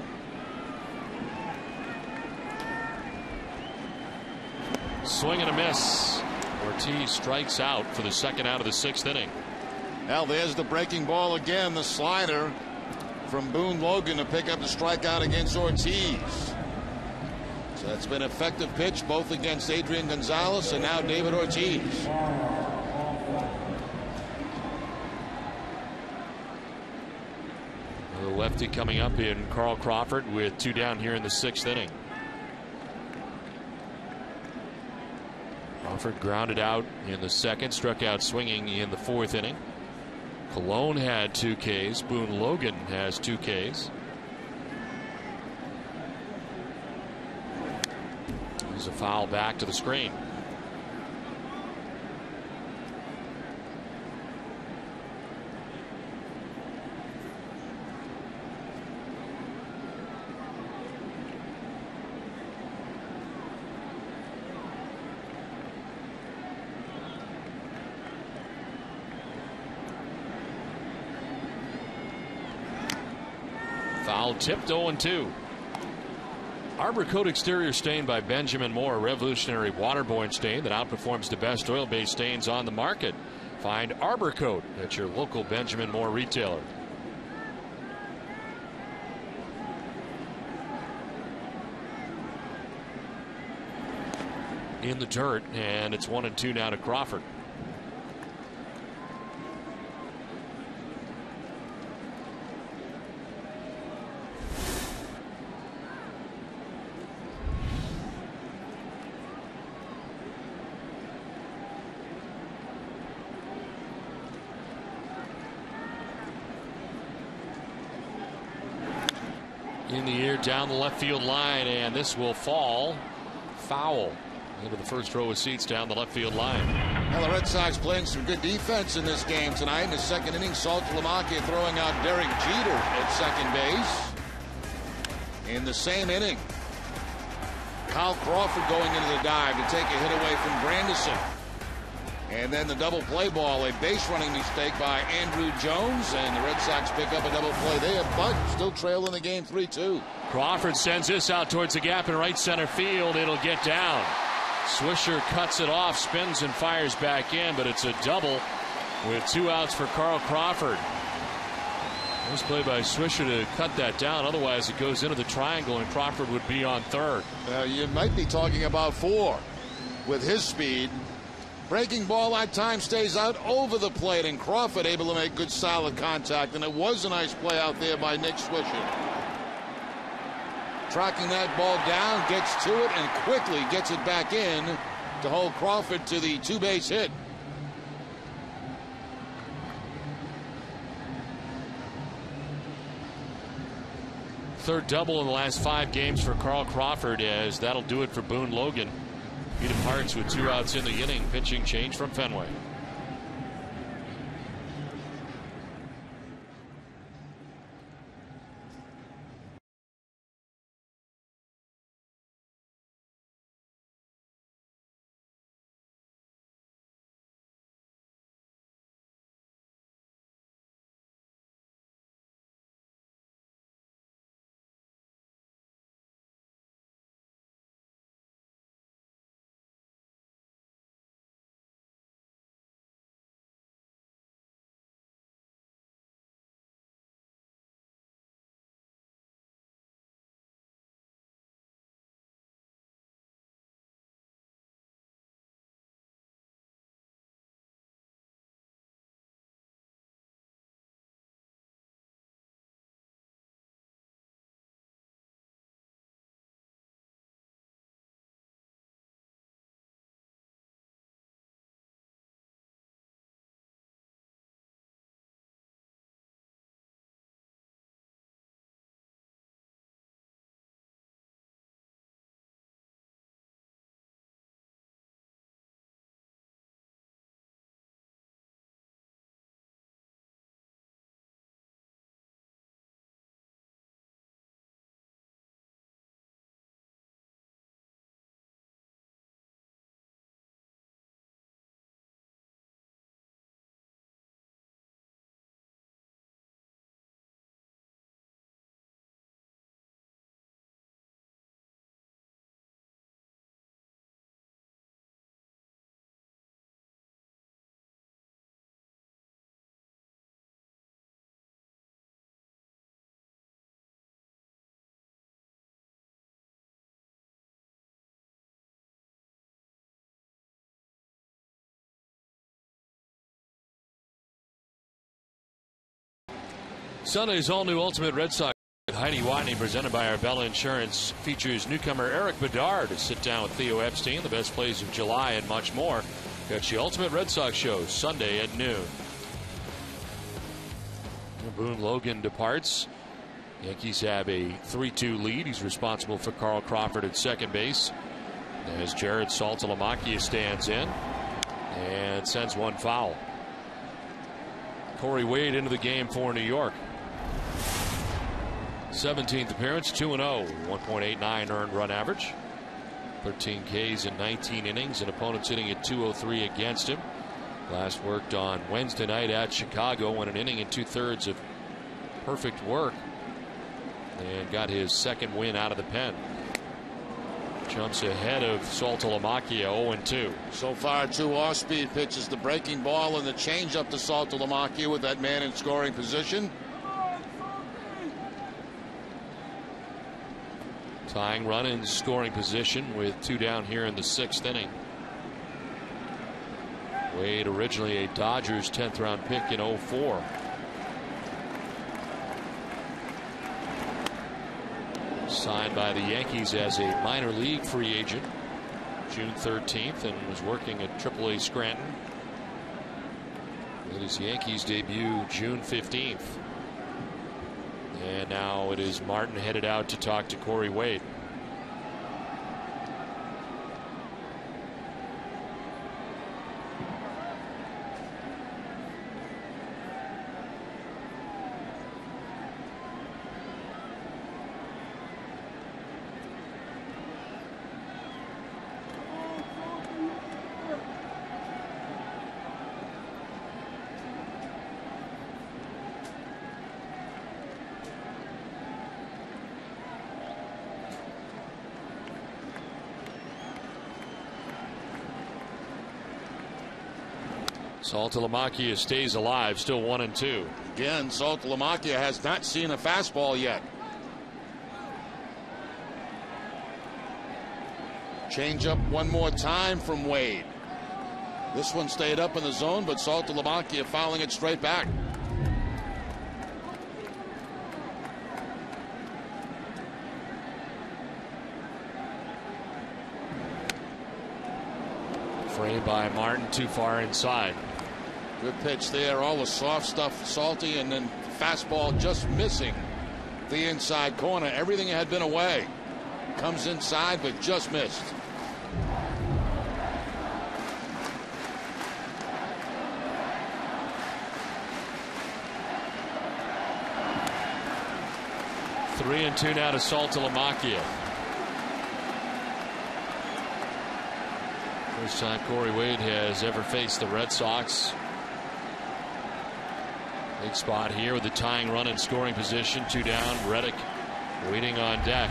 Swing and a miss. Ortiz strikes out for the 2nd out of the 6th inning. Now there's the breaking ball again, the slider. from Boone Logan to pick up the strikeout against Ortiz. So that's been an effective pitch both against Adrian Gonzalez and now David Ortiz. The lefty coming up in Carl Crawford with 2 down here in the 6th inning. Crawford grounded out in the 2nd, struck out swinging in the 4th inning. Colon had 2 Ks. Boone Logan has 2 Ks. There's a foul back to the screen. Foul tipped, 0-2. Arbor Coat exterior stain by Benjamin Moore, a revolutionary waterborne stain that outperforms the best oil-based stains on the market. Find Arbor Coat at your local Benjamin Moore retailer. In the dirt, and it's 1-2 now to Crawford. In the air down the left field line, and this will fall foul into the first row of seats down the left field line. Well, the Red Sox playing some good defense in this game tonight. In the 2nd inning, Salt Lamacchia throwing out Derek Jeter at second base. In the same inning, Kyle Crawford going into the dive to take a hit away from Grandison. And then the double play ball, a base running mistake by Andrew Jones, and the Red Sox pick up a double play there, but still trailing the game 3-2. Crawford sends this out towards the gap in right center field. It'll get down. Swisher cuts it off, spins and fires back in, but it's a double with 2 outs for Carl Crawford. Nice play by Swisher to cut that down. Otherwise, it goes into the triangle, and Crawford would be on third. You might be talking about 4 with his speed. Breaking ball at times stays out over the plate, and Crawford able to make good solid contact, and it was a nice play out there by Nick Swisher. Tracking that ball down, gets to it, and quickly gets it back in to hold Crawford to the 2-base hit. Third double in the last 5 games for Carl Crawford, as that'll do it for Boone Logan. He departs with 2 outs in the inning. Pitching change from Fenway. Sunday's all-new Ultimate Red Sox Heidi Watney, presented by Arbella Insurance, features newcomer Eric Bedard to sit down with Theo Epstein, the best plays of July, and much more. Catch the Ultimate Red Sox show Sunday at noon. Boone Logan departs. Yankees have a 3-2 lead. He's responsible for Carl Crawford at second base, as Jared Saltalamacchia stands in and sends one foul. Corey Wade into the game for New York. 17th appearance, 2-0, 1.89 earned run average, 13 Ks in 19 innings, and opponents hitting at 203 against him. Last worked on Wednesday night at Chicago, won an inning and 2/3 of perfect work, and got his second win out of the pen. Jumps ahead of Saltalamacchia, 0-2. So far, 2 off-speed pitches, the breaking ball and the changeup to Saltalamacchia with that man in scoring position. Tying run in scoring position with 2 down here in the 6th inning. Wade, originally a Dodgers 10th round pick in 04. Signed by the Yankees as a minor league free agent June 13th, and was working at AAA Scranton. Made his Yankees debut June 15th. And now it is Martin headed out to talk to Corey Wade. Saltalamacchia stays alive, still 1-2. Again, Saltalamacchia has not seen a fastball yet. Change up one more time from Wade. This one stayed up in the zone, but Saltalamacchia fouling it straight back. Framed by Martin, too far inside. Good pitch there. All the soft stuff, Salty, and then fastball just missing the inside corner. Everything had been away. Comes inside, but just missed. Three and two now to Saltalamacchia. First time Corey Wade has ever faced the Red Sox. Big spot here with the tying run in scoring position. 2 down. Reddick waiting on deck.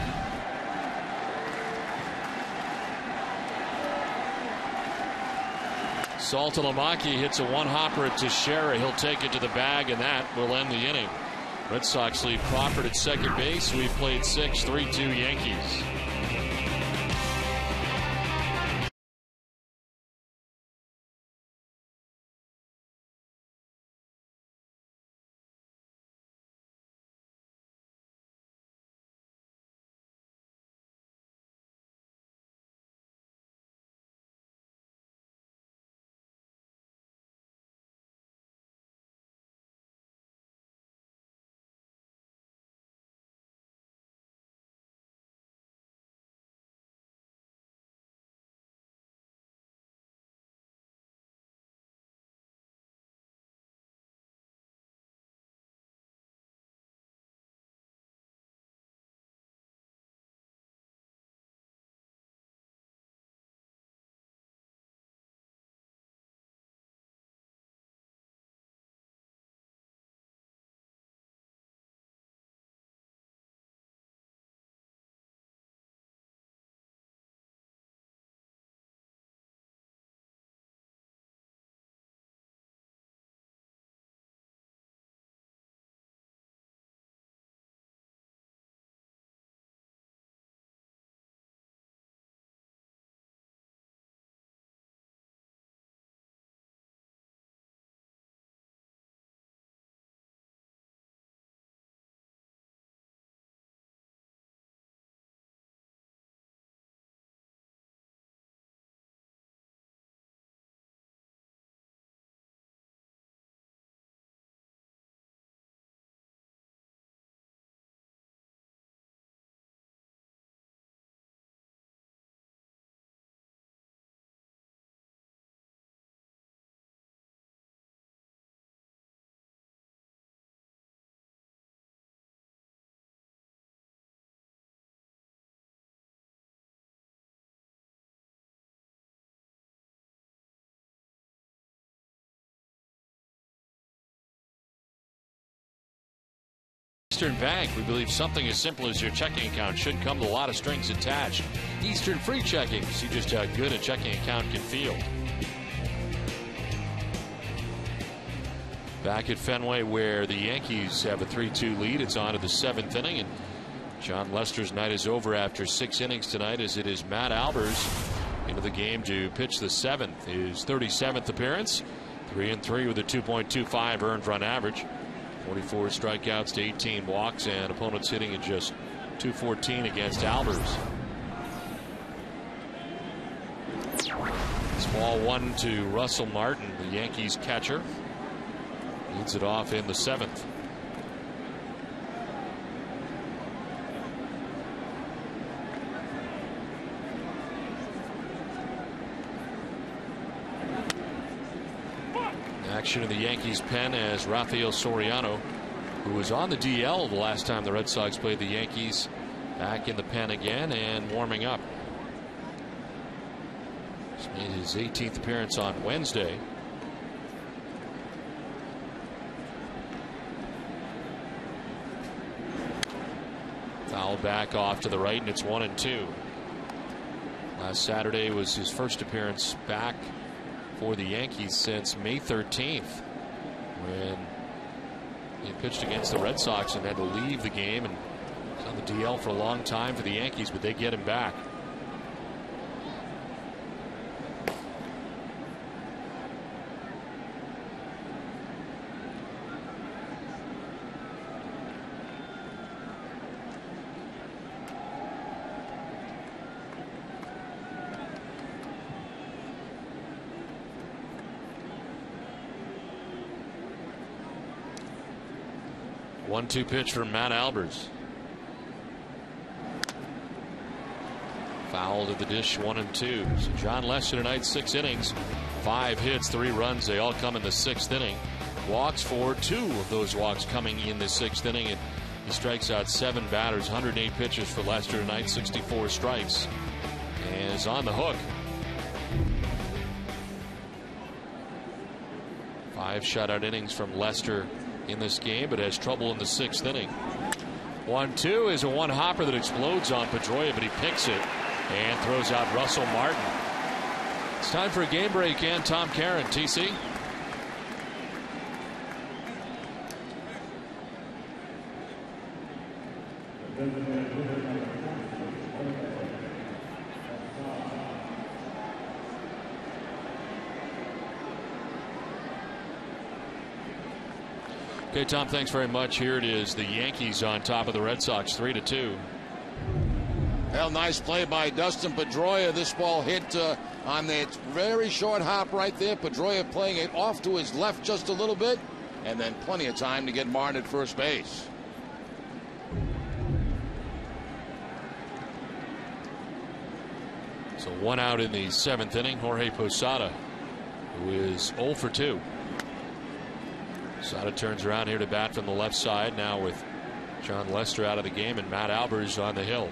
Saltalamacchia hits a one-hopper at Teixeira. He'll take it to the bag, and that will end the inning. Red Sox lead Crawford at second base. We've played 6, 3-2 Yankees. Eastern Bank, we believe something as simple as your checking account should come with a lot of strings attached. Eastern Free Checking, see just how good a checking account can feel. Back at Fenway, where the Yankees have a 3-2 lead, it's on to the 7th inning, and John Lester's night is over after 6 innings tonight, as it is Matt Albers into the game to pitch the 7th, his 37th appearance. 3-3 with a 2.25 earned run average. 44 strikeouts to 18 walks, and opponents hitting at just .214 against Albers. Small one to Russell Martin, the Yankees catcher. Leads it off in the 7th. Action in the Yankees pen as Rafael Soriano, who was on the DL the last time the Red Sox played the Yankees, back in the pen again and warming up. He's made his 18th appearance on Wednesday. Foul back off to the right, and it's 1-2. Last Saturday was his first appearance back for the Yankees since May 13th, when he pitched against the Red Sox and had to leave the game, and was on the DL for a long time for the Yankees, but they get him back. One-two pitch from Matt Albers. Foul to the dish, 1-2. So John Lester tonight, 6 innings, 5 hits, 3 runs. They all come in the 6th inning. Walks for 2 of those walks coming in the 6th inning. And he strikes out 7 batters, 108 pitches for Lester tonight, 64 strikes. And is on the hook. 5 shutout innings from Lester in this game, but has trouble in the 6th inning. 1-2 is a one-hopper that explodes on Pedroia, but he picks it and throws out Russell Martin. It's time for a game break, and Tom Caron, TC. Okay, Tom, thanks very much. Here it is, the Yankees on top of the Red Sox, 3-2. Well, nice play by Dustin Pedroia. This ball hit on that very short hop right there. Pedroia playing it off to his left just a little bit, and then plenty of time to get Martin at first base. So 1 out in the 7th inning. Jorge Posada, who is 0 for 2. Posada turns around here to bat from the left side now with John Lester out of the game and Matt Albers on the hill.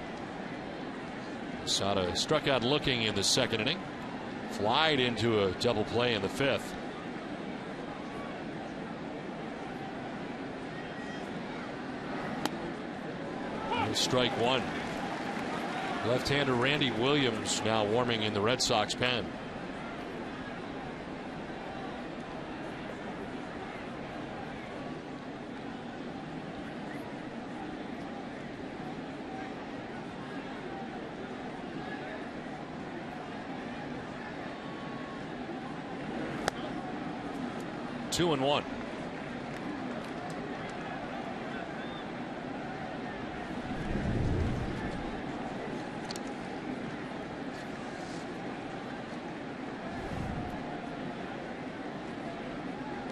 Posada struck out looking in the 2nd inning. Flied into a double play in the 5th. And strike 1. Left-hander Randy Williams now warming in the Red Sox pen. Two and 1.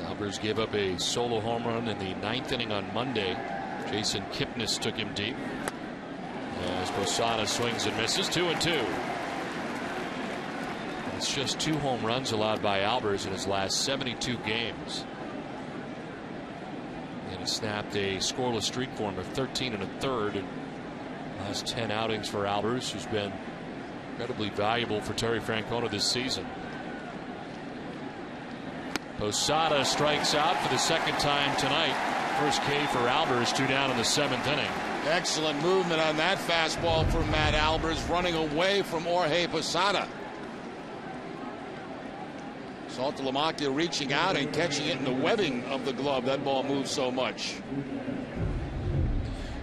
Albers gave up a solo home run in the 9th inning on Monday. Jason Kipnis took him deep as Posada swings and misses. 2-2. It's just 2 home runs allowed by Albers in his last 72 games. And he snapped a scoreless streak for him of 13 1/3 in the last 10 outings for Albers, who's been incredibly valuable for Terry Francona this season. Posada strikes out for the 2nd time tonight. First K for Albers, 2 down in the 7th inning. Excellent movement on that fastball from Matt Albers, running away from Jorge Posada. Saltalamacchia reaching out and catching it in the webbing of the glove. That ball moves so much.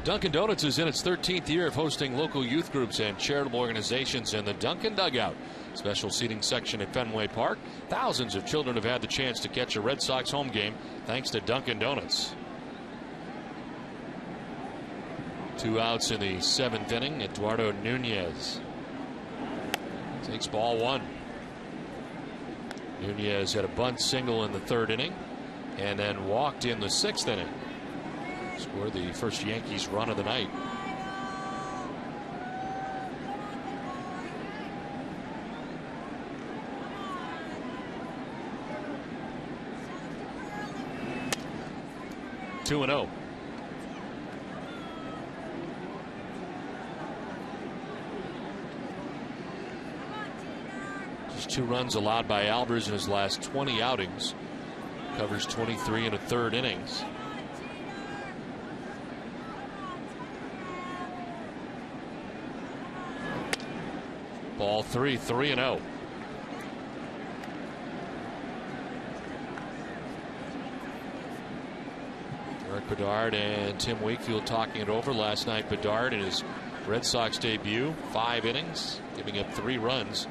Dunkin' Donuts is in its 13th year of hosting local youth groups and charitable organizations in the Dunkin' Dugout. Special seating section at Fenway Park. Thousands of children have had the chance to catch a Red Sox home game thanks to Dunkin' Donuts. 2 outs in the 7th inning. Eduardo Nunez takes ball 1. Nunez had a bunt single in the 3rd inning and then walked in the 6th inning. Scored the first Yankees run of the night. Two and 0. Just 2 runs allowed by Albers in his last 20 outings. Covers 23 1/3 innings. Ball 3, 3 and 0. Eric Bedard and Tim Wakefield talking it over last night. Bedard in his Red Sox debut, 5 innings, giving up 3 runs.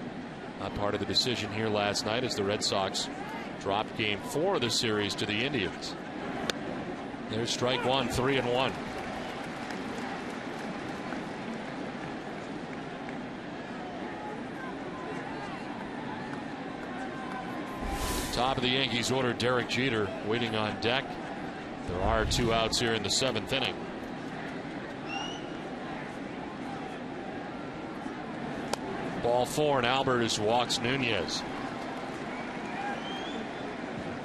Not part of the decision here last night as the Red Sox dropped game 4 of the series to the Indians. There's strike 1, 3 and 1. Top of the Yankees order, Derek Jeter waiting on deck. There are 2 outs here in the 7th inning. Ball 4 and Albers walks Nunez.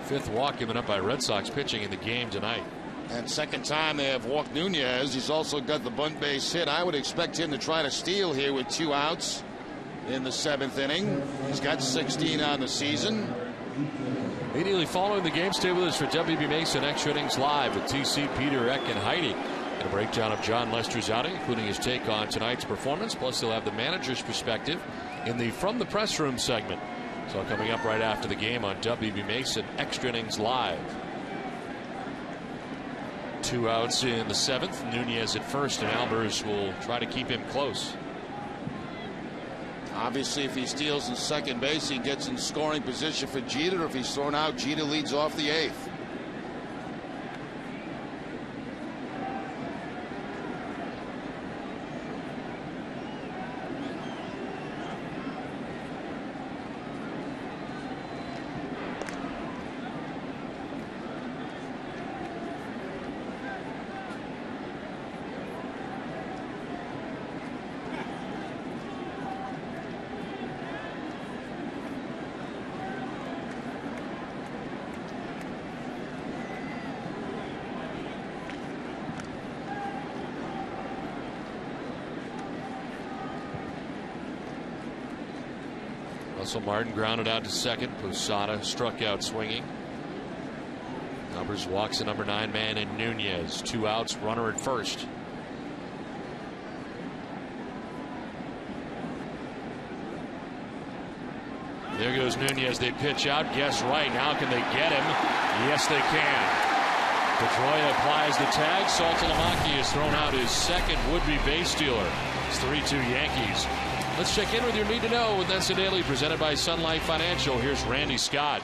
5th walk given up by Red Sox pitching in the game tonight. And second time they have walked Nunez. He's also got the bunt base hit. I would expect him to try to steal here with 2 outs in the 7th inning. He's got 16 on the season. Immediately following the game, stay with us for WB Mason Extra Innings Live with TC, Peter, Eck, and Heidi. And a breakdown of John Lester's outing, including his take on tonight's performance. Plus, they'll have the manager's perspective in the From the Press Room segment. So coming up right after the game on WB Mason Extra Innings Live. 2 outs in the 7th. Nunez at first, and Albers will try to keep him close. Obviously, if he steals in second base, he gets in scoring position for Jeter. If he's thrown out, Jeter leads off the 8th. Russell Martin grounded out to second. Posada struck out swinging. Albers walks the number 9 man in Nunez. 2 outs, runner at first. There goes Nunez. They pitch out. Guess right. Now can they get him? Yes, they can. Pedroia applies the tag. Saltalamacchia is thrown out his second would-be base stealer. It's 3-2 Yankees. Let's check in with your need to know with Nessa Daily, presented by Sun Life Financial. Here's Randy Scott.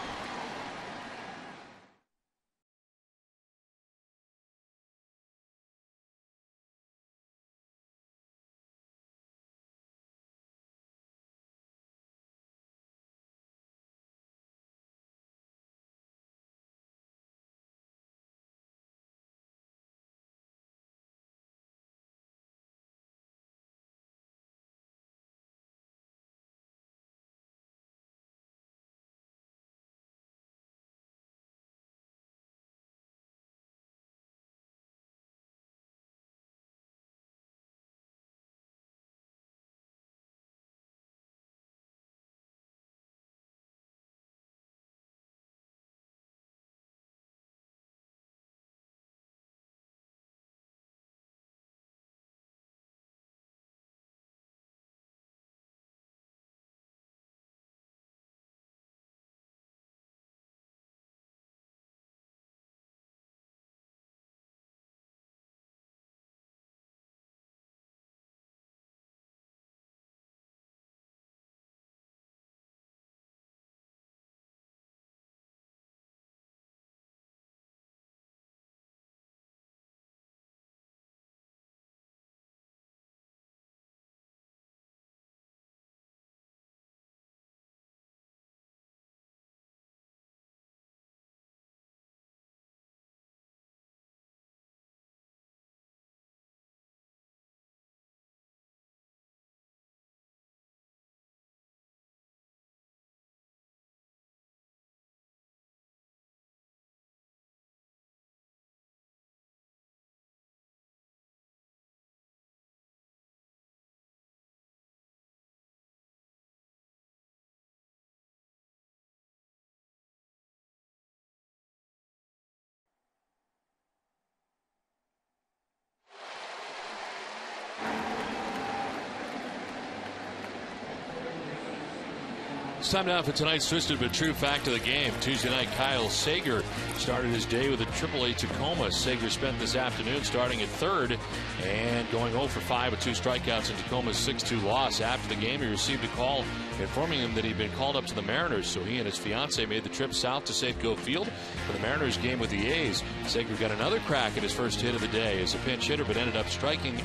It's time now for tonight's Twisted but True Fact of the Game. Tuesday night, Kyle Sager started his day with a AAA Tacoma. Sager spent this afternoon starting at third and going 0 for 5 with 2 strikeouts in Tacoma's 6-2 loss. After the game, he received a call informing him that he'd been called up to the Mariners, so he and his fiancée made the trip south to Safeco Field for the Mariners game with the A's. Sager got another crack at his first hit of the day as a pinch hitter, but ended up striking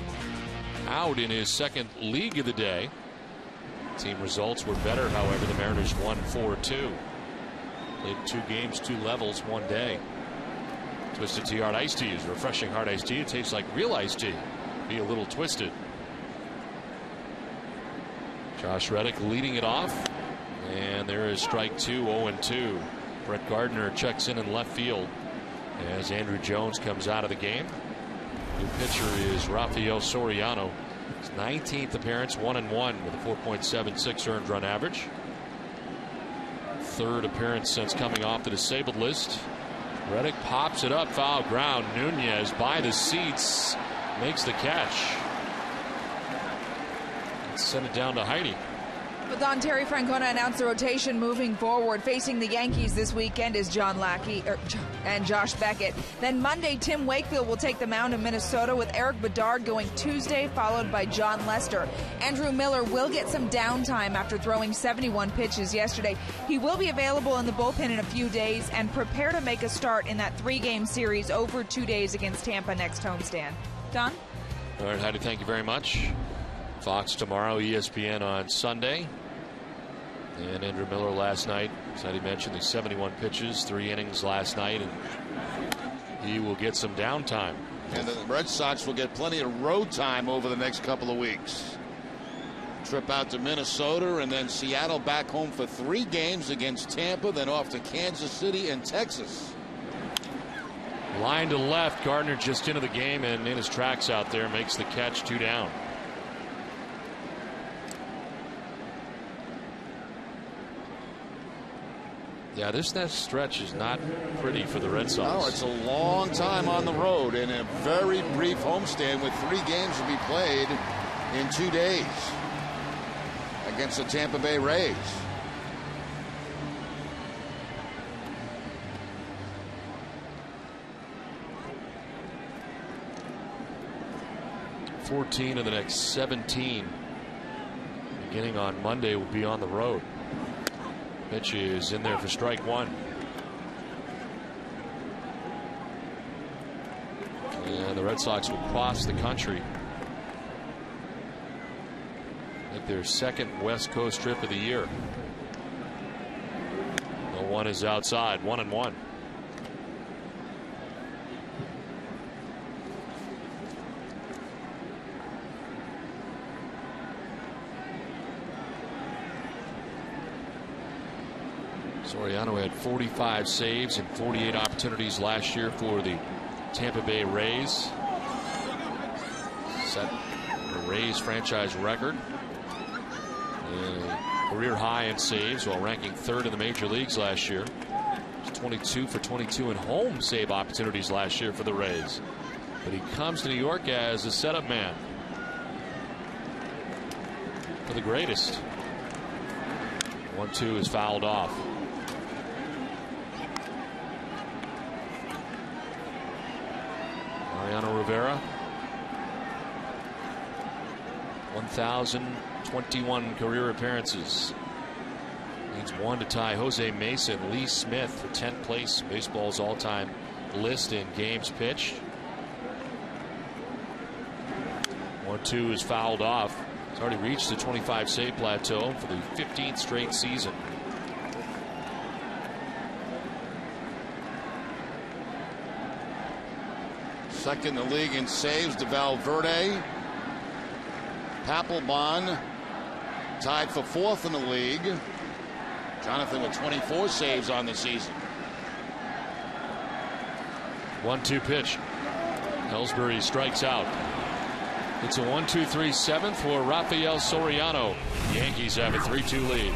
out in his second league of the day. Team results were better, however. The Mariners won 4-2. Played 2 games, 2 levels, 1 day. Twisted Tea Hard Iced Tea is refreshing hard iced tea. It tastes like real iced tea. Be a little twisted. Josh Reddick leading it off. And there is strike 2, 0-2. Brett Gardner checks in left field as Andrew Jones comes out of the game. New pitcher is Rafael Soriano. His 19th appearance, 1-1 with a 4.76 earned run average. 3rd appearance since coming off the disabled list. Reddick pops it up, foul ground. Nunez by the seats makes the catch. Let's send it down to Heidi. Well, Don, Terry Francona announced the rotation moving forward. Facing the Yankees this weekend is John Lackey and Josh Beckett. Then Monday, Tim Wakefield will take the mound in Minnesota with Eric Bedard going Tuesday, followed by John Lester. Andrew Miller will get some downtime after throwing 71 pitches yesterday. He will be available in the bullpen in a few days and prepare to make a start in that 3-game series over 2 days against Tampa next homestand. Don? All right, Heidi, thank you very much. Fox tomorrow, ESPN on Sunday. And Andrew Miller last night, as Heidi mentioned, the 71 pitches, 3 innings last night, and he will get some downtime. And the Red Sox will get plenty of road time over the next couple of weeks. Trip out to Minnesota and then Seattle back home for 3 games against Tampa, then off to Kansas City and Texas. Line to left, Gardner just into the game and in his tracks out there, makes the catch, 2 down. Yeah, this next stretch is not pretty for the Red Sox. No, it's a long time on the road and a very brief homestand with 3 games to be played in 2 days against the Tampa Bay Rays. $14 of the next 17 beginning on Monday will be on the road. Pitch is in there for strike 1. And the Red Sox will cross the country. Make their 2nd West Coast trip of the year. The 1 is outside, 1-1. Soriano had 45 saves and 48 opportunities last year for the Tampa Bay Rays. Set the Rays franchise record. A career high in saves while ranking 3rd in the major leagues last year. 22 for 22 in home save opportunities last year for the Rays. But he comes to New York as a setup man for the greatest. 1-2 is fouled off. Mariano Rivera, 1,021 career appearances. Needs 1 to tie Jose Mason. Lee Smith for 10th place, baseball's all-time list in games pitched. 1-2 is fouled off. He's already reached the 25 save plateau for the 15th straight season. Second in the league in saves to Valverde. Papelbon tied for 4th in the league. Jonathan with 24 saves on the season. 1-2 pitch. Ellsbury strikes out. It's a 1-2-3 7th for Rafael Soriano. The Yankees have a 3-2 lead.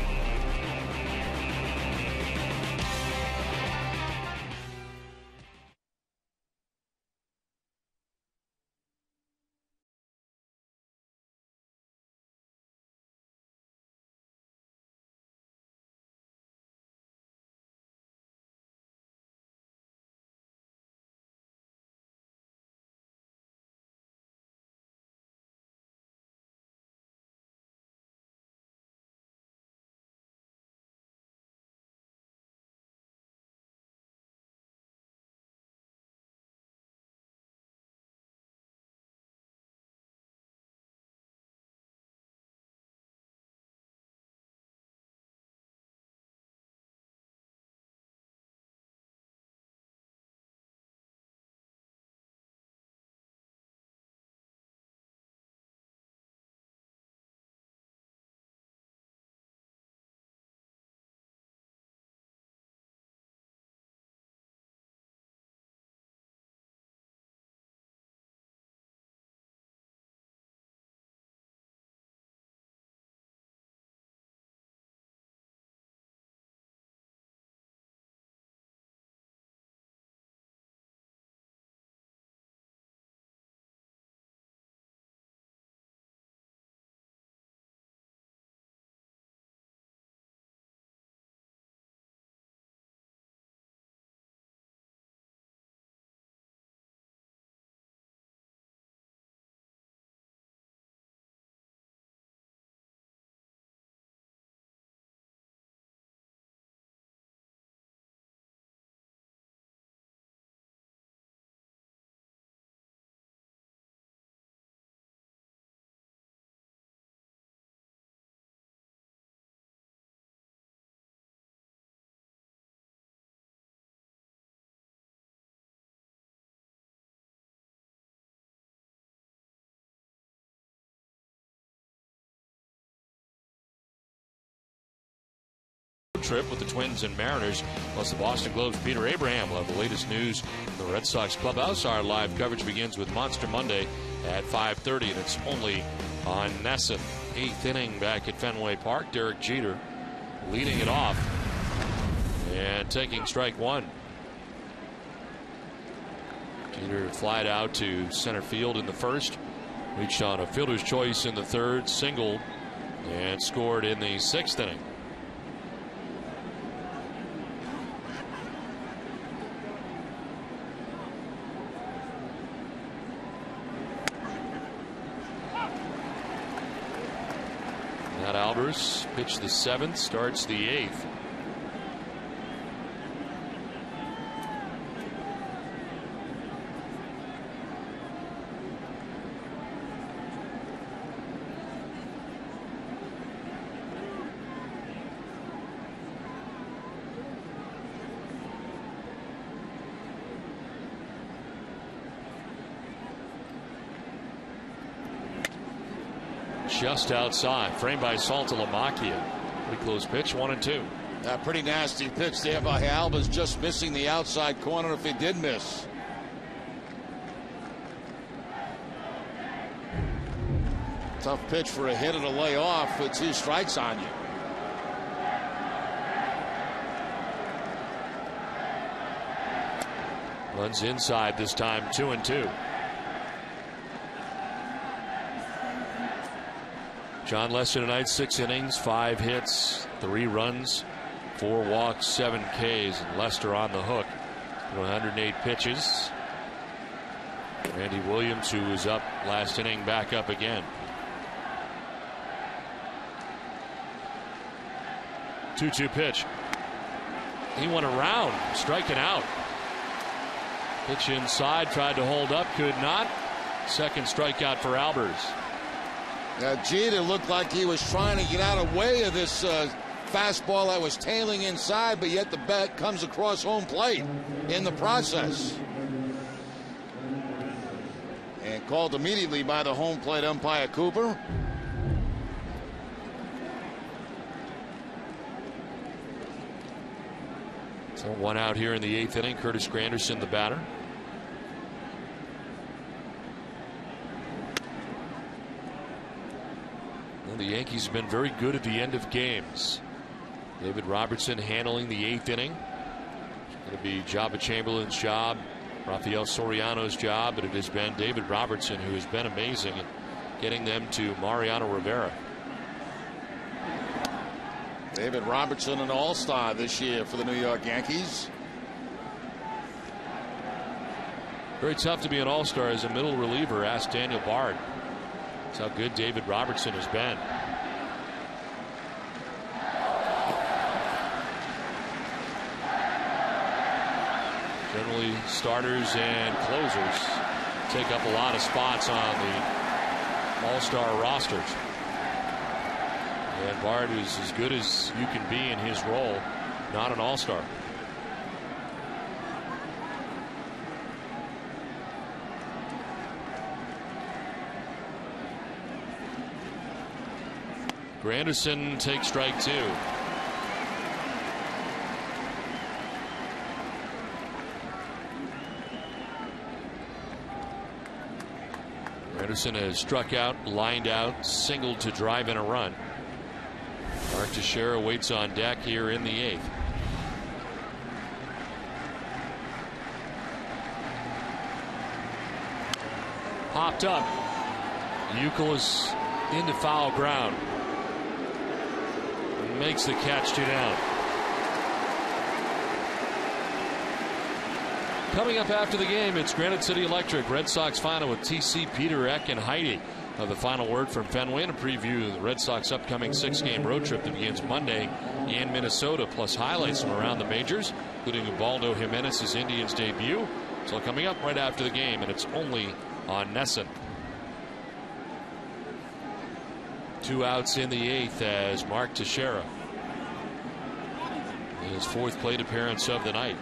road trip with the Twins and Mariners. Plus, the Boston Globe's Peter Abraham will have the latest news from the Red Sox clubhouse. Our live coverage begins with Monster Monday at 5:30, and it's only on NESN. 8th inning back at Fenway Park. Derek Jeter leading it off and taking strike one. Jeter flied out to center field in the first, reached on a fielder's choice in the third, singled, and scored in the 6th inning. Matt Albers pitched the 7th, starts the 8th. Just outside, framed by Saltalamacchia. Pretty close pitch, 1-2. A pretty nasty pitch there by Albers, just missing the outside corner if he did miss. Tough pitch for a hitter to lay off with 2 strikes on you. Runs inside this time, 2-2. John Lester tonight, 6 innings, 5 hits, 3 runs, 4 walks, 7 Ks, and Lester on the hook. 108 pitches. Randy Williams, who was up last inning, back up again. 2-2 pitch. He went around, striking out. Pitch inside, tried to hold up, could not. Second strikeout for Albers. Jeter looked like he was trying to get out of the way of this fastball that was tailing inside, but yet the bat comes across home plate in the process. And called immediately by the home plate umpire, Cooper. So 1 out here in the 8th inning. Curtis Granderson, the batter. The Yankees have been very good at the end of games. David Robertson handling the 8th inning. It's going to be Jabba Chamberlain's job, Rafael Soriano's job, but it has been David Robertson who has been amazing at getting them to Mariano Rivera. David Robertson, an all-star this year for the New York Yankees. Very tough to be an all-star as a middle reliever. Ask Daniel Bard. That's how good David Robertson has been. Generally, starters and closers take up a lot of spots on the all-star rosters. And Bard is as good as you can be in his role, not an all-star. Granderson takes strike 2. Granderson has struck out, lined out, singled to drive in a run. Mark Teixeira waits on deck here in the 8th. Popped up. Youkilis into foul ground. Makes the catch, 2 down. Coming up after the game, it's Granite City Electric Red Sox final with TC, Peter, Eck, and Heidi. The final word from Fenway, and a preview of the Red Sox upcoming 6-game road trip that begins Monday in Minnesota, plus highlights from around the majors, including Ubaldo Jimenez's Indians debut. It's all coming up right after the game, and it's only on NESN. 2 outs in the 8th as Mark Teixeira, his 4th plate appearance of the night.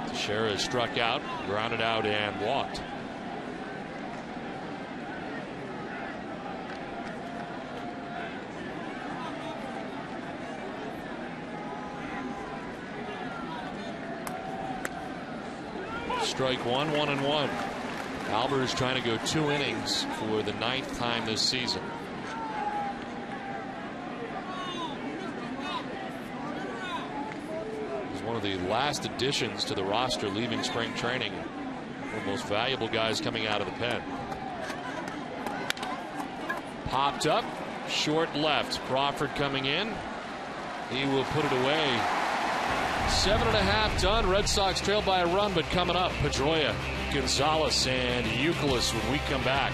Teixeira struck out, grounded out, and walked. Strike one, 1-1. Albers trying to go 2 innings for the 9th time this season. He's one of the last additions to the roster leaving spring training. One of the most valuable guys coming out of the pen. Popped up, short left. Crawford coming in. He will put it away. 7.5 done. Red Sox trail by a run, but coming up, Pedroia, Gonzalez, and Youkilis when we come back.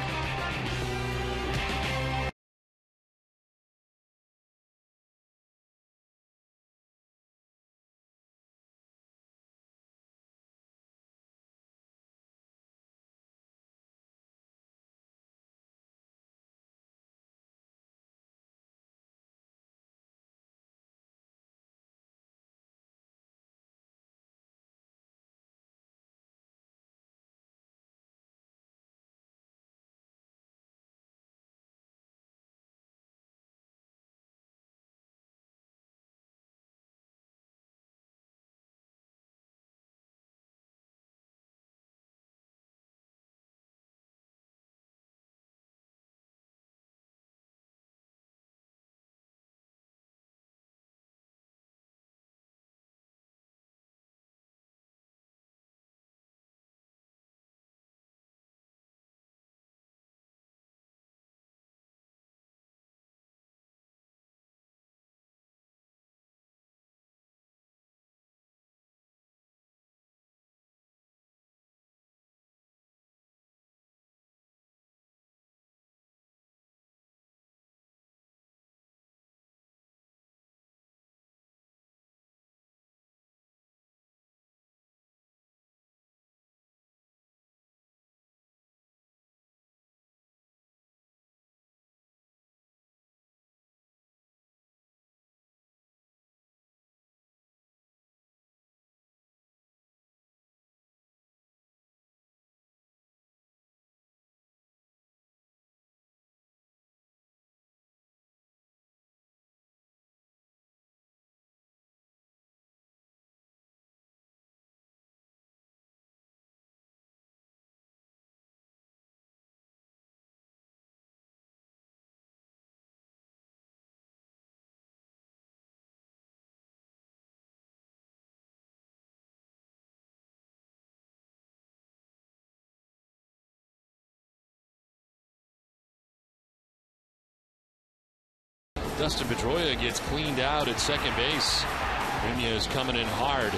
Dustin Pedroia gets cleaned out at second base. Nunez coming in hard.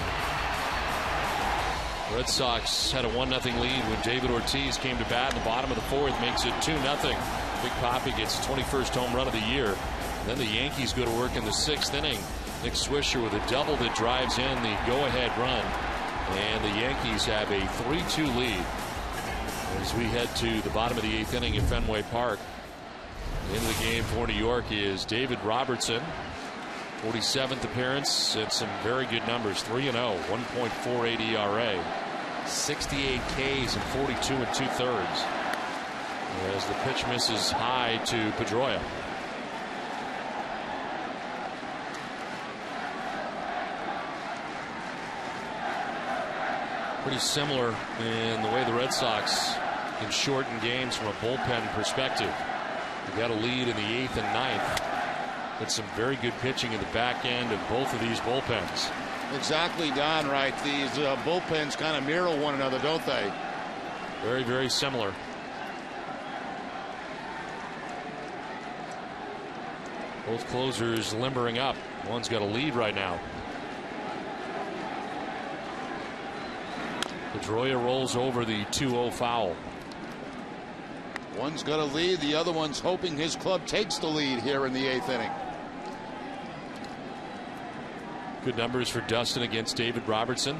Red Sox had a 1-0 lead when David Ortiz came to bat in the bottom of the 4th, makes it 2-0. Big Papi gets his 21st home run of the year. Then the Yankees go to work in the 6th inning. Nick Swisher with a double that drives in the go-ahead run. And the Yankees have a 3-2 lead as we head to the bottom of the 8th inning at Fenway Park. In the game for New York is David Robertson. 47th appearance and some very good numbers. 3-0, 1.48 ERA, 68 Ks and 42 2/3. As the pitch misses high to Pedroia. Pretty similar in the way the Red Sox can shorten games from a bullpen perspective. They got a lead in the 8th and 9th. But some very good pitching in the back end of both of these bullpens. Exactly, Don, right. These bullpens kind of mirror one another, don't they? Very, very similar. Both closers limbering up. One's got a lead right now. Pedroia rolls over the 2-0 foul. One's got a lead. The other one's hoping his club takes the lead here in the 8th inning. Good numbers for Dustin against David Robertson.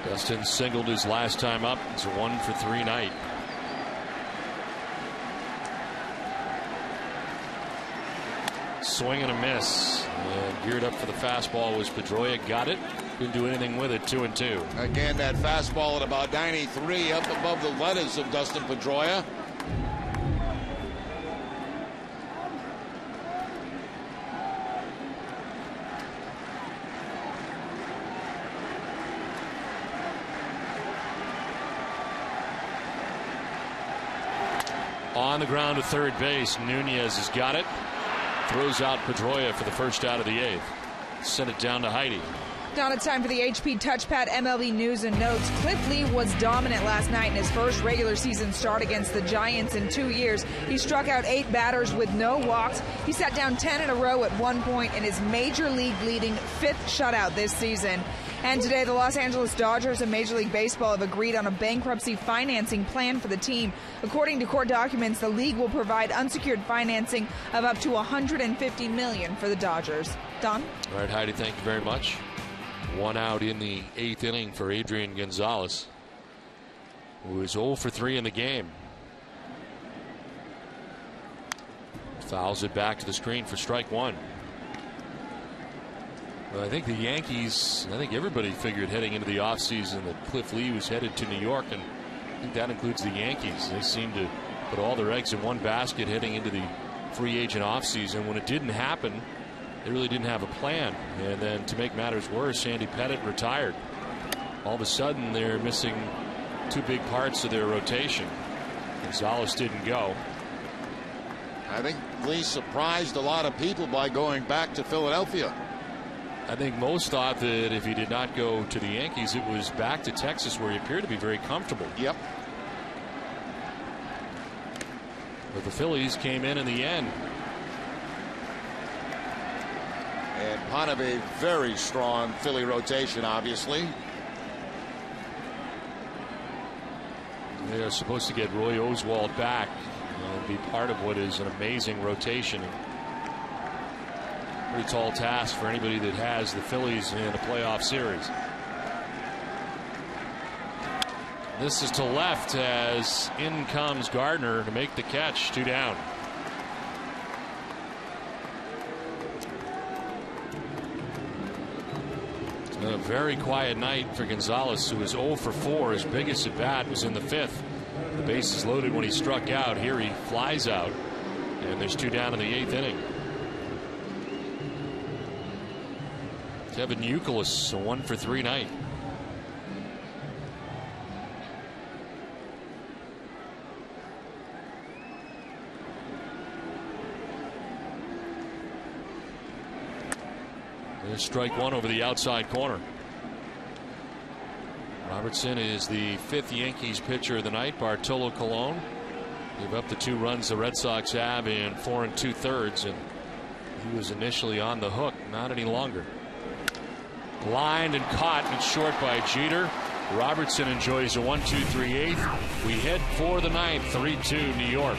Dustin singled his last time up. It's a 1-for-3 night. Swing and a miss. And geared up for the fastball was Pedroia. Got it. Couldn't do anything with it. 2-2. Again, that fastball at about 93 up above the letters of Dustin Pedroia. On the ground to third base. Nunez has got it. Throws out Pedroia for the first out of the 8th. Send it down to Heidi. Now it's time for the HP Touchpad MLB News and Notes. Cliff Lee was dominant last night in his first regular season start against the Giants in 2 years. He struck out 8 batters with no walks. He sat down 10 in a row at one point in his major league leading 5th shutout this season. And today, the Los Angeles Dodgers and Major League Baseball have agreed on a bankruptcy financing plan for the team. According to court documents, the league will provide unsecured financing of up to $150 million for the Dodgers. Don? All right, Heidi, thank you very much. 1 out in the 8th inning for Adrian Gonzalez, who is 0 for 3 in the game. Fouls it back to the screen for strike 1. Well, I think the Yankees, I think everybody figured heading into the offseason that Cliff Lee was headed to New York, and I think that includes the Yankees. They seem to put all their eggs in one basket heading into the free agent offseason. When it didn't happen, they really didn't have a plan. And then to make matters worse, Andy Pettitte retired. All of a sudden, they're missing 2 big parts of their rotation. Gonzalez didn't go. I think Lee surprised a lot of people by going back to Philadelphia. I think most thought that if he did not go to the Yankees, it was back to Texas, where he appeared to be very comfortable. Yep. But the Phillies came in the end. And part of a very strong Philly rotation, obviously. They are supposed to get Roy Oswalt back and be part of what is an amazing rotation. Pretty tall task for anybody that has the Phillies in a playoff series. This is to left as in comes Gardner to make the catch. 2 down. A very quiet night for Gonzalez, who is 0 for 4. His biggest at bat was in the 5th. The bases loaded when he struck out. Here he flies out, and there's 2 down in the 8th inning. Kevin Youkilis, a 1 for 3 night. There's strike 1 over the outside corner. Robertson is the 5th Yankees pitcher of the night. Bartolo Colon give up the 2 runs the Red Sox have in 4 2/3, and he was initially on the hook, not any longer. Lined and caught and short by Jeter. Robertson enjoys a 1-2-3/8. We head for the 9th, 3-2 New York.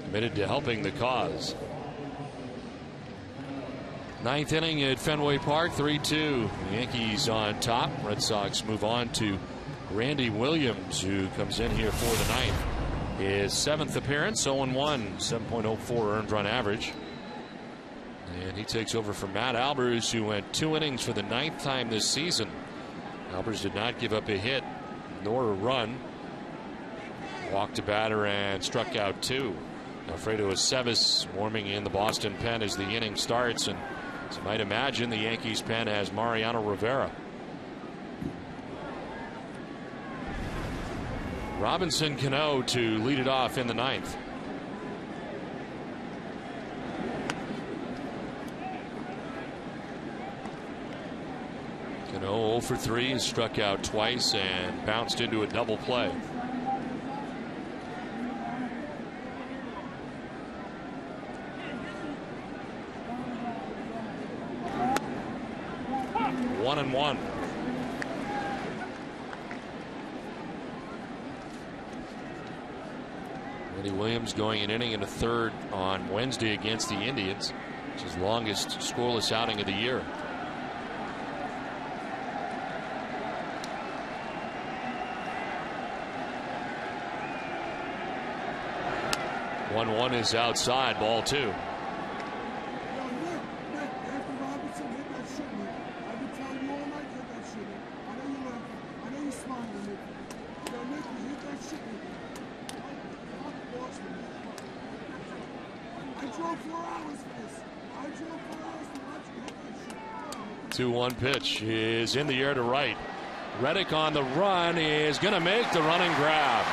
committed to helping the cause. Ninth inning at Fenway Park, 3-2. The Yankees on top. Red Sox move on to Randy Williams, who comes in here for the ninth. His 7th appearance, 0-1, 7.04 earned run average. And he takes over from Matt Albers, who went 2 innings for the 9th time this season. Albers did not give up a hit nor a run. Walked a batter and struck out 2. Alfredo Aceves warming in the Boston pen as the inning starts, and as you might imagine, the Yankees pen has Mariano Rivera. Robinson Cano to lead it off in the 9th. Cano 0 for 3, has struck out twice and bounced into a double play. One and one. Randy Williams going an inning and a third on Wednesday against the Indians. It's his longest scoreless outing of the year. One is outside, ball 2. The 2-1 pitch is in the air to right. Reddick on the run is going to make the running grab.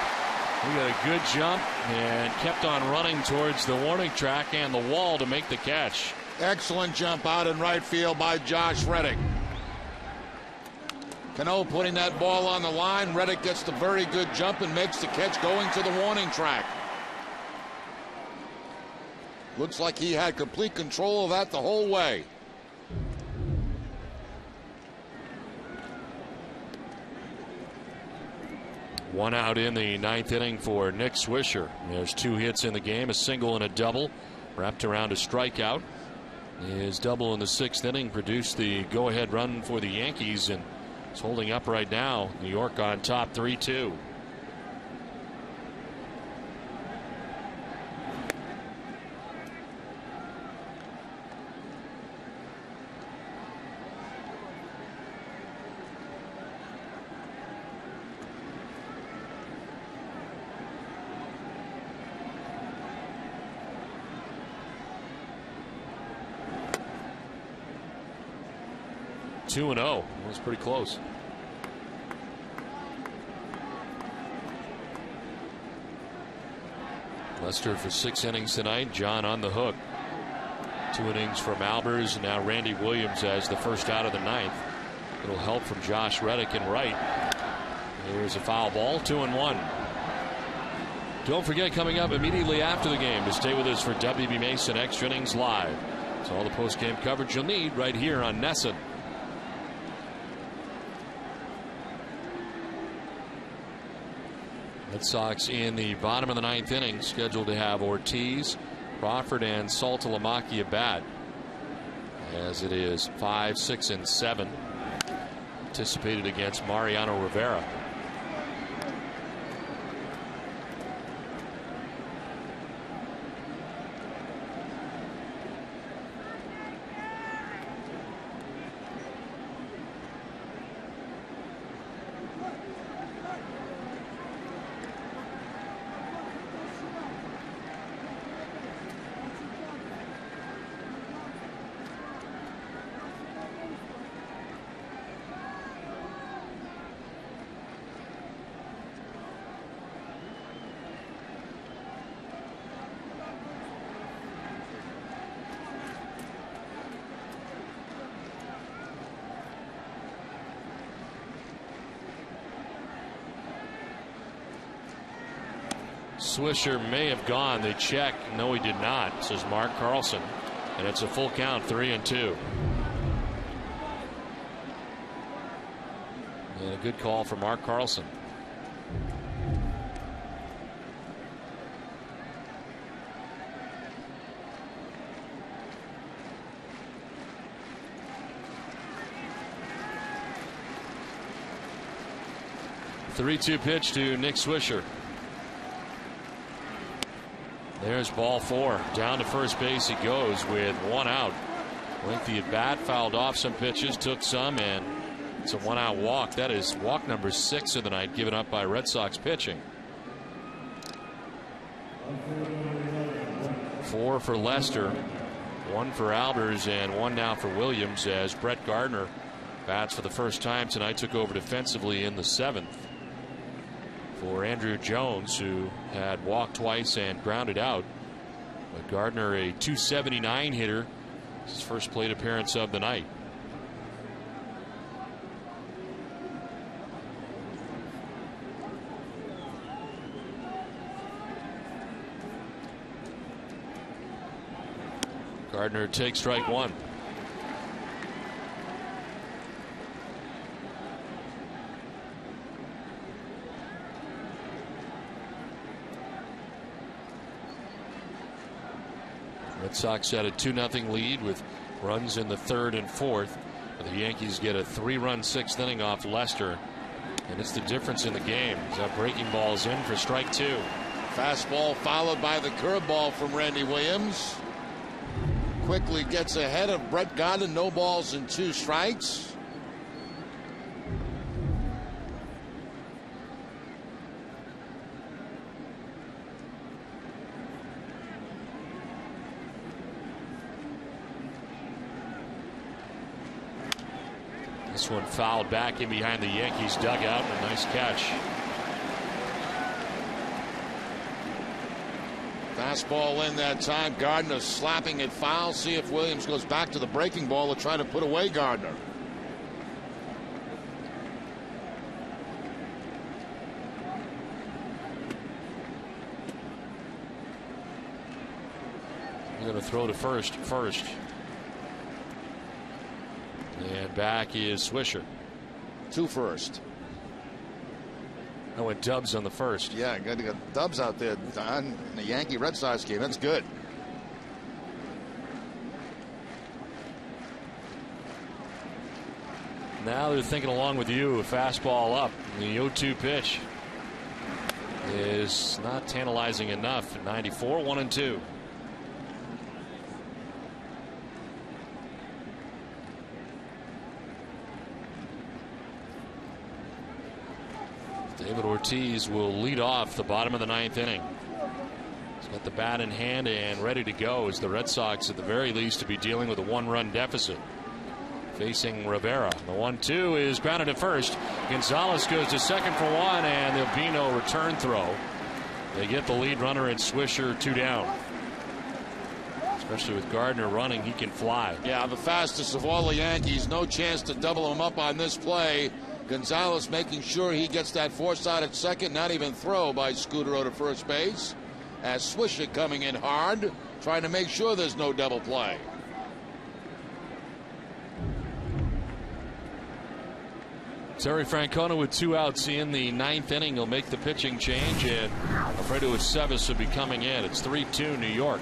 He got a good jump and kept on running towards the warning track and the wall to make the catch. Excellent jump out in right field by Josh Reddick. Cano putting that ball on the line. Reddick gets the very good jump and makes the catch going to the warning track. Looks like he had complete control of that the whole way. One out in the 9th inning for Nick Swisher. There's 2 hits in the game, a single and a double, wrapped around a strikeout. His double in the 6th inning produced the go-ahead run for the Yankees, and it's holding up right now. New York on top, 3-2. Two and 0. It was pretty close. Lester for 6 innings tonight. John on the hook. 2 innings from Albers. Now Randy Williams as the first out of the 9th. Little help from Josh Reddick in right. Here's a foul ball. 2-1. Don't forget, coming up immediately after the game, to stay with us for WB Mason Extra Innings Live. It's all the post-game coverage you'll need right here on NESN. Red Sox in the bottom of the 9th inning, scheduled to have Ortiz, Crawford, and Saltalamacchia bat, as it is 5, 6, and 7. Anticipated against Mariano Rivera. Swisher may have gone. They check. No, he did not, says Mark Carlson. And it's a full count, 3-2. And a good call for Mark 3-2 pitch to Nick Swisher. There's ball 4. Down to first base he goes with 1 out. Lengthy at bat, fouled off some pitches, took some, and it's a 1-out walk. That is walk number 6 of the night, given up by Red Sox pitching. 4 for Lester, 1 for Albers, and 1 now for Williams, as Brett Gardner bats for the first time tonight. Took over defensively in the 7th for Andrew Jones, who had walked twice and grounded out. But Gardner, a .279 hitter, his first plate appearance of the night. Gardner takes strike 1. Red Sox had a 2-0 lead with runs in the 3rd and 4th. The Yankees get a 3-run 6th inning off Lester, and it's the difference in the game. That breaking ball's in for strike 2. Fastball followed by the curveball from Randy Williams. Quickly gets ahead of Brett Gardner. No balls and 2 strikes. This one fouled back in behind the Yankees dugout. A nice catch. Fastball in that time. Gardner slapping it foul. See if Williams goes back to the breaking ball to try to put away Gardner. He's going to throw to first. And back is Swisher. 2 first. I went Dubs on the first. Yeah, got to get Dubs out there, Don, in the Yankee Red Sox game. That's good. Now they're thinking along with you. A fastball up. The 0-2 pitch is not tantalizing enough. 94, 1-2. David Ortiz will lead off the bottom of the 9th inning. He's got the bat in hand and ready to go, as the Red Sox at the very least to be dealing with a 1-run deficit. Facing Rivera. The 1-2 is grounded at first. Gonzalez goes to second for 1, and there'll be no return throw. They get the lead runner in Swisher, 2 down. Especially with Gardner running, he can fly. Yeah, the fastest of all the Yankees. No chance to double him up on this play. Gonzalez making sure he gets that force out at second. Not even throw by Scudero to first base. As Swisher coming in hard, trying to make sure there's no double play. Terry Francona with 2 outs in the 9th inning. He'll make the pitching change, and Alfredo Aceves will be coming in. It's 3-2 New York.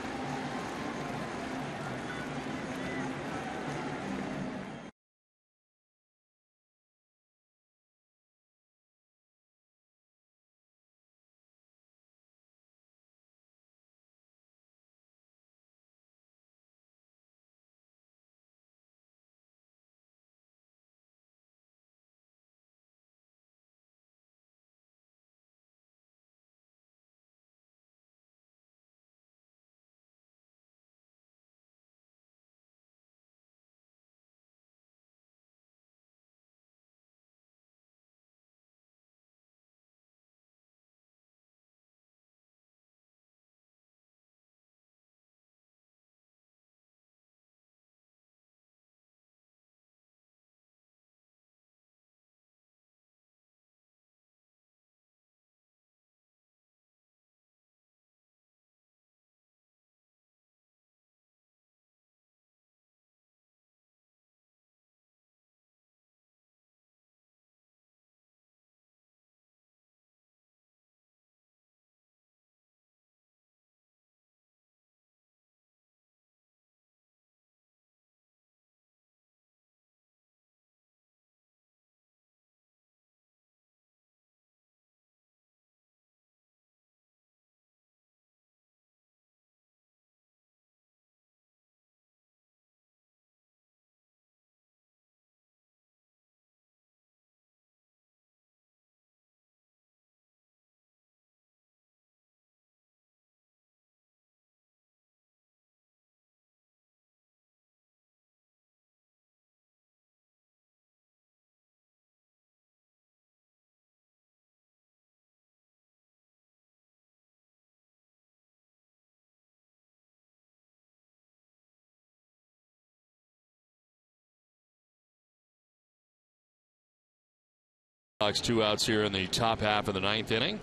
Sox 2 outs here in the top half of the 9th inning.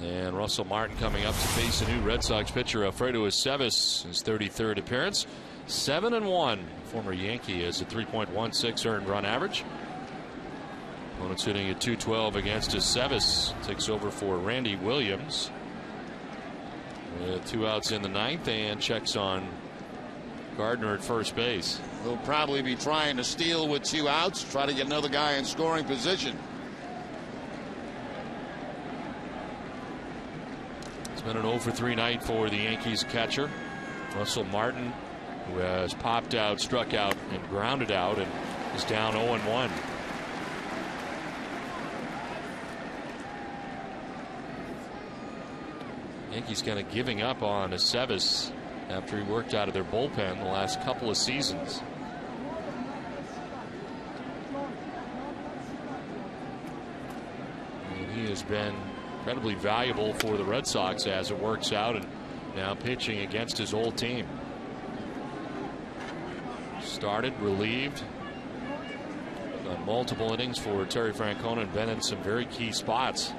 And Russell Martin coming up to face a new Red Sox pitcher, Alfredo Aceves, his 33rd appearance. 7-1. Former Yankee has a 3.16 earned run average. Opponent's hitting at .212 against Aceves. Takes over for Randy Williams. With 2 outs in the 9th, and checks on Gardner at first base. He'll probably be trying to steal with 2 outs, try to get another guy in scoring position. It's been an 0-for-3 night for the Yankees catcher, Russell Martin, who has popped out, struck out, and grounded out, and is down 0-1. Yankees kind of giving up on Aceves after he worked out of their bullpen the last couple of seasons. And he has been incredibly valuable for the Red Sox as it works out, and now pitching against his old team. Started, relieved, done multiple innings for Terry Francona, and been in some very key spots.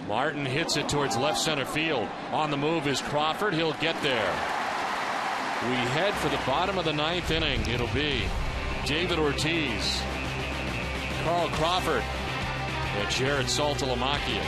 Martin hits it towards left center field. On the move is Crawford. He'll get there. We head for the bottom of the 9th inning. It'll be David Ortiz, Carl Crawford, and Jared Saltalamacchia.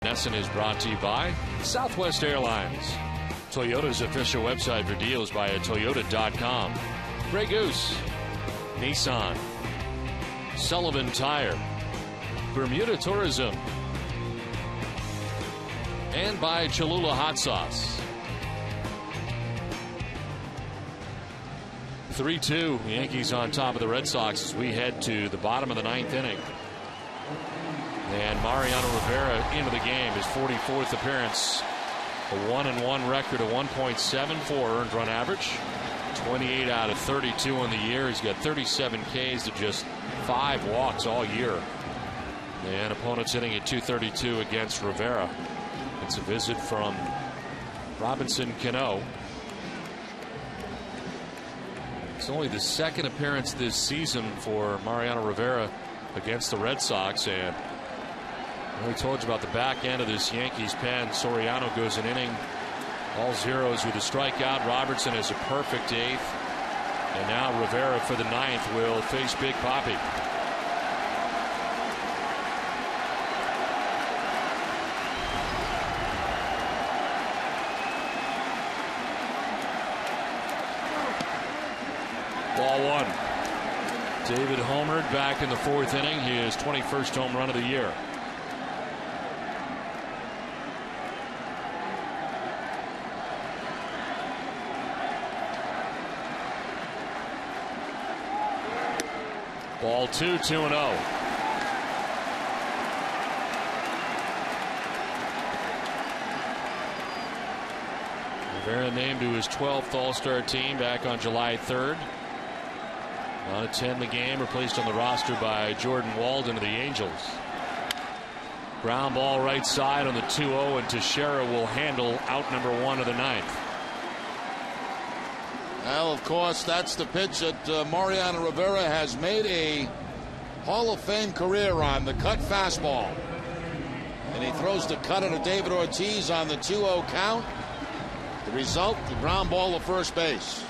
Nesson is brought to you by Southwest Airlines, Toyota's official website for deals via Toyota.com, Grey Goose, Nissan, Sullivan Tire, Bermuda Tourism, and by Cholula Hot Sauce. 3-2, Yankees on top of the Red Sox as we head to the bottom of the 9th inning. And Mariano Rivera into the game, his 44th appearance. A 1-1 record, a 1.74 earned run average. 28 out of 32 on the year. He's got 37 Ks to just 5 walks all year. And opponents hitting at .232 against Rivera. It's a visit from Robinson Cano. It's only the 2nd appearance this season for Mariano Rivera against the Red Sox, and we told you about the back end of this Yankees pen. Soriano goes an inning, all zeros with a strikeout. Robertson is a perfect 8th. And now Rivera for the 9th will face Big Papi. Ball one. David homered back in the fourth inning. His 21st home run of the year. Ball two, 2-0. Rivera named to his 12th All-Star team back on July 3rd. On attend the game, replaced on the roster by Jordan Walden of the Angels. Ground ball right side on the 2-0, and Teixeira will handle out number one of the ninth. Well, of course, that's the pitch that Mariano Rivera has made a Hall of Fame career on, the cut fastball. And he throws the cutter to David Ortiz on the 2-0 count. The result, the ground ball to first base.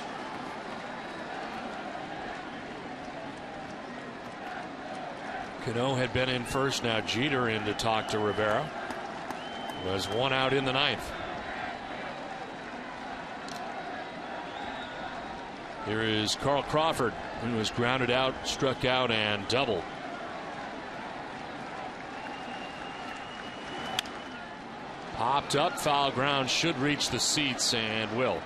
Cano had been in first, now Jeter in to talk to Rivera. Was one out in the ninth. Here is Carl Crawford, who was grounded out, struck out, and doubled. Popped up, foul ground, should reach the seats, and will.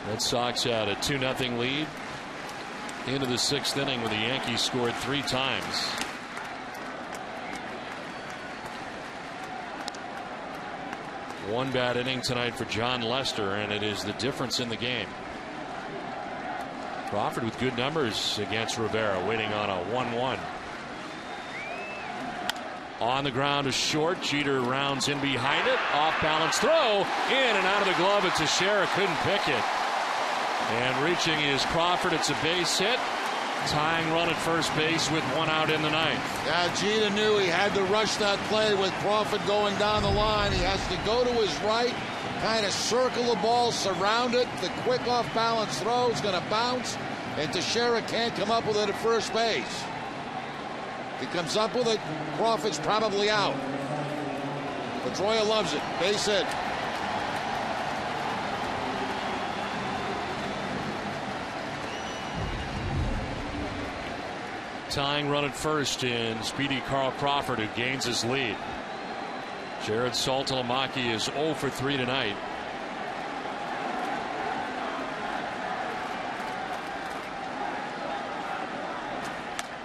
Red Sox had a 2-0 lead into the sixth inning when the Yankees scored 3 times. One bad inning tonight for John Lester, and it is the difference in the game. Crawford with good numbers against Rivera, waiting on a 1-1. On the ground is short. Jeter rounds in behind it. Off balance throw. In and out of the glove. And Teixeira couldn't pick it. And reaching is Crawford. It's a base hit. Tying run at first base with one out in the ninth. Yeah, Jeter knew he had to rush that play with Crawford going down the line. He has to go to his right, kind of circle the ball, surround it. The quick off balance throw is going to bounce, and Teixeira can't come up with it at first base. He comes up with it, Crawford's probably out. Pedroia loves it. Base hit. Tying run at first in speedy Carl Crawford, who gains his lead. Jared Saltalamacchia is 0 for 3 tonight.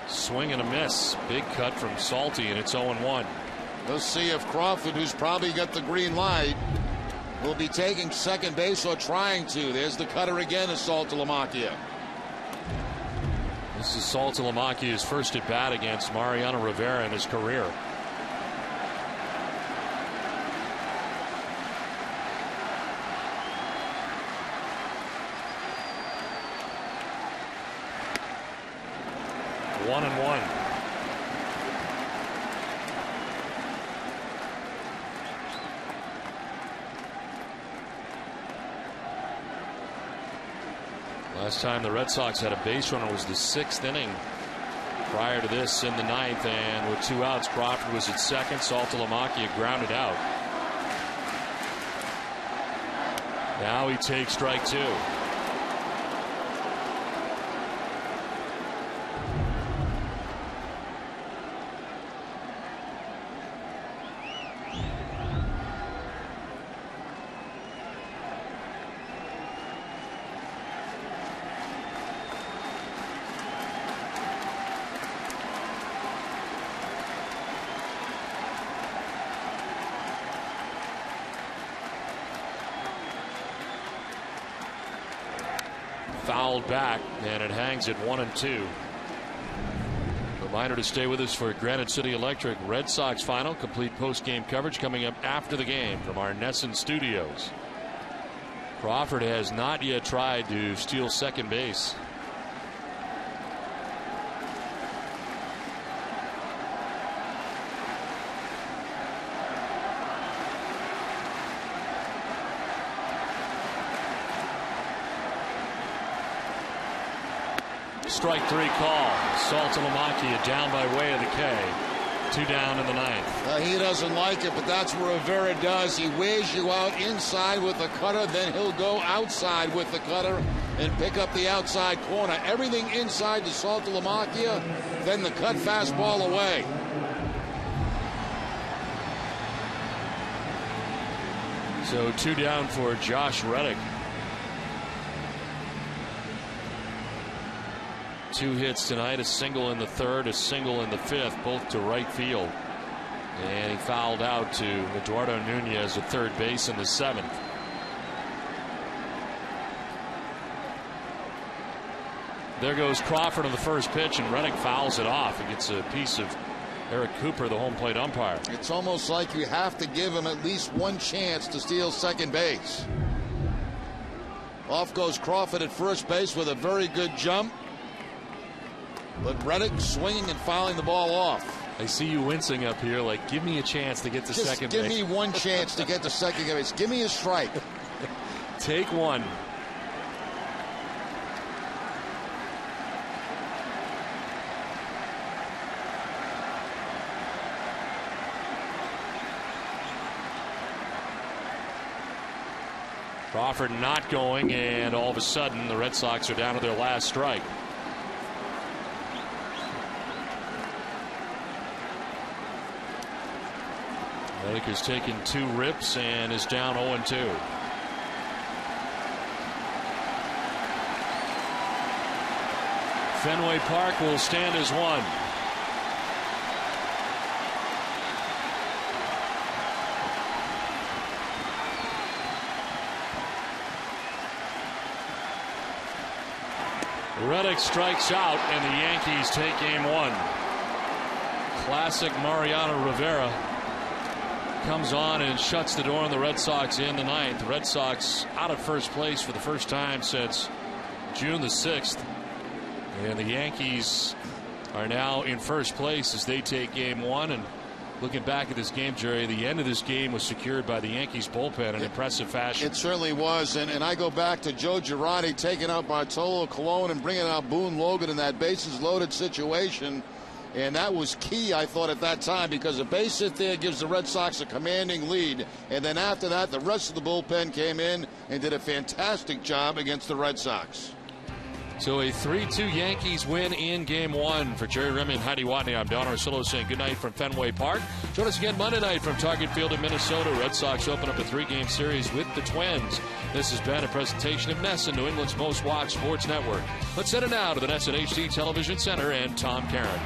Swing and a miss. Big cut from Salty, and it's 0-1. Let's see if Crawford, who's probably got the green light, will be taking second base or trying to. There's the cutter again, is Saltalamacchia. This is Saltalamacchia's first at bat against Mariano Rivera in his career. One and one. Last time the Red Sox had a base runner was the 6th inning. Prior to this in the 9th, and with 2 outs, Crawford was at second. Saltalamacchia grounded out. Now he takes strike 2. Fouled back, and it hangs at 1-2. Reminder to stay with us for Granite City Electric Red Sox final. Complete post-game coverage coming up after the game from our Nesson studios. Crawford has not yet tried to steal second base. strike 3 call. Saltalamacchia down by way of the K. 2 down in the 9th. He doesn't like it, but that's what Rivera does. He wears you out inside with the cutter, then he'll go outside with the cutter and pick up the outside corner. Everything inside to Saltalamacchia, then the cut fastball away. So 2 down for Josh Reddick. 2 hits tonight, a single in the 3rd, a single in the 5th, both to right field. And he fouled out to Eduardo Nunez at third base in the 7th. There goes Crawford on the first pitch, and Reddick fouls it off. He gets a piece of Eric Cooper, the home plate umpire. It's almost like you have to give him at least one chance to steal second base. Off goes Crawford at first base with a very good jump. But Reddick swinging and fouling the ball off. I see you wincing up here like, give me a chance to get to second base. Just give me one chance to get to second base. Give me a strike. Take one. Crawford not going, and all of a sudden the Red Sox are down to their last strike. Reddick has taken 2 rips and is down 0-2. Fenway Park will stand as one. Reddick strikes out, and the Yankees take game 1. Classic Mariano Rivera comes on and shuts the door on the Red Sox in the 9th. The Red Sox out of first place for the first time since June the 6th. And the Yankees are now in first place as they take game 1. And looking back at this game, Jerry, the end of this game was secured by the Yankees bullpen in impressive fashion. It certainly was. And I go back to Joe Girardi taking out Bartolo Colon and bringing out Boone Logan in that bases loaded situation. And that was key, I thought, at that time, because a base hit there gives the Red Sox a commanding lead. And then after that, the rest of the bullpen came in and did a fantastic job against the Red Sox. So a 3-2 Yankees win in game 1. For Jerry Remy and Heidi Watney, I'm Don Orsillo saying good night from Fenway Park. Join us again Monday night from Target Field in Minnesota. Red Sox open up a 3-game series with the Twins. This has been a presentation of NESN, New England's most watched sports network. Let's send it now to the NESN HD Television Center and Tom Caron.